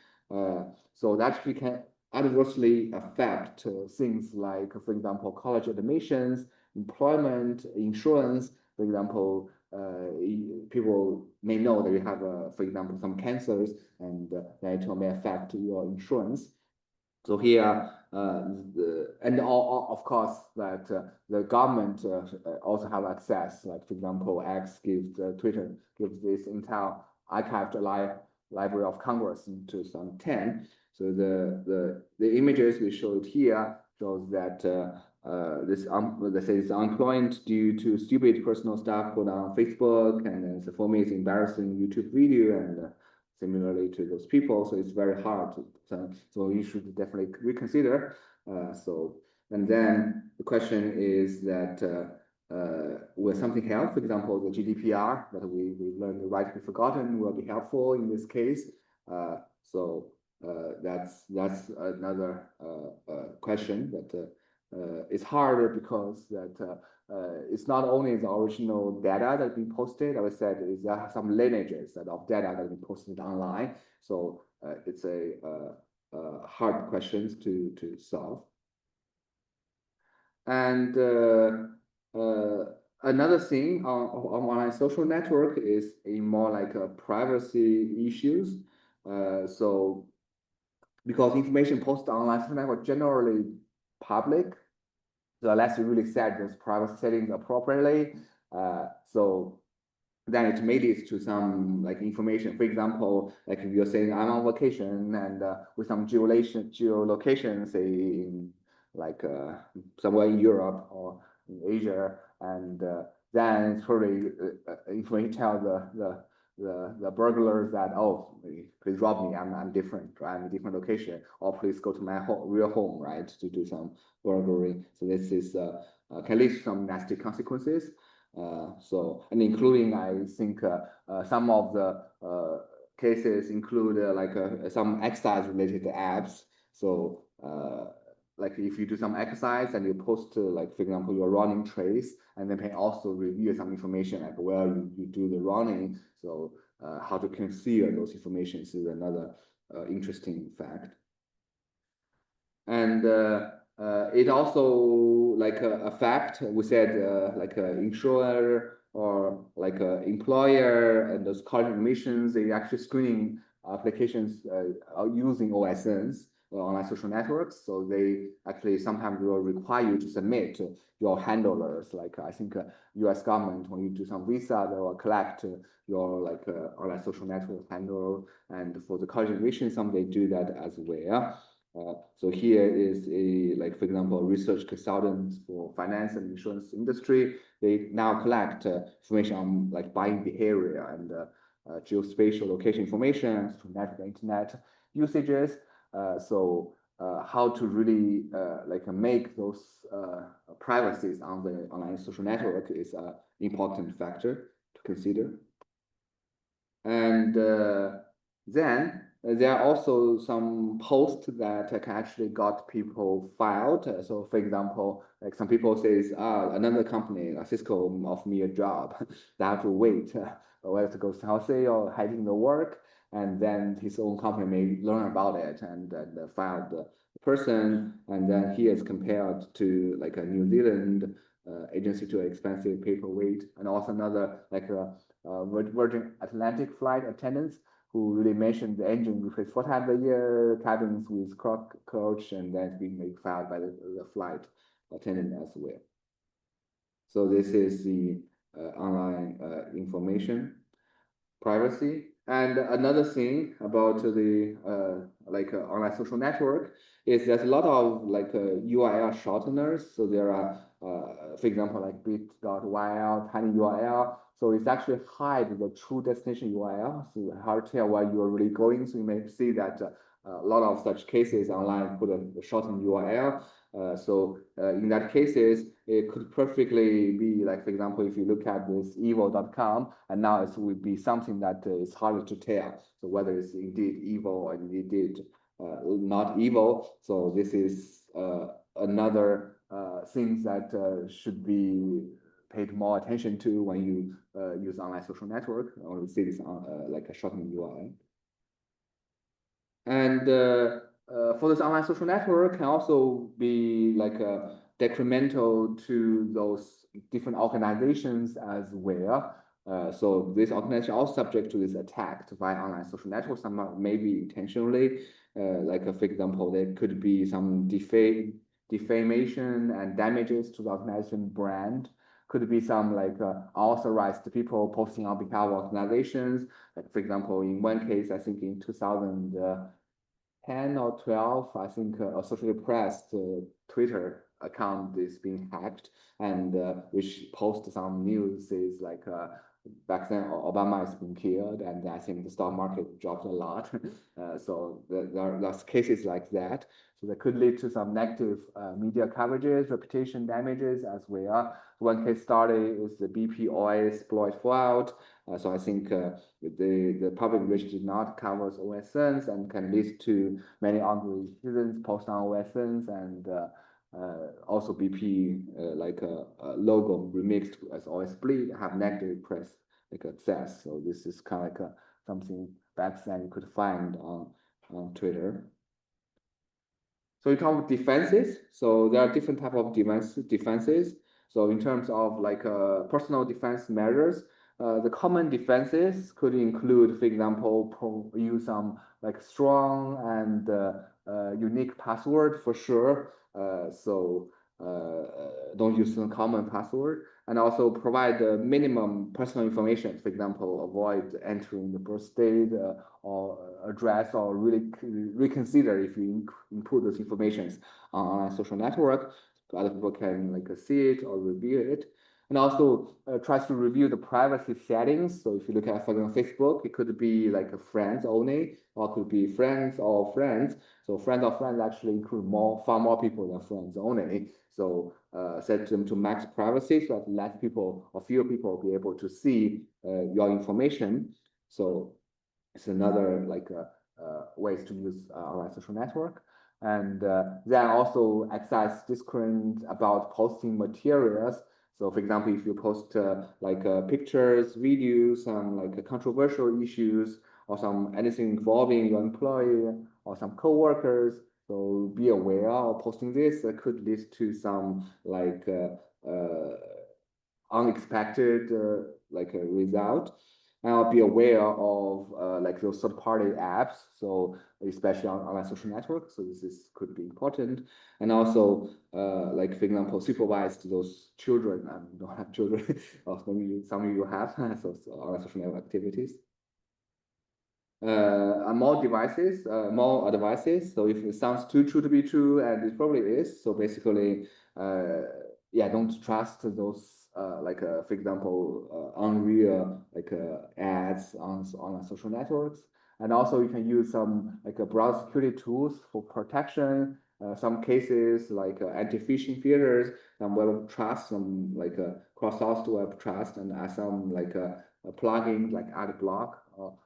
So that actually can adversely affect things like, for example, college admissions, employment, insurance. For example, people may know that you have, for example, some cancers, and that may affect your insurance. So here, and of course, that the government also have access. Like for example, X gives Twitter gives this entire archived Library of Congress in 2010. So the images we showed here shows that this let's say it's unemployed due to stupid personal stuff put on Facebook, and then for me it's embarrassing YouTube video, and similarly to those people. So it's very hard to, so you should definitely reconsider. So, and then the question is that will something help? For example, the GDPR that we learned the right to be forgotten will be helpful in this case. So that's another question that it's harder because that it's not only the original data that been posted. As I said, is there are some lineages of data that been posted online. So it's a hard questions to solve. And another thing on online social network is a more like a privacy issues. So because information posted online social network generally public, so unless you really set those privacy settings appropriately, so then it may lead to some like information. For example, like if you're saying I'm on vacation and with some geolocation, say in like somewhere in Europe or in Asia, and then it's probably information tell the burglars that, oh, please rob me, I'm different, right? I'm in a different location, or please go to my real home, right, to do some burglary. So this is can lead to some nasty consequences. So, and including, I think some of the cases include like some exercise related apps. So like if you do some exercise and you post like, for example, your running trace, and then can also review some information like where you do the running. So how to conceal those informations is another interesting fact. And it also like affect, we said like insurer or like employer and those college admissions, they actually screening applications are using OSNs, online social networks. So they actually sometimes will require you to submit your handlers. Like I think US government, when you do some visa, they will collect your like online social network handler. And for the college admission, some they do that as well. So here is a, like, for example, research consultants for finance and insurance industry. They now collect information on like buying behavior and geospatial location information to network internet usages. So how to really like make those privacies on the online social network is an important factor to consider. And then there are also some posts that can actually got people filed. So for example, like some people says, another company, Cisco, offered me a job. They have to wait whether to go Southie or hiding the work. And then his own company may learn about it and file the person. And then he is compared to like a New Zealand agency to expensive paperweight. And also another like a Virgin Atlantic flight attendants who really mentioned the engine replace 4 times a year, cabins with coach, and then being made filed by the flight attendant as well. So this is the online information privacy. And another thing about the online social network is there's a lot of like URL shorteners. So there are, for example, like bit.yl, tiny URL. So it's actually hide the true destination URL. So hard to tell where you are really going. So you may see that a lot of such cases online put a shortened URL. So in that cases, it could perfectly be like, for example, if you look at this evil.com, and now it would be something that is harder to tell. So whether it's indeed evil or indeed not evil. So this is another thing that should be paid more attention to when you use online social network, or see this on like a shortened URL. And for this online social network can also be like detrimental to those different organizations as well. So this organization are also subject to this attack via online social networks, some maybe intentionally. Like for example, there could be some defamation and damages to the organization brand. Could be some like authorized people posting on behalf of organizations. Like for example, in one case, I think in 2010 or 12, I think a socially pressed Twitter account is being hacked, and which post some news is like back then Obama has been killed, and I think the stock market dropped a lot. So there's cases like that. So that could lead to some negative media coverages, reputation damages as well. One case study is the BP oil exploit fallout. So I think the public reach did not cover OSNs and can lead to many angry citizens post on OSNs, and also BP like a logo remixed as oil split have negative press like access. So this is kind of like something back then you could find on Twitter. So in terms of defenses, so there are different type of defenses. So in terms of like personal defense measures, the common defenses could include, for example, use some like strong and unique password for sure. So don't use some common password, and also provide minimum personal information. For example, avoid entering the birth date or address, or really reconsider if you input those informations on a social network. So other people can like see it or review it. And also tries to review the privacy settings. So if you look at, for example, Facebook, it could be like a friends only, or it could be friends or friends. So friends or friends actually include far more people than friends only. So set them to max privacy so that less people or fewer people will be able to see your information. So it's another like ways to use online social network. And then also exercise discipline about posting materials. So for example, if you post like pictures, videos, some like controversial issues, or some anything involving your employee or some co-workers, so be aware of posting this. That could lead to some like unexpected like a result. And I'll be aware of like those third-party apps, so especially on online social networks. So this could be important. And also, like for example, supervise those children. You don't have children, or some of you have, so online social network activities. More devices, more advices. So if it sounds too true to be true, and it probably is. So basically, yeah, don't trust those like for example, unreal like ads on social networks. And also you can use some like browser security tools for protection. Some cases like anti-phishing filters, some web trust, some like cross-source web trust, and some like plugins like AdBlock.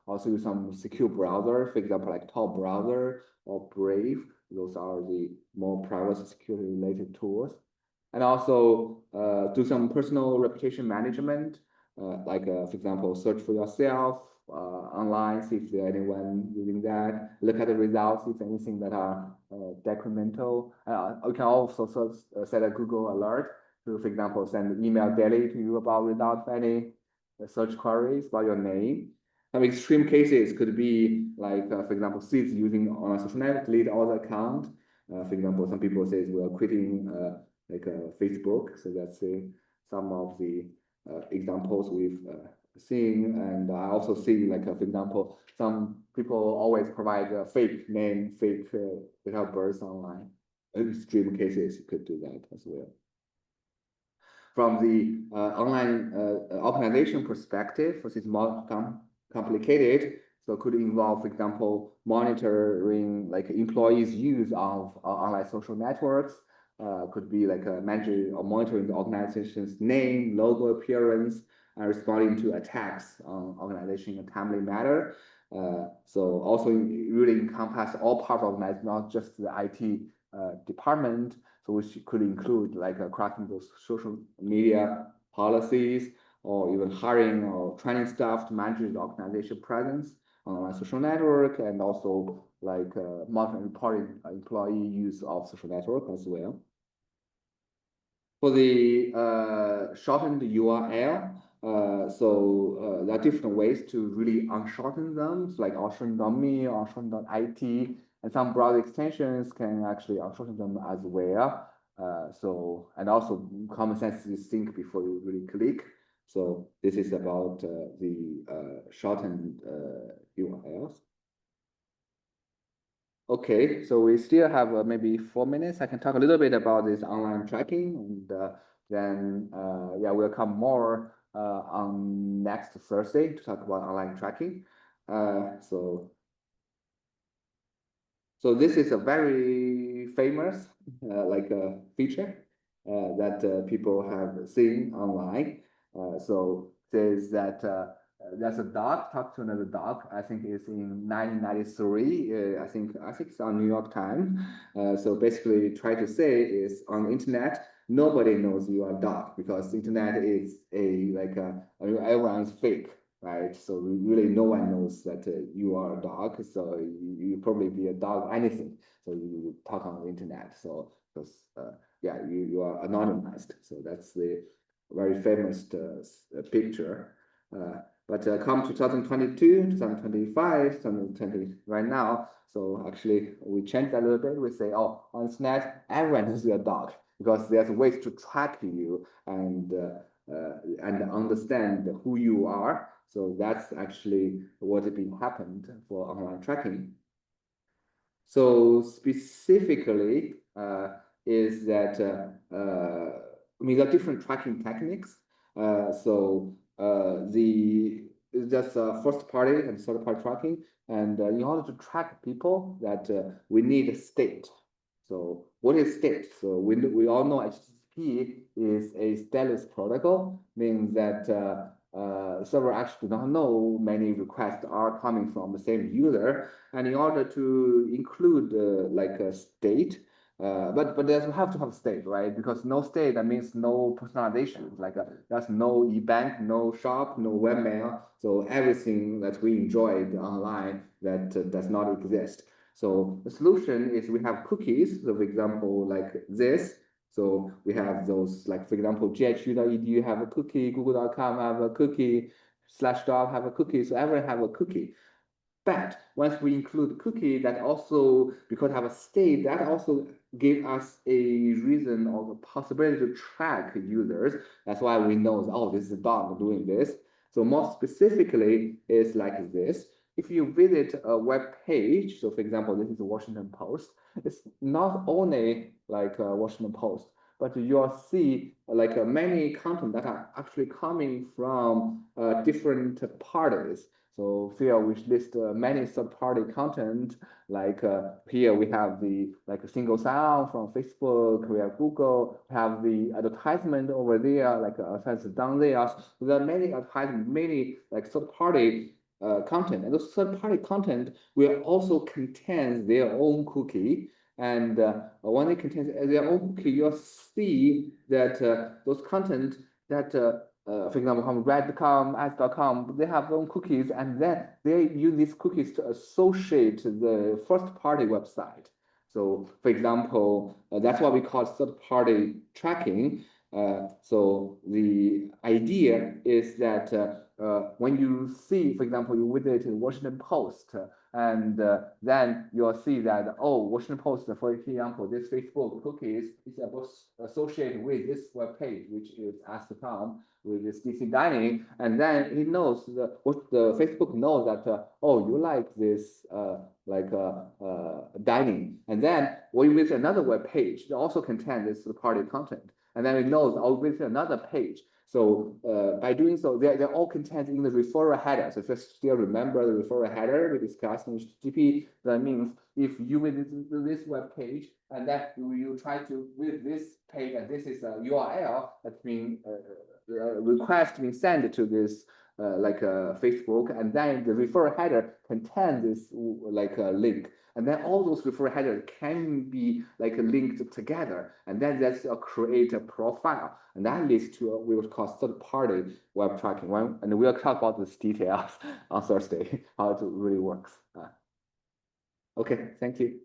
Also use some secure browser, for example, like Tor browser or Brave. Those are the more privacy security related tools. And also do some personal reputation management, like for example, search for yourself online, see if there's anyone using that. Look at the results, if anything that are detrimental. You can also set a Google alert to, for example, send email daily to you about results of any search queries about your name. Some extreme cases could be like, for example, seeds using online social network, delete all the account. For example, some people say we are quitting like Facebook. So that's some of the examples we've seen. And I also see, like, for example, some people always provide a fake name, fake date of birth online. Extreme cases, you could do that as well. From the online organization perspective, this is more complicated. So it could involve, for example, monitoring like employees' use of online social networks. Could be like managing or monitoring the organization's name, logo appearance, and responding to attacks on organization in a timely manner. So also really encompass all parts of organization, not just the IT department. So which could include like crafting those social media policies, or even hiring or training staff to manage the organization presence on a social network, and also like multi-reported employee use of social network as well. For the shortened URL, there are different ways to really unshorten them, like unshorten.me, unshorten.it, and some browser extensions can actually unshorten them as well. And also common sense is think before you really click. So this is about the shortened URLs. Okay, so we still have maybe 4 minutes. I can talk a little bit about this online tracking, and then yeah, we'll come more on next Thursday to talk about online tracking. So this is a very famous like a feature that people have seen online. So says that there's a dog talk to another dog. I think it's in 1993. I think it's on New York Times. So basically, try to say is on the internet, nobody knows you are a dog because the internet is everyone's fake, right? So really, no one knows that you are a dog. So you probably be a dog anything. So you talk on the internet. So because yeah, you are anonymized. So that's the very famous picture. But come 2022, 2025, 2020 right now. So actually, we changed that a little bit. We say, oh, on internet, everyone is your dog because there's ways to track you and understand who you are. So that's actually what has been happened for online tracking. So specifically, is that I mean, there are different tracking techniques. That's first party and third party tracking. And in order to track people, that we need a state. So what is state? So we all know HTTP is a stateless protocol, means that server actually do not know many requests are coming from the same user. And in order to include like a state, but there's have to have state, right? Because no state, that means no personalization. Like there's no e-bank, no shop, no webmail. So everything that we enjoyed online that does not exist. So the solution is we have cookies. So for example, like this. So we have those, like for example, ghu.edu have a cookie, google.com have a cookie, /gov have a cookie. So everyone have a cookie. But once we include cookie, that also, because have a state, that also give us a reason or the possibility to track users. That's why we know, oh, this is a dog doing this. So more specifically, it's like this. If you visit a web page, so for example, this is the Washington Post, it's not only like Washington Post, but you'll see like many content that are actually coming from different parties. So here we list many third-party content, like here we have the like a single sign from Facebook, we have Google, we have the advertisement over there, like advertisement down there. So there are many advertisements, many like third-party content, and those third-party content will also contain their own cookie. And when they contain their own cookie, you'll see that those content that for example, from red.com, ads.com, they have their own cookies, and then they use these cookies to associate the first-party website. So, for example, that's what we call third-party tracking. So the idea is that when you see, for example, you visit the Washington Post, and then you'll see that, oh, Washington Post, for example, this Facebook cookies is associated with this web page, which is ask.com with this DC dining, and then it knows the Facebook knows that oh, you like this dining, and then when you visit another web page, it also contains this party content, and then it knows I'll visit another page. So by doing so, they're all contained in the referral header. So if you still remember the referral header we discussed in HTTP, that means if you visit this web page and then you try to visit this page, and this is a URL that's being request being sent to this Facebook, and then the referral header contains this like a link. And then all those referral headers can be like linked together, and then that's create a profile, and that leads to what we would call third-party web tracking. And we'll talk about this details on Thursday, how it really works. Okay, thank you.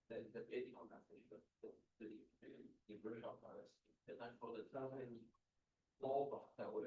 The basic organization, the version of ours, the time for the time, law that would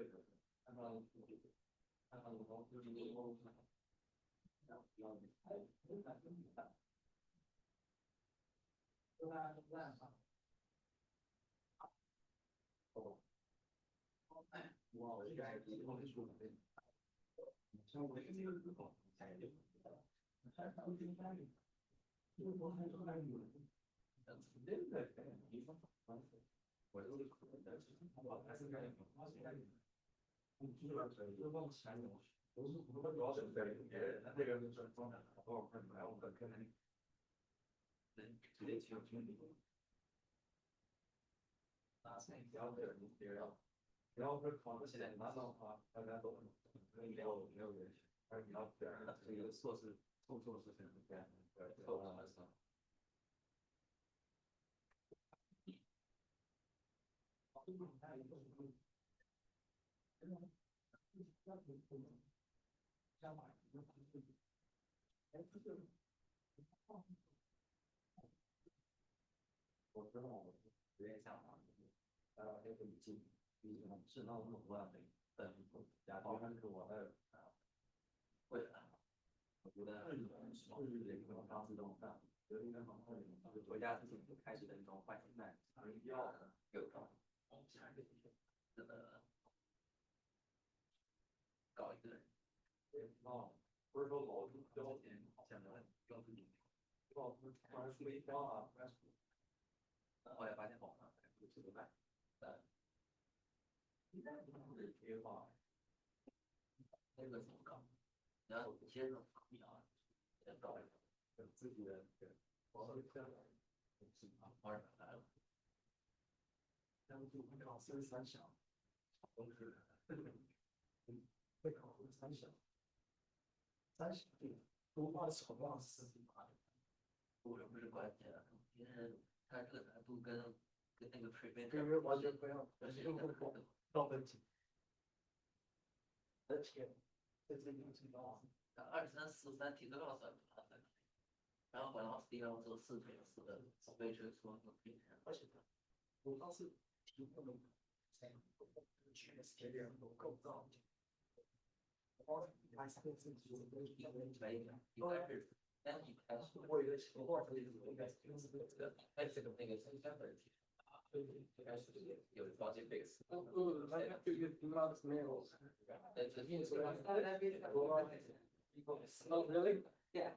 Oh, really? Yeah.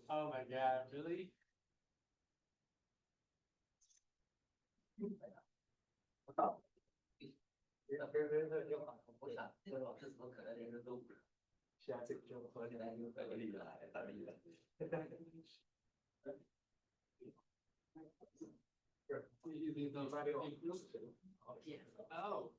Oh my God, really?下次就喝起来就可以了，大力了。Oh.